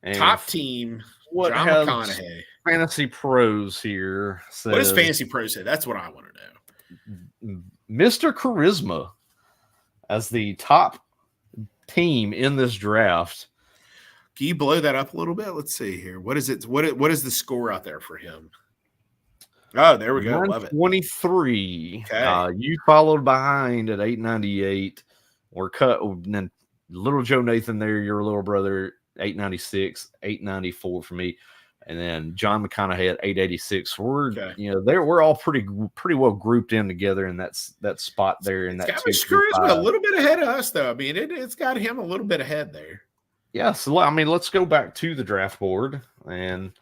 And top team, John McConaughey. Fantasy Pros here says, what does Fantasy Pros say? That's what I want to know. Mr. Charisma as the top team in this draft. Can you blow that up a little bit? Let's see here. What is it? What is the score out there for him? Oh, there we go. Love it. 23. Okay. You followed behind at 898. We're cut. And then little Joe Nathan there, your little brother, 896, 894 for me. And then John McConaughey at 886. We're we're all pretty well grouped in together in that spot there. In that Charisma a little bit ahead of us, though. It's got him a little bit ahead there. Yeah. So let's go back to the draft board and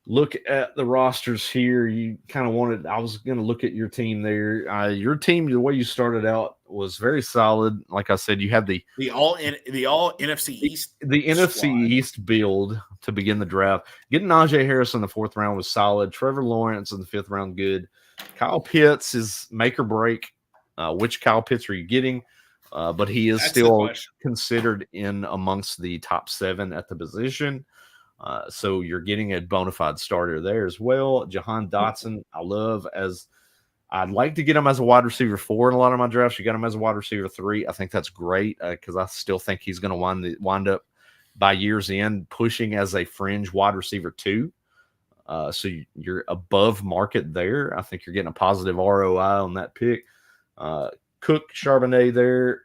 look at the rosters here, you kind of wanted. I was going to look at your team there. Your team, the way you started out, was very solid. Like I said, you had the all NFC East the NFC squad. East build to begin the draft. Getting Najee Harris in the 4th round was solid. Trevor Lawrence in the 5th round, good. Kyle Pitts is make or break. Which Kyle Pitts are you getting? But he is That's the still question. considered in amongst the top 7 at the position. So you're getting a bona fide starter there as well. Jahan Dotson, I love as I'd like to get him as a wide receiver 4 in a lot of my drafts. You got him as a wide receiver 3. I think that's great because I still think he's going to wind up by year's end pushing as a fringe wide receiver 2. So you're above market there. I think you're getting a positive ROI on that pick. Cook, Charbonnet there.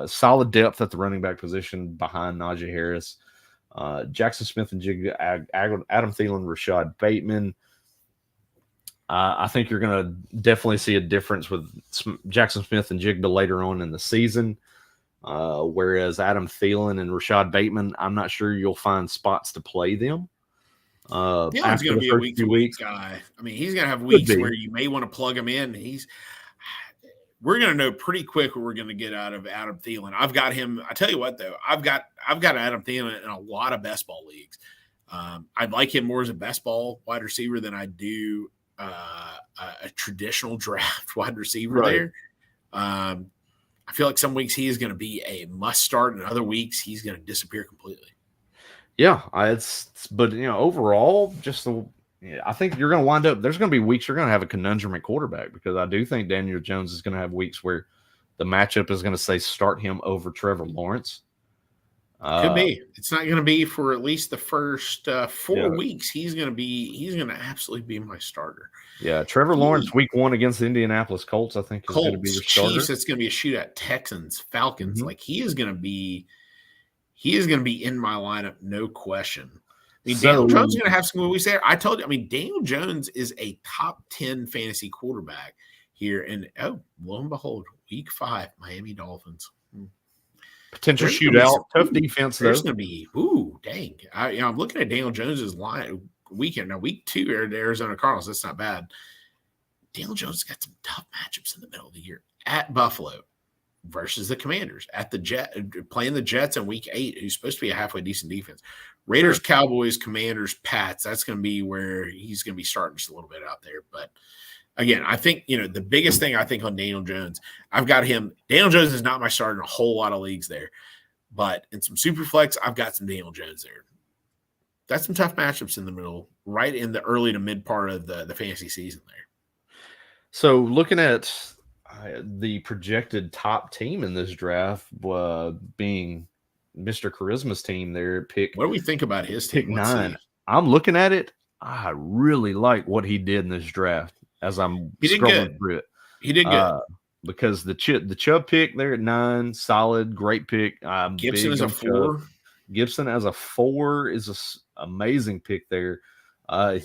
Solid depth at the running back position behind Najee Harris. Jackson Smith and Adam Thielen, Rashad Bateman. I think you're going to definitely see a difference with Jackson Smith and Jigba later on in the season. Whereas Adam Thielen and Rashad Bateman, I'm not sure you'll find spots to play them. Thielen's going to be a week-to-week guy. I mean, he's going to have weeks where you may want to plug him in. We're going to know pretty quick what we're going to get out of Adam Thielen. I've got him. I tell you what, though, I've got Adam Thielen in a lot of best ball leagues. I'd like him more as a best ball wide receiver than I do a traditional draft wide receiver there. I feel like some weeks he is going to be a must start, and other weeks he's going to disappear completely. Yeah, but overall, I think you're going to wind up. There's going to be weeks you're going to have a conundrum at quarterback because I do think Daniel Jones is going to have weeks where the matchup is going to say start him over Trevor Lawrence. Could be. It's not going to be for at least the first 4 weeks. He's going to absolutely be my starter. Yeah, Trevor Lawrence week 1 against the Indianapolis Colts, I think is going to be your starter. Chiefs, it's going to be a shootout. Texans, Falcons, like he is going to be in my lineup, no question. I mean, Daniel Jones is going to have some good weeks there. I told you. I mean, Daniel Jones is a top 10 fantasy quarterback here, and lo and behold, week 5, Miami Dolphins. Potential shootout, tough defense. There's going to be, dang. I'm looking at Daniel Jones's line weekend now. Week 2, the Arizona Cardinals. That's not bad. Daniel Jones got some tough matchups in the middle of the year at Buffalo versus the Commanders, at the playing the Jets in week 8, who's supposed to be a halfway decent defense. Raiders, Cowboys, Commanders, Pats. That's going to be where he's going to be starting just a little bit out there, but. Again, I think, the biggest thing I think on Daniel Jones, I've got him. Daniel Jones is not my starter in a whole lot of leagues there. But in some super flex, I've got some Daniel Jones there. That's some tough matchups in the middle, right in the early to mid part of the fantasy season there. So looking at the projected top team in this draft being Mr. Charisma's team there, what do we think about his team? Pick 9. I'm looking at it. I really like what he did in this draft. As I'm scrolling through it, he did good because the Chubb pick there at 9, solid, great pick. Gibson as a 4. Gibson as a 4 is an amazing pick there. The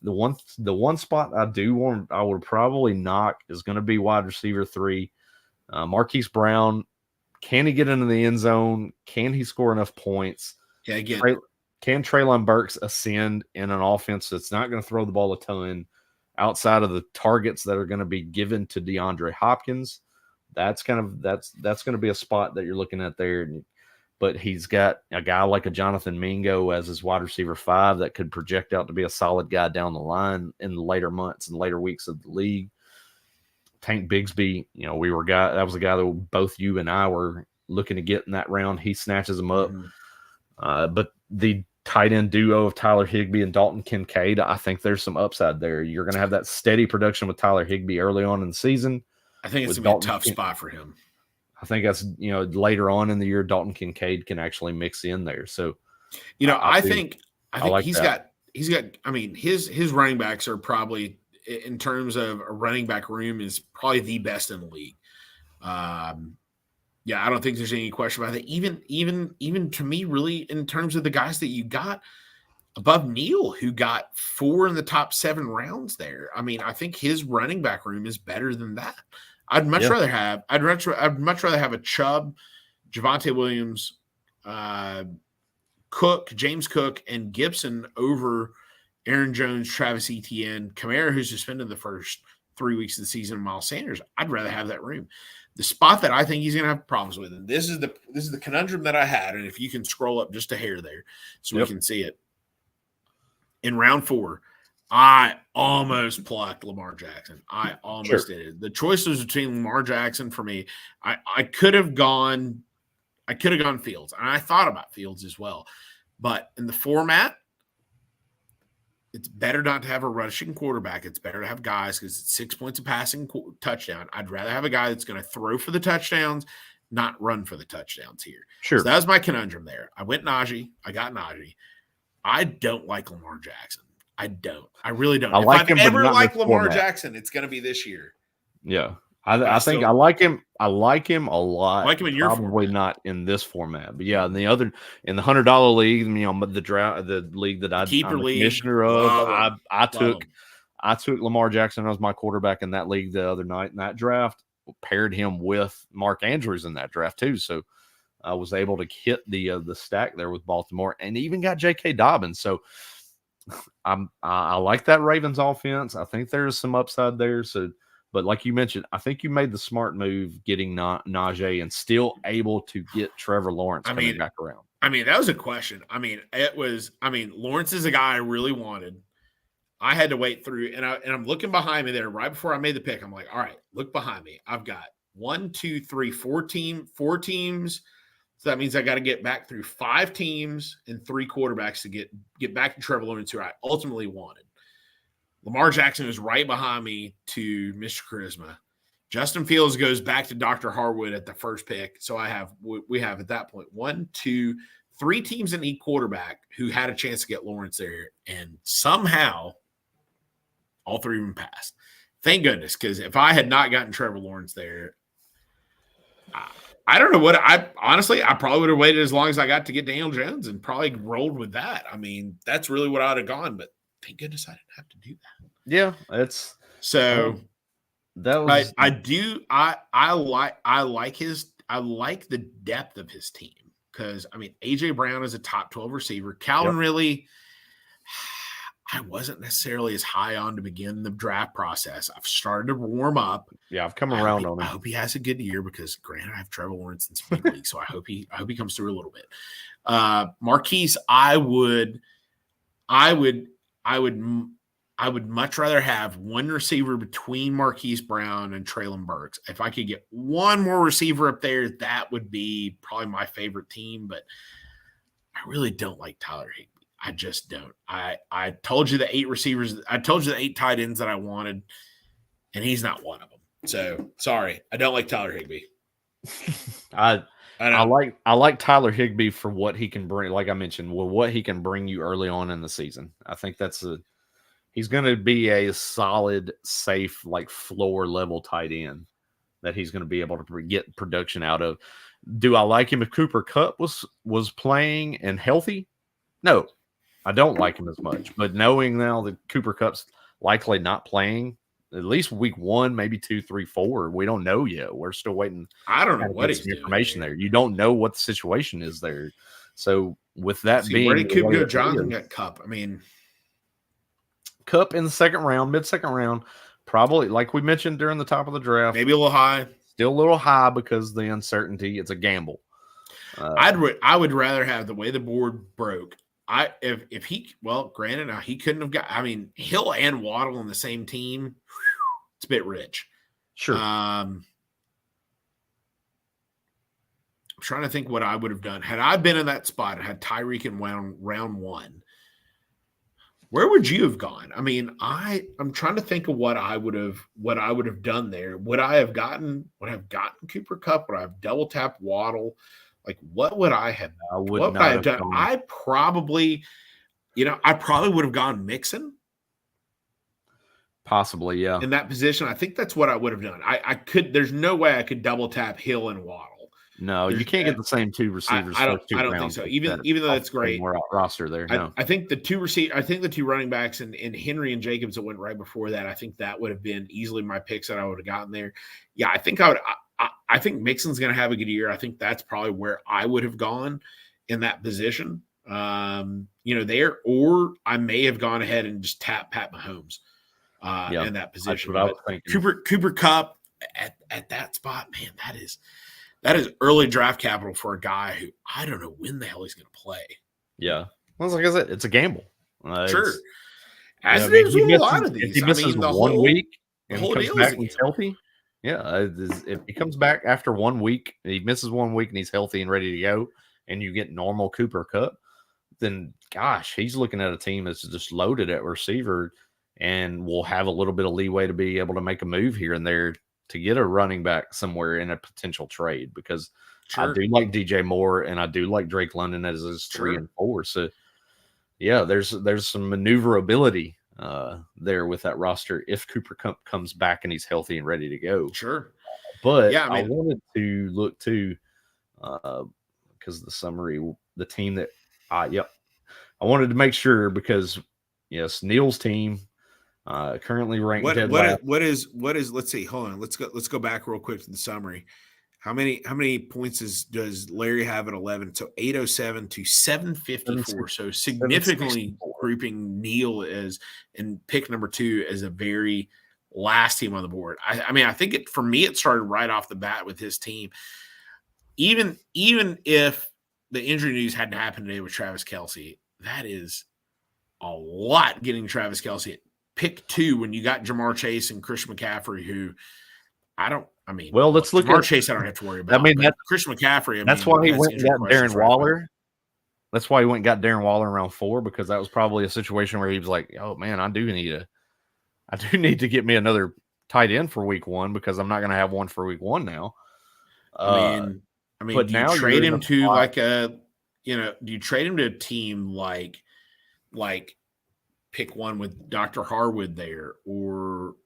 one spot I would probably knock is going to be wide receiver 3. Marquise Brown, can he get into the end zone? Can he score enough points? Yeah, again, can Treylon Burks ascend in an offense that's not going to throw the ball a ton? Outside of the targets that are going to be given to DeAndre Hopkins, that's going to be a spot that you're looking at there. But he's got a guy like a Jonathan Mingo as his wide receiver 5 that could project out to be a solid guy down the line in the later months and later weeks of the league. Tank Bigsby, that was a guy that both you and I were looking to get in that round. He snatches him up. But the tight end duo of Tyler Higbee and Dalton Kincaid, I think there's some upside there. You're going to have that steady production with Tyler Higbee early on in the season. I think it's going to be a tough spot for him. I think that's, later on in the year, Dalton Kincaid can actually mix in there. So, I think he's got, I mean, his running backs are probably, in terms of a running back room, is probably the best in the league. Yeah, I don't think there's any question about that. Even to me, really, in terms of the guys that you got above Neal, who got 4 in the top 7 rounds there. I mean, I think his running back room is better than that. I'd much rather have a Chubb, Javonte Williams, James Cook, and Gibson over Aaron Jones, Travis Etienne, Kamara, who's suspended the first 3 weeks of the season, and Miles Sanders, I'd rather have that room. The spot that I think he's going to have problems with, and this is the conundrum that I had, and if you can scroll up just a hair there so we can see it. In round 4, I almost plucked Lamar Jackson. I almost did it. The choice was between Lamar Jackson for me. I could have gone Fields, and I thought about Fields as well. But in the format, it's better not to have a rushing quarterback. It's better to have guys because it's 6 points of passing touchdown. I'd rather have a guy that's going to throw for the touchdowns, not run for the touchdowns here. Sure. So that was my conundrum there. I went Najee. I got Najee. I don't like Lamar Jackson. I don't. I really don't. If I've ever liked Lamar Jackson, it's going to be this year. Yeah. I think I like him. I like him a lot. I like him in your probably format. not in this format, but yeah, in the $100 league, the league that I'm the commissioner of, I took Lamar Jackson as my quarterback in that league the other night in that draft. Paired him with Mark Andrews in that draft too, so I was able to hit the stack there with Baltimore, and even got J.K. Dobbins. So I like that Ravens offense. I think there's some upside there. So. But like you mentioned, I think you made the smart move getting Najee and still able to get Trevor Lawrence coming back around. I mean, that was a question. Lawrence is a guy I really wanted. I had to wait through, and I'm looking behind me there right before I made the pick. I'm like, all right, look behind me. I've got 4 teams. So that means I got to get back through 5 teams and 3 quarterbacks to get back to Trevor Lawrence, who I ultimately wanted. Lamar Jackson is right behind me to Mr. Charisma. Justin Fields goes back to Dr. Harwood at the first pick. So we have at that point 1, 2, 3 teams that need quarterback who had a chance to get Lawrence there. And somehow all 3 of them passed. Thank goodness, because if I had not gotten Trevor Lawrence there, I don't know what I probably would have waited as long as I got to get Daniel Jones and probably rolled with that. I mean, that's really what I would have gone, but thank goodness I didn't have to do that. Yeah, it's so that was. I like the depth of his team because AJ Brown is a top 12 receiver. Calvin really, I wasn't necessarily as high on to begin the draft process. I've started to warm up. Yeah, I've come around on him. I hope he has a good year because granted, I have Trevor Lawrence in some league, so I hope he comes through a little bit. Marquise, I would much rather have one receiver between Marquise Brown and Treylon Burks. If I could get one more receiver up there, that would be probably my favorite team. But I really don't like Tyler Higbee. I just don't. I told you the 8 receivers. I told you the 8 tight ends that I wanted, and he's not one of them. So sorry, I don't like Tyler Higbee. I like Tyler Higbee for what he can bring. Like I mentioned, what he can bring you early on in the season. I think he's going to be a solid, safe, like floor level tight end that he's going to be able to get production out of. Do I like him if Cooper Kupp was playing and healthy? No, I don't like him as much. But knowing now that Cooper Kupp's likely not playing, at least week 1, maybe 2, 3, 4. We don't know yet. We're still waiting. I don't know what he's doing information there. You don't know what the situation is there. So with that being, where did Coop go? Jonathan got Kupp. Kupp in the mid-second round, probably like we mentioned during the top of the draft. Maybe a little high. Still a little high because of the uncertainty. It's a gamble. I would rather have the way the board broke. If he granted now he couldn't have got. Hill and Waddle on the same team. It's a bit rich. Sure. I'm trying to think what I would have done had I been in that spot and had Tyreek in round 1. Where would you have gone? I'm trying to think of what I would have done there. Would I have gotten Cooper Kupp? Would I have double tapped Waddle? Like, what would I have? What would I have done? I probably would have gone Mixon. Possibly, yeah. In that position, I think that's what I would have done. I could. There's no way I could double tap Hill and Waddle. No, you can't get the same 2 receivers. I don't think so. Even though that's great, more roster there. No. I think the 2 running backs and Henry and Jacobs that went right before that. I think that would have been easily my picks that I would have gotten there. Yeah, I think I would. I think Mixon's going to have a good year. I think that's probably where I would have gone in that position. there, or I may have gone ahead and just tapped Pat Mahomes in that position. That's what I was thinking. Cooper Kupp at that spot, man, that is early draft capital for a guy who I don't know when the hell he's going to play. Yeah. Well, like I said, it's a gamble. Sure. As it is with a lot of these. If he misses one week and comes back and he's healthy, if he comes back after 1 week, he misses 1 week and he's healthy and ready to go, and you get normal Cooper Kupp, then gosh, he's looking at a team that's just loaded at receiver and will have a little bit of leeway to be able to make a move here and there to get a running back somewhere in a potential trade, because I do like DJ Moore and I do like Drake London as his 3 and 4. So yeah, there's some maneuverability there with that roster if Cooper Kupp comes back and he's healthy and ready to go. Sure. But yeah, I wanted to look too, because the summary, the team that I wanted to make sure, because yes, Neil's team currently ranked dead last. What is let's see, hold on, let's go back real quick to the summary. How many points does Larry have at 11? So 807 to 754. So significantly grouping Neil as in pick number 2 as a very last team on the board. I think for me it started right off the bat with his team. Even if the injury news hadn't happened today with Travis Kelce, that is a lot getting Travis Kelce at pick 2 when you got Jamar Chase and Christian McCaffrey, who let's look at Chase. I don't have to worry about. That's Christian McCaffrey. That's why he went and got Darren Waller. That's why he went and got Darren Waller around 4, because that was probably a situation where he was like, "Oh man, I do need to get me another tight end for week 1, because I'm not going to have one for week 1 now." But do now you trade him to do you trade him to a team like pick 1 with Dr. Harwood there, or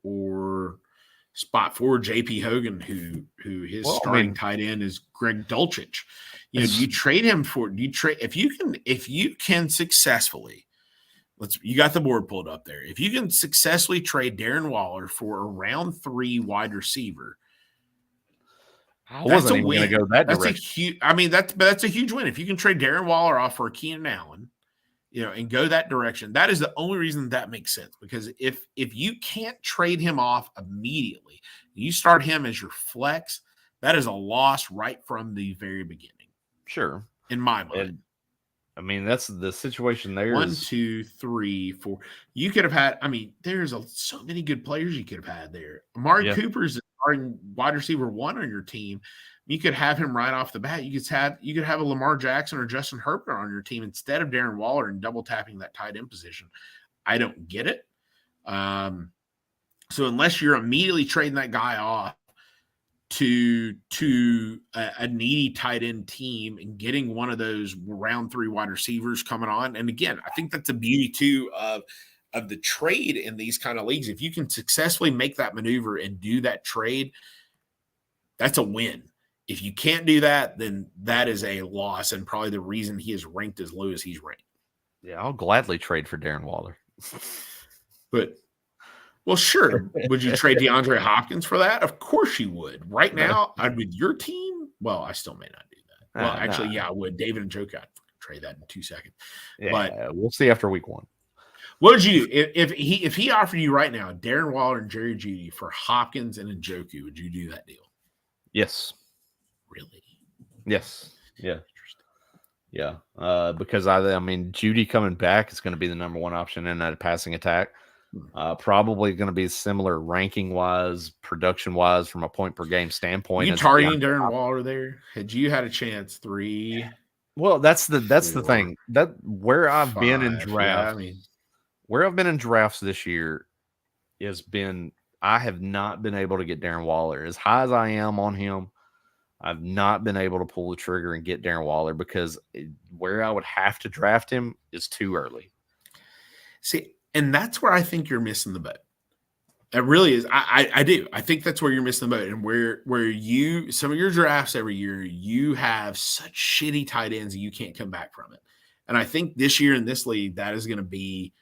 spot 4 JP Hogan, who his starting tight end is Greg Dulcich. Do you trade him if you can successfully, you got the board pulled up there. If you can successfully trade Darren Waller for a round 3 wide receiver, I wasn't even going to go that direction. That's a huge win. If you can trade Darren Waller off for Keenan Allen, and go that direction, that is the only reason that makes sense. Because if you can't trade him off immediately, you start him as your flex, that is a loss right from the very beginning. Sure. In my mind. That's the situation there. 1, 2, 3, 4. You could have had, there's so many good players you could have had there. Amari Cooper's starting wide receiver 1 on your team. You could have him right off the bat. You could have a Lamar Jackson or Justin Herbert on your team instead of Darren Waller and double tapping that tight end position. I don't get it. So unless you're immediately trading that guy off to a needy tight end team and getting one of those round 3 wide receivers coming on, and again, I think that's the beauty too of the trade in these kind of leagues. If you can successfully make that maneuver and do that trade, that's a win. If you can't do that, then that is a loss, and probably the reason he is ranked as low as he's ranked. Yeah, I'll gladly trade for Darren Waller. Well, sure. Would you trade DeAndre Hopkins for that? Of course you would. Right now, with your team, well, I still may not do that. Well, actually, I would. David and Joke, I'd trade that in 2 seconds. Yeah, but we'll see after week 1. What would you do if he offered you right now Darren Waller and Jerry Jeudy for Hopkins and Njoku? Would you do that deal? Yes. Really? Yes. Yeah. Interesting. Yeah. Because Jeudy coming back is going to be the number 1 option in that passing attack. Probably going to be similar ranking wise, production wise, from a point per game standpoint. You targeting Darren Waller there? Had you had a chance 3? Well, that's the thing. That where I've been in drafts. Yeah, where I've been in drafts this year has been I have not been able to get Darren Waller. As high as I am on him, I've not been able to pull the trigger and get Darren Waller because where I would have to draft him is too early. See, and that's where I think you're missing the boat. It really is. I do. I think that's where you're missing the boat. And where you, some of your drafts every year, you have such shitty tight ends that you can't come back from it. And I think this year in this league, that is going to be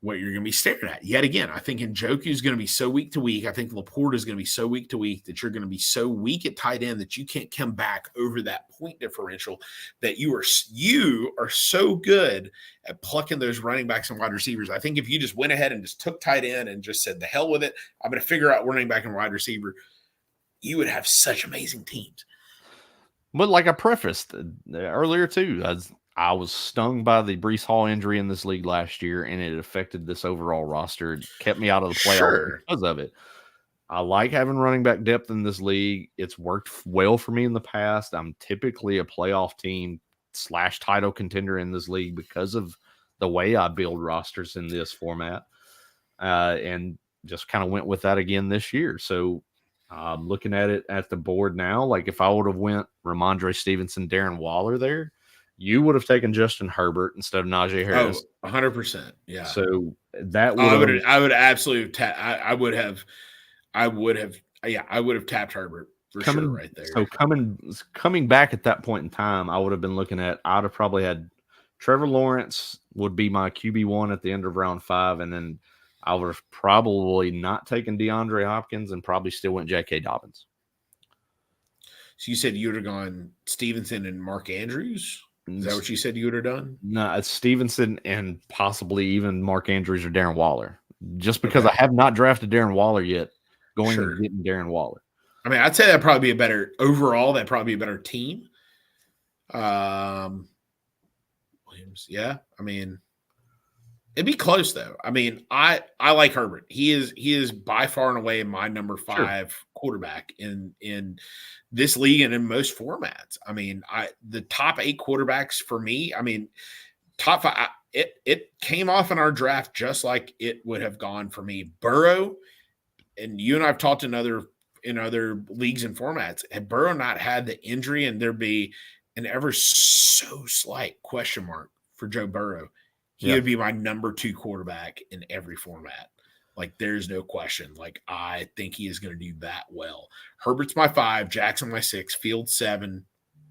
what you're going to be staring at. Yet again, I think Njoku is going to be so week to week. I think Laporta is going to be so week to week that you're going to be so weak at tight end that you can't come back over that point differential, that you are so good at plucking those running backs and wide receivers. I think if you just went ahead and just took tight end and just said, the hell with it, I'm going to figure out running back and wide receiver, you would have such amazing teams. But like I prefaced earlier too, I was stung by the Breece Hall injury in this league last year, and it affected this overall roster. It kept me out of the playoffs because of it. I like having running back depth in this league. It's worked well for me in the past. I'm typically a playoff team / title contender in this league because of the way I build rosters in this format, and just kind of went with that again this year. So I'm looking at it at the board now. Like if I would have went Ramondre Stevenson, Darren Waller there, you would have taken Justin Herbert instead of Najee Harris. Oh, 100%. Yeah. So that would I would absolutely I would have tapped Herbert for sure right there. So coming back at that point in time, I would have been looking at, I'd have probably had Trevor Lawrence would be my QB1 at the end of round 5, and then I would have probably not taken DeAndre Hopkins and probably still went J.K. Dobbins. So you said you would have gone Stevenson and Mark Andrews? Is that what you said you would have done? No, it's Stevenson and possibly even Mark Andrews or Darren Waller. Just because I have not drafted Darren Waller yet, and getting Darren Waller. I mean, I'd say that'd probably be a better overall. That'd probably be a better team. Williams, yeah. I mean, it'd be close though. I mean, I like Herbert. He is by far and away my number 5 quarterback in this league and in most formats. I mean, the top 8 quarterbacks for me. I mean, top 5. It came off in our draft just like it would have gone for me. Burrow, and you and I've talked in other leagues and formats. Had Burrow not had the injury and there be an ever so slight question mark for Joe Burrow, he would be my number 2 quarterback in every format. Like, there's no question. Like, I think he is going to do that well. Herbert's my 5, Jackson my 6, Fields 7,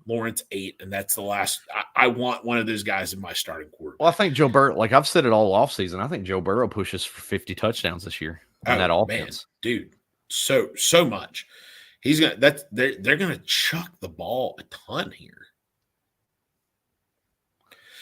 Lawrence 8, and that's the last. I want one of those guys in my starting quarterback. Well, I think Joe Burrow, like I've said it all offseason, I think Joe Burrow pushes for 50 touchdowns this year in that offense. Man, dude, so much. He's gonna they're gonna chuck the ball a ton here.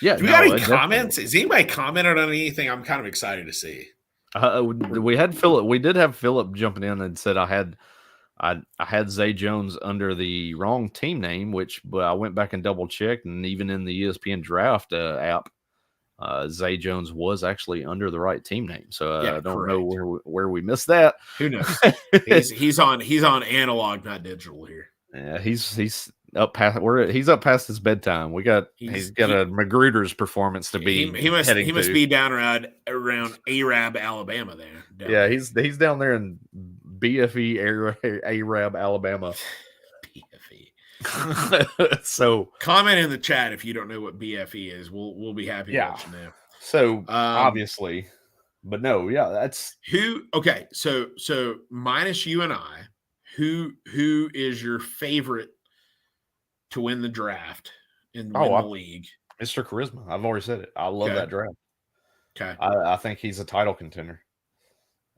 Yeah. Do we got any comments? Has anybody commented on anything? I'm kind of excited to see. We had Philip. We did have Philip jumping in and said I had Zay Jones under the wrong team name, but I went back and double checked, and even in the ESPN draft app, Zay Jones was actually under the right team name. So I don't know where we missed that. Who knows? he's on analog, not digital here. Yeah, he's up past he's up past his bedtime. He's got a Magruder's performance to be. He must be down around Arab, Alabama there. Yeah, he's down there in BFE Arab, Alabama. BFE. So comment in the chat if you don't know what BFE is. We'll be happy to let you know. So obviously, but no, that's who. Okay, so minus you and I, who is your favorite to win the draft and win the league? Mr. Charisma. I've already said it. I love that draft. Okay. I think he's a title contender.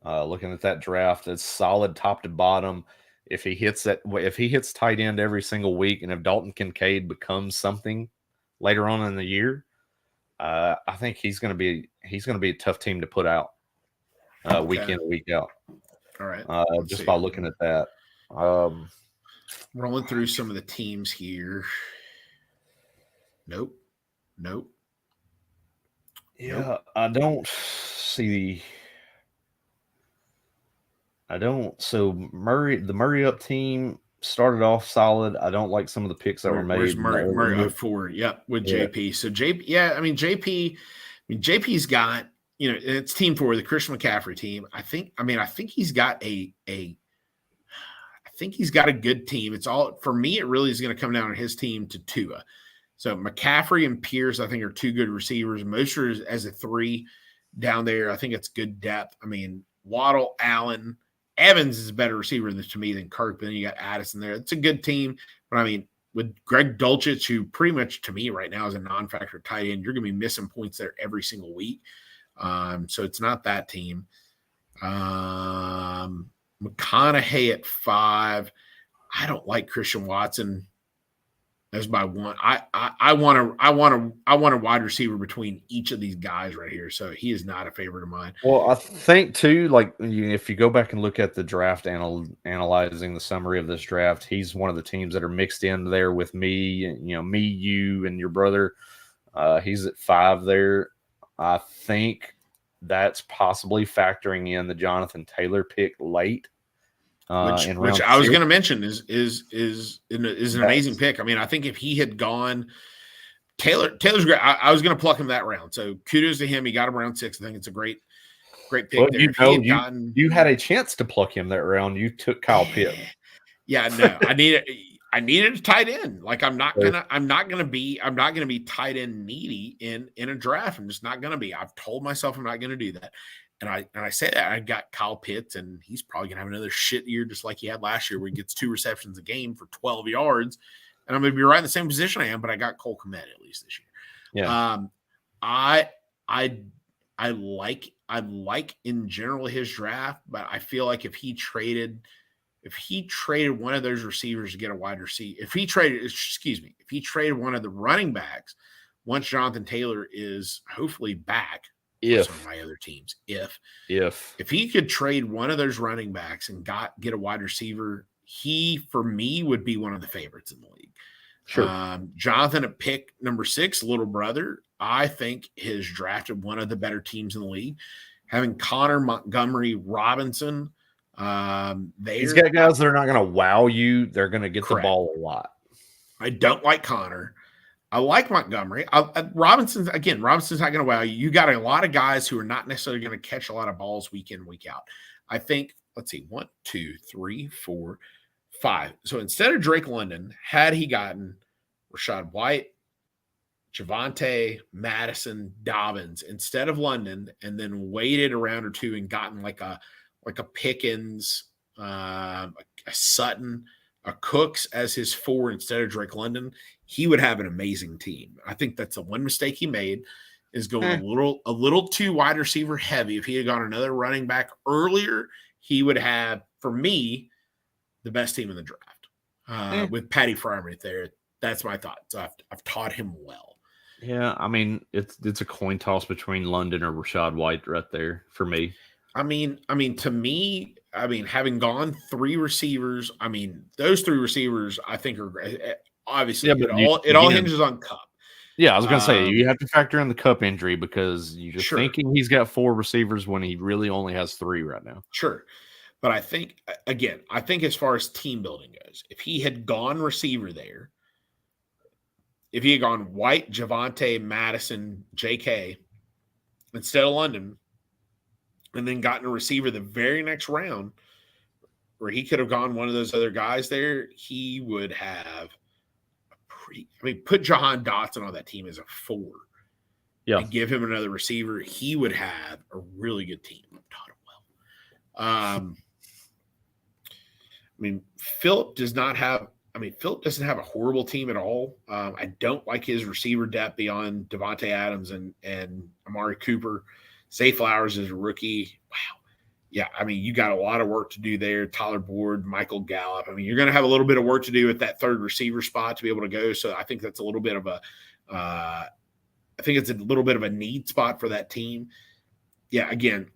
Looking at that draft, it's solid top to bottom. If he hits tight end every single week, and if Dalton Kincaid becomes something later on in the year, I think he's going to be a tough team to put out week in and week out. All right. Just by looking at that. Rolling through some of the teams here. Nope. Yeah, nope. I don't see. So the Murray up team started off solid. I don't like some of the picks that were made. Where's Murray up forward? Yep, with JP. So JP's got, it's team 4, the Christian McCaffrey team. I think he's got he's got a good team. It's all, for me, it really is going to come down to his team to Tua. So McCaffrey and Pierce, I think, are 2 good receivers. Mostert as a 3 down there. I think it's good depth. I mean, Waddle, Allen, Evans is a better receiver to me than Kirk. But then you got Addison there. It's a good team. But I mean, with Greg Dulcich, who pretty much to me right now is a non-factor tight end, you're going to be missing points there every single week. So it's not that team. McConaughey at 5. I don't like Christian Watson as my one. I want a wide receiver between each of these guys right here. So he is not a favorite of mine. Well, I think too, like if you go back and look at the draft, analyzing the summary of this draft, he's one of the teams that are mixed in there with me. Me, you, and your brother. He's at 5 there. I think that's possibly factoring in the Jonathan Taylor pick late. Which I was going to mention is an amazing pick. I mean, I think if he had gone, Taylor's great. I was going to pluck him that round. So kudos to him. He got him round 6. I think it's a great pick. Well, there. You had a chance to pluck him that round. You took Kyle Pitts. Yeah, no, I needed a tight end. Like I'm not gonna be tight end needy in a draft. I'm just not gonna be. I've told myself I'm not gonna do that. And I say that I got Kyle Pitts, and he's probably gonna have another shit year just like he had last year, where he gets 2 receptions a game for 12 yards. And I'm gonna be right in the same position I am, but I got Cole Kmet at least this year. Yeah. I like in general his draft, but I feel like if he traded one of those receivers to get a wide receiver, if he traded one of the running backs, once Jonathan Taylor is hopefully back, some of my other teams, if he could trade one of those running backs and get a wide receiver, he for me would be one of the favorites in the league. Sure. Jonathan at pick number 6, little brother, I think has drafted one of the better teams in the league. Having Connor, Montgomery, Robinson. He's got guys that are not going to wow you. They're going to get the ball a lot. I don't like Connor. I like Montgomery. Robinson's not going to wow you. You got a lot of guys who are not necessarily going to catch a lot of balls week in, week out. I think, let's see, 1, 2, 3, 4, 5. So instead of Drake London, had he gotten Rachaad White, Javonte, Madison, Dobbins, instead of London, and then waited a round or 2 and gotten like a Pickens, a Sutton, a Cooks as his 4 instead of Drake London, he would have an amazing team. I think that's the one mistake he made, is going a little too wide receiver heavy. If he had gone another running back earlier, he would have, for me, the best team in the draft. With Patty Fryman right there. That's my thought. So I've taught him well. Yeah, I mean, it's a coin toss between London or Rachaad White right there for me. I mean, to me, having gone 3 receivers, those 3 receivers I think are obviously it all hinges on Kupp. Yeah, I was going to say you have to factor in the Kupp injury, because you're just thinking he's got 4 receivers when he really only has 3 right now. Sure. But I think as far as team building goes, if he had gone receiver there, if he had gone White, Javonte, Madison, JK instead of London, and then gotten a receiver the very next round, where he could have gone one of those other guys there, he would have put Jahan Dotson on that team as a 4. Yeah. And give him another receiver, he would have a really good team. Taught him well. Philip doesn't have a horrible team at all. I don't like his receiver depth beyond Devontae Adams and Amari Cooper. Zay Flowers is a rookie. Wow. Yeah, you got a lot of work to do there. Tyler Boyd, Michael Gallup. You're going to have a little bit of work to do at that 3rd receiver spot to be able to go. So I think that's a little bit of a need spot for that team. Yeah, again,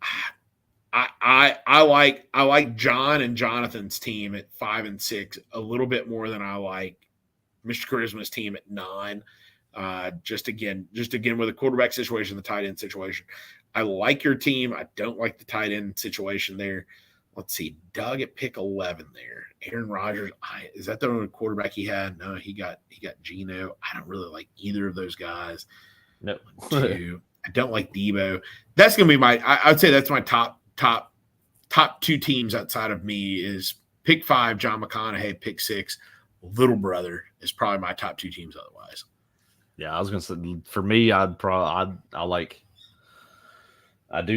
I like John and Jonathan's team at 5 and 6 a little bit more than I like Mr. Charisma's team at 9. Just again with the quarterback situation, the tight end situation. I like your team. I don't like the tight end situation there. Let's see. Doug at pick 11 there. Aaron Rodgers. Is that the only quarterback he had? No, he got Geno. I don't really like either of those guys. No. 2. I don't like Debo. That's going to be I would say that's my top 2 teams outside of me is pick 5, John McConaughey, pick 6, little brother is probably my top 2 teams otherwise. Yeah, I was going to say, for me, I do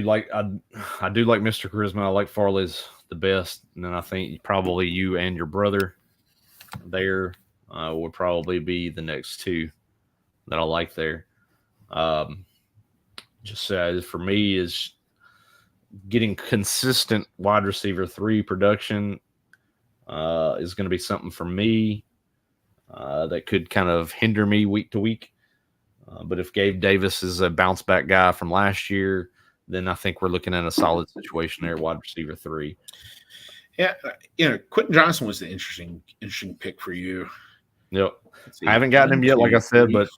like Mr. Charisma. I like Farley's the best, and then I think probably you and your brother there would probably be the next 2 that I like there. just for me is getting consistent wide receiver 3 production is going to be something for me that could kind of hinder me week to week. But if Gabe Davis is a bounce back guy from last year, then I think we're looking at a solid situation there, wide receiver 3. Yeah, Quentin Johnson was the interesting pick for you. Yep. I haven't gotten him yet, like I said, but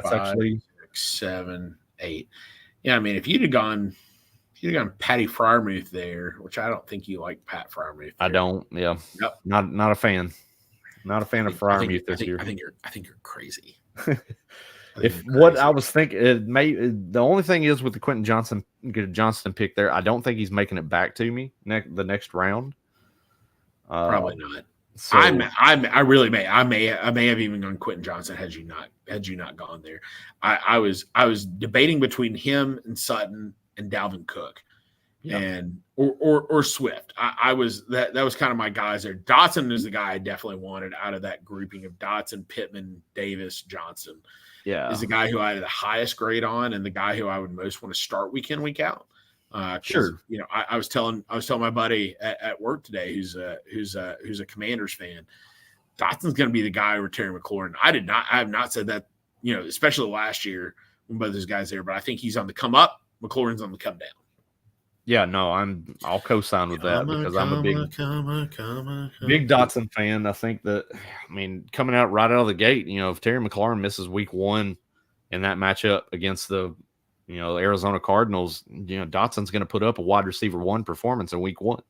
that's actually 6, 7, 8. Yeah, I mean, if you'd have gone Patty Freiermuth there, which I don't think you like Pat Freiermuth. I don't. Yeah. Yep. Not a fan. Not a fan of Freiermuth this year. I think you're crazy. I was thinking, the only thing is with the Quentin Johnson pick there, I don't think he's making it back to me the next round. Probably not. So, I really may have even gone Quentin Johnson had you not gone there. I was debating between him and Sutton and Dalvin Cook, and or Swift. I was that was kind of my guys there. Dotson is the guy I definitely wanted out of that grouping of Dotson, Pittman, Davis, Johnson. Yeah, is the guy who I had the highest grade on, and the guy who I would most want to start week in, week out. Sure. I was telling my buddy at work today, who's a Commanders fan, Dotson's going to be the guy over Terry McLaurin. I have not said that, especially last year when both those guys there, but I think he's on the come up. McLaurin's on the come down. Yeah, no, I'll co-sign with that because I'm a big Dotson fan. I think that, coming out right out of the gate, if Terry McLaurin misses week 1 in that matchup against the Arizona Cardinals, Dotson's going to put up a wide receiver 1 performance in week 1.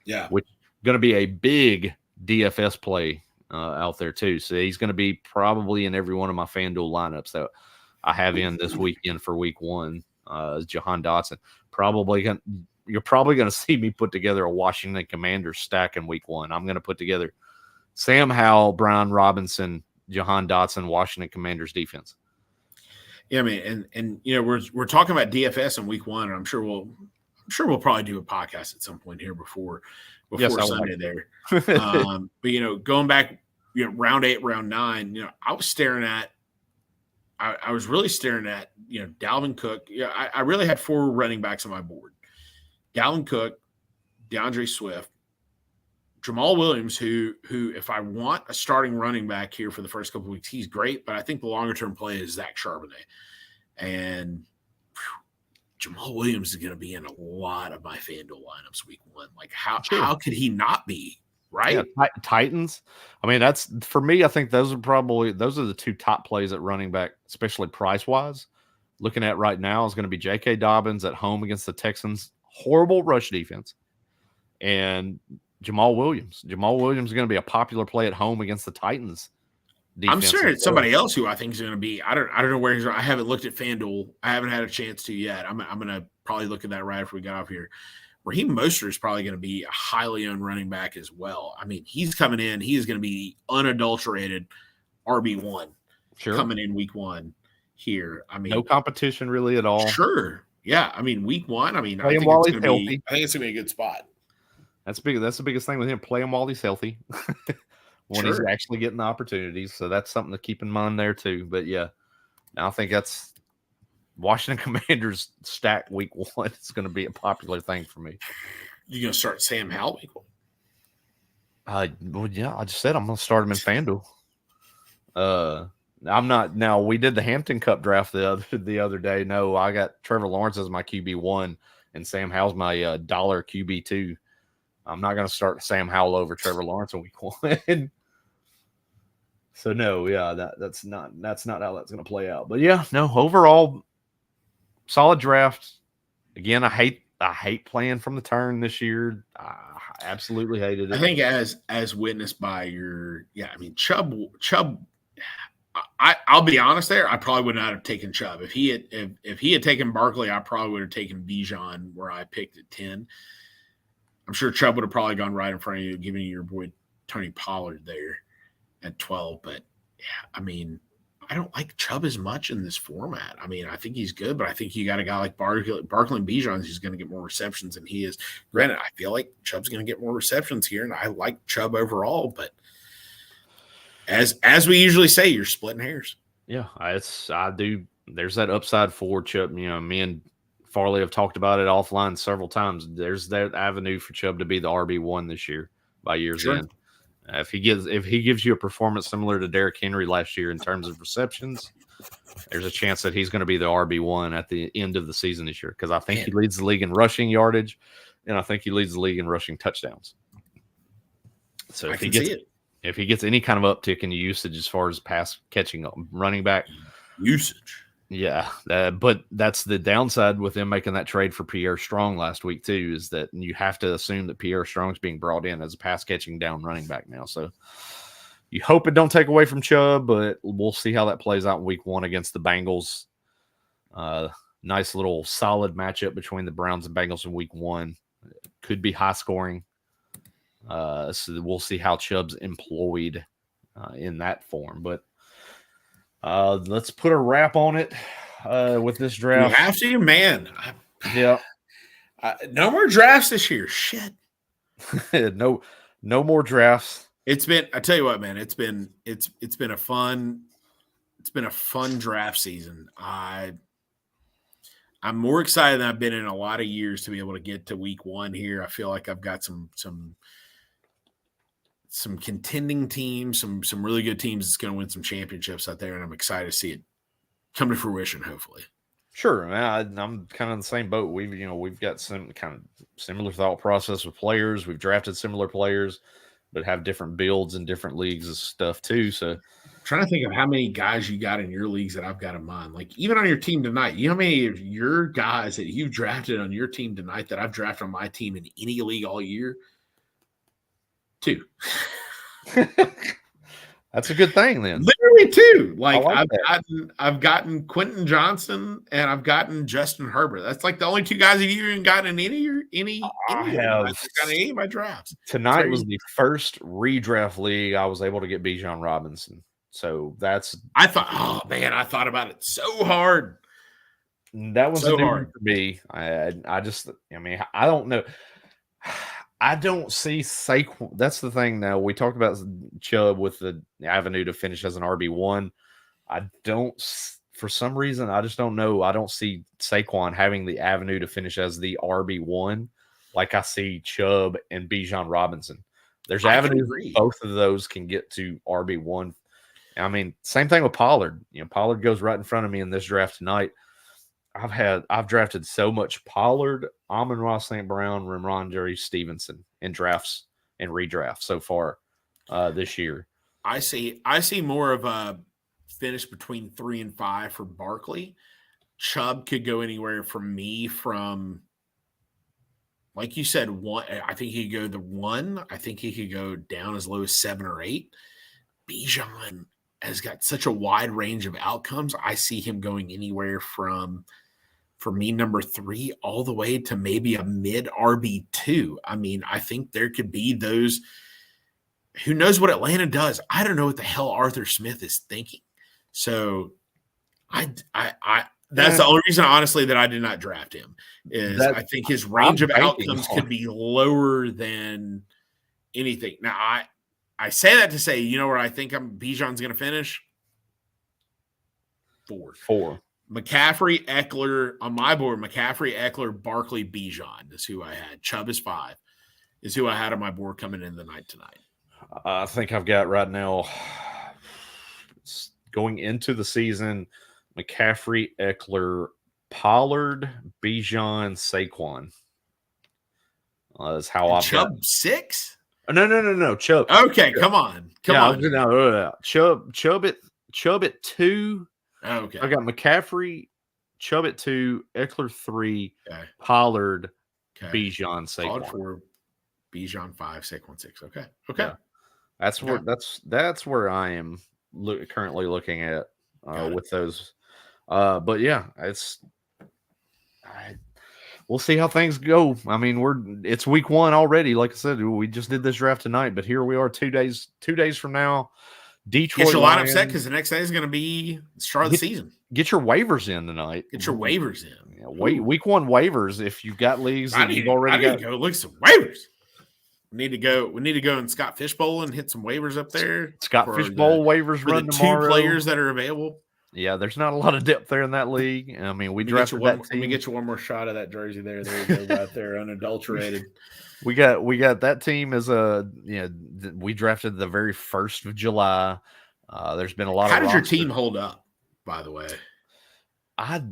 Yeah. Which is going to be a big DFS play out there too. So he's going to be probably in every one of my FanDuel lineups that I have in this weekend for week 1. Jahan Dotson. You're probably going to see me put together a Washington Commanders stack in week 1. I'm going to put together Sam Howell, Brian Robinson, Jahan Dotson, Washington Commanders defense. Yeah, man, and we're talking about DFS in week 1, and I'm sure we'll probably do a podcast at some point here before Sunday there. But going back, round 8, round 9, I was staring at. I was really staring at, Dalvin Cook. Yeah, I really had 4 running backs on my board. Dalvin Cook, DeAndre Swift, Jamal Williams, who if I want a starting running back here for the first couple of weeks, he's great, but I think the longer-term play is Zach Charbonnet. And Jamal Williams is going to be in a lot of my FanDuel lineups week 1. Like, how could he not be? Right? Yeah, Titans. That's for me. I think those are the 2 top plays at running back, especially price wise. Looking at right now is going to be J.K. Dobbins at home against the Texans' horrible rush defense, and Jamal Williams. Jamal Williams is going to be a popular play at home against the Titans. I'm staring at somebody else who I think is going to be. I don't know where he's. I haven't looked at FanDuel. I haven't had a chance to yet. I'm going to probably look at that right after we get off here. Raheem Mostert is probably going to be a highly owned running back as well. He's coming in. He is going to be unadulterated RB1 coming in week 1 here. No competition really at all. Sure. Yeah. Week 1, I think it's going to be a good spot. That's big. That's the biggest thing with him. Play him while he's healthy when he's actually getting the opportunities. So that's something to keep in mind there too. But yeah, I think that's Washington Commanders stack week 1. It's going to be a popular thing for me. You going to start Sam Howell week 1? Well, yeah, I just said I'm going to start him in FanDuel. I'm not. Now, we did the Hampton Cup draft the other day. No, I got Trevor Lawrence as my QB1 and Sam Howell's my dollar QB2. I'm not going to start Sam Howell over Trevor Lawrence in week 1. So no, yeah, that's not how that's going to play out. But yeah, no, overall solid draft. Again, I hate playing from the turn this year. I absolutely hated it. I think as witnessed by your Chubb. I'll be honest there. I probably would not have taken Chubb if he had taken Barkley. I probably would have taken Bijan where I picked at 10. I'm sure Chubb would have probably gone right in front of you, giving you your boy Tony Pollard there at 12. But yeah, I don't like Chubb as much in this format. I think he's good, but I think you got a guy like Barkley and Bijan who's going to get more receptions than he is. Granted, I feel like Chubb's going to get more receptions here, and I like Chubb overall, but as we usually say, you're splitting hairs. Yeah, I do there's that upside for Chubb. Me and Farley have talked about it offline several times. There's that avenue for Chubb to be the RB1 this year by year's end. If he gives you a performance similar to Derrick Henry last year in terms of receptions, there's a chance that he's going to be the RB1 at the end of the season this year, because I think he leads the league in rushing yardage, and I think he leads the league in rushing touchdowns. So if he gets any kind of uptick in usage as far as pass catching running back usage. Yeah, but that's the downside with them making that trade for Pierre Strong last week too, is that you have to assume that Pierre Strong's being brought in as a pass catching down running back now. So you hope it don't take away from Chubb, but we'll see how that plays out in week 1 against the Bengals. Nice little solid matchup between the Browns and Bengals in week 1. Could be high scoring. So we'll see how Chubb's employed in that form, but let's put a wrap on it with this draft. You have to, man. Yeah. No more drafts this year. Shit. No more drafts. It's been, I tell you what, man, it's been a fun draft season. I'm more excited than I've been in a lot of years to be able to get to week 1 here. I feel like I've got some contending teams, some really good teams that's going to win some championships out there, and I'm excited to see it come to fruition, hopefully. Sure. I'm kind of in the same boat. We've got some kind of similar thought process with players. We've drafted similar players, but have different builds in different leagues and stuff too. So I'm trying to think of how many guys you got in your leagues that I've got in mind. Like even on your team tonight, you know how many of your guys that you drafted on your team tonight that I've drafted on my team in any league all year? 2. That's a good thing then. Literally 2. Like I've gotten Quentin Johnston and I've gotten Justin Herbert. That's like the only 2 guys that you even gotten in any of my drafts. Tonight was the first redraft league I was able to get Bijan Robinson. So I thought about it so hard. That was so hard for me. I don't know. I don't see Saquon. That's the thing now. We talked about Chubb with the avenue to finish as an RB1. For some reason, I just don't know. I don't see Saquon having the avenue to finish as the RB1 like I see Chubb and Bijan Robinson. There's avenues both of those can get to RB1. I mean, same thing with Pollard. Pollard goes right in front of me in this draft tonight. I've drafted so much Pollard, Amon-Ra St. Brown, Ramondre Stevenson in drafts and redrafts so far this year. I see more of a finish between 3 and 5 for Barkley. Chubb could go anywhere from like you said, 1. I think he could go the 1. I think he could go down as low as 7 or 8. Bijan has got such a wide range of outcomes. I see him going anywhere from, for me, number 3 all the way to maybe a mid RB2. I mean, I think there could be those. Who knows what Atlanta does? I don't know what the hell Arthur Smith is thinking. So that's the only reason, honestly, that I did not draft him is I think his range of outcomes could be lower than anything. Now, I say that to say, where I think Bijan's going to finish? 4. McCaffrey, Eckler on my board. McCaffrey, Eckler, Barkley, Bijan is who I had. Chubb is 5 is who I had on my board coming in the night tonight. I think I've got right now going into the season, McCaffrey, Eckler, Pollard, Bijan, Saquon. That's how I've Chubb got. 6? No. Chubb. Okay, come on. Chubb at 2. Okay. I got McCaffrey, Chubb at 2, Eckler 3, Pollard, Bijan, Saquon. Pollard 4, Bijan 5, Saquon 6. Okay. Yeah. That's where I am currently looking at with those. But yeah, we'll see how things go. I mean, it's week 1 already. Like I said, we just did this draft tonight, but here we are 2 days from now. Detroit. Get your lineup set because the next day is going to be the start of the season. Get your waivers in tonight. Get your waivers in. Yeah, week 1 waivers. If you've got leagues that you've already got, go look at some waivers. We need to go in Scott Fishbowl and hit some waivers up there. Scott Fishbowl waivers run the tomorrow. 2 players that are available. Yeah, there's not a lot of depth there in that league. I mean, we drafted that team. Let me get you one more shot of that jersey there. There you go, right there, unadulterated. We got that team as we drafted the very 1st of July. There's been a lot How of did your team hold up, by the way? I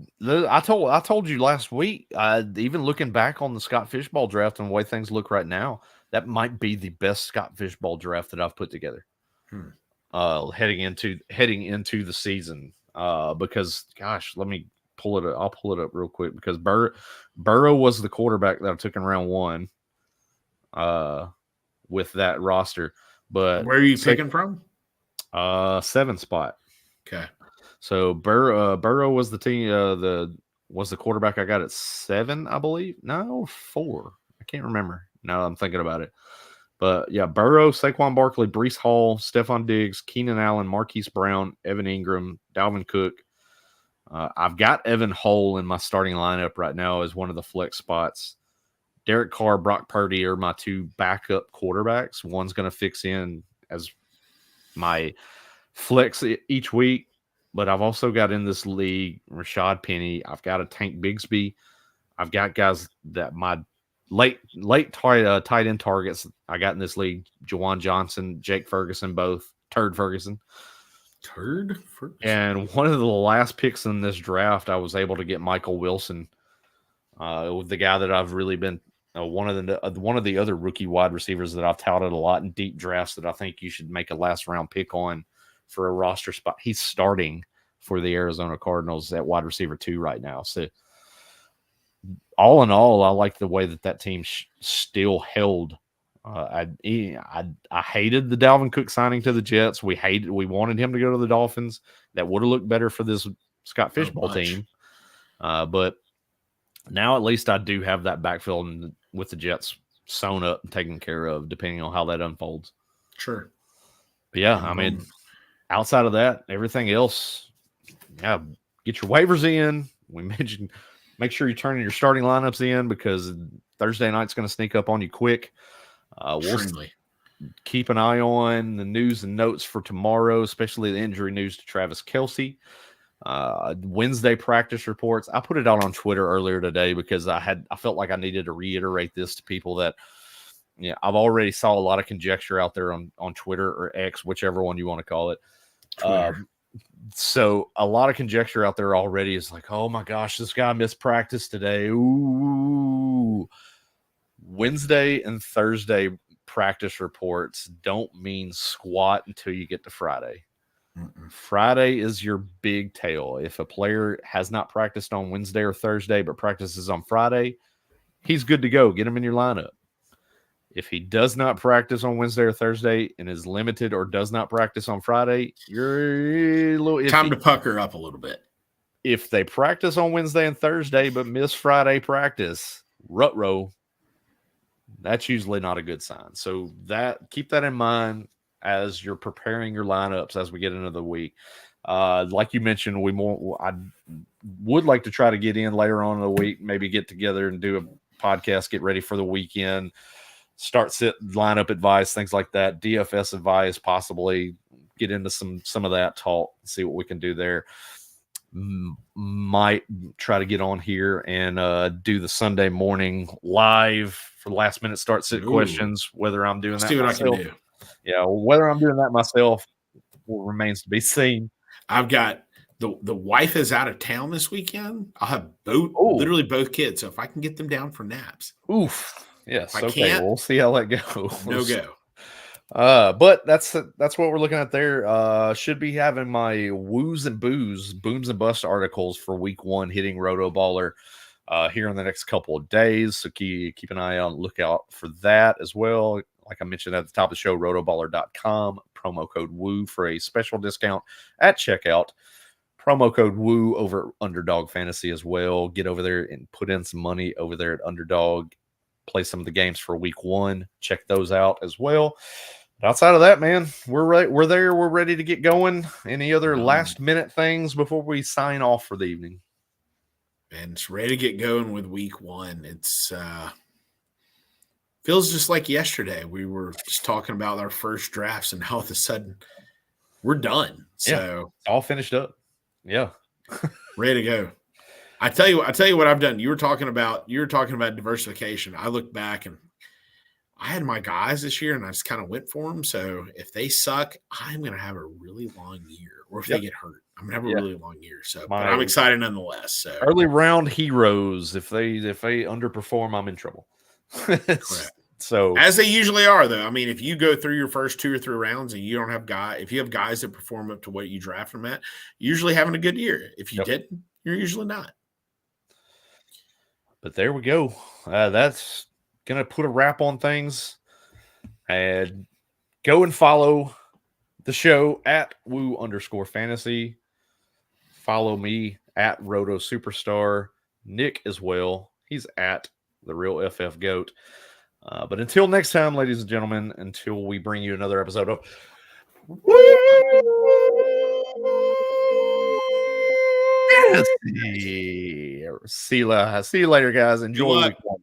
told you last week, even looking back on the Scott Fishbowl draft and the way things look right now, that might be the best Scott Fishbowl draft that I've put together. Heading into the season. Because gosh, let me pull it up. I'll pull it up real quick because Burrow was the quarterback that I took in round 1. With that roster, but where are you picking from? 7 spot. Okay. So Burrow was the team. Was the quarterback I got at 7, I believe. No, 4. I can't remember. Now I'm thinking about it. But yeah, Burrow, Saquon Barkley, Breece Hall, Stephon Diggs, Keenan Allen, Marquise Brown, Evan Ingram, Dalvin Cook. I've got Evan Hull in my starting lineup right now as one of the flex spots. Derek Carr, Brock Purdy are my 2 backup quarterbacks. One's going to fix in as my flex each week. But I've also got in this league Rashad Penny. I've got a Tank Bigsby. I've got guys that my late tight end targets I got in this league. Jawan Johnson, Jake Ferguson, both. Turd Ferguson. And one of the last picks in this draft, I was able to get Michael Wilson, the guy that I've really been one of the other rookie wide receivers that I've touted a lot in deep drafts that I think you should make a last round pick on for a roster spot. He's starting for the Arizona Cardinals at wide receiver 2 right now. So all in all, I like the way that team still held. I hated the Dalvin Cook signing to the Jets. We wanted him to go to the Dolphins. That would have looked better for this Scott Fishbowl team. But now at least I do have that backfield with the Jets sewn up and taken care of, depending on how that unfolds. Sure. But yeah, I mean, outside of that, everything else, yeah, get your waivers in. We mentioned make sure you're turning your starting lineups in because Thursday night's going to sneak up on you quick. We'll keep an eye on the news and notes for tomorrow, especially the injury news to Travis Kelce. Wednesday practice reports. I put it out on Twitter earlier today because I felt like I needed to reiterate this to people that I've already saw a lot of conjecture out there on Twitter or X, whichever one you want to call it. So a lot of conjecture out there already is like, oh my gosh, this guy missed practice today. Ooh. Wednesday and Thursday practice reports don't mean squat until you get to Friday. Friday is your big tail. If a player has not practiced on Wednesday or Thursday, but practices on Friday, he's good to go. Get him in your lineup. If he does not practice on Wednesday or Thursday and is limited or does not practice on Friday, you're a little iffy. Time to pucker up a little bit. If they practice on Wednesday and Thursday but miss Friday practice, rut-row, that's usually not a good sign. So keep that in mind as you're preparing your lineups as we get into the week. Like you mentioned, I would like to try to get in later on in the week, maybe get together and do a podcast, get ready for the weekend, start lineup advice, things like that, DFS advice, possibly get into some of that talk, see what we can do there. Might try to get on here and do the Sunday morning live for last minute start sit questions, whether I'm doing that myself. See what I can do. Yeah, whether I'm doing that myself remains to be seen. I've got the wife is out of town this weekend. I'll have literally both kids. So if I can get them down for naps. Oof. Yes. If I can't, we'll see how that goes. No go. But that's what we're looking at there. Should be having my booms and bust articles for week 1 hitting Rotoballer here in the next couple of days. So keep an eye on lookout for that as well. Like I mentioned at the top of the show, rotoballer.com, promo code WOO for a special discount at checkout. Promo code WOO over Underdog Fantasy as well. Get over there and put in some money over there at Underdog. Play some of the games for week 1. Check those out as well. But outside of that, man, we're there. We're ready to get going. Any other last minute things before we sign off for the evening? And it's ready to get going with week 1. It's feels just like yesterday. We were just talking about our first drafts and all of a sudden we're done. So it's all finished up. Yeah. Ready to go. I tell you what I've done. You were talking about diversification. I look back and I had my guys this year and I just kind of went for them. So if they suck, I'm going to have a really long year. Or if they get hurt, I'm going to have a really long year. So, but I'm excited nonetheless. So early round heroes, if they underperform, I'm in trouble. Correct. So as they usually are, though. I mean, if you go through your first 2 or 3 rounds and you don't have if you have guys that perform up to what you draft them at, usually having a good year. If you didn't, you're usually not. But there we go. That's going to put a wrap on things. And go and follow the show at @woo_fantasy. Follow me at Roto Superstar. Nick as well. He's at the Real FF Goat. But until next time, ladies and gentlemen, until we bring you another episode of See you later, guys. Enjoy the weekend.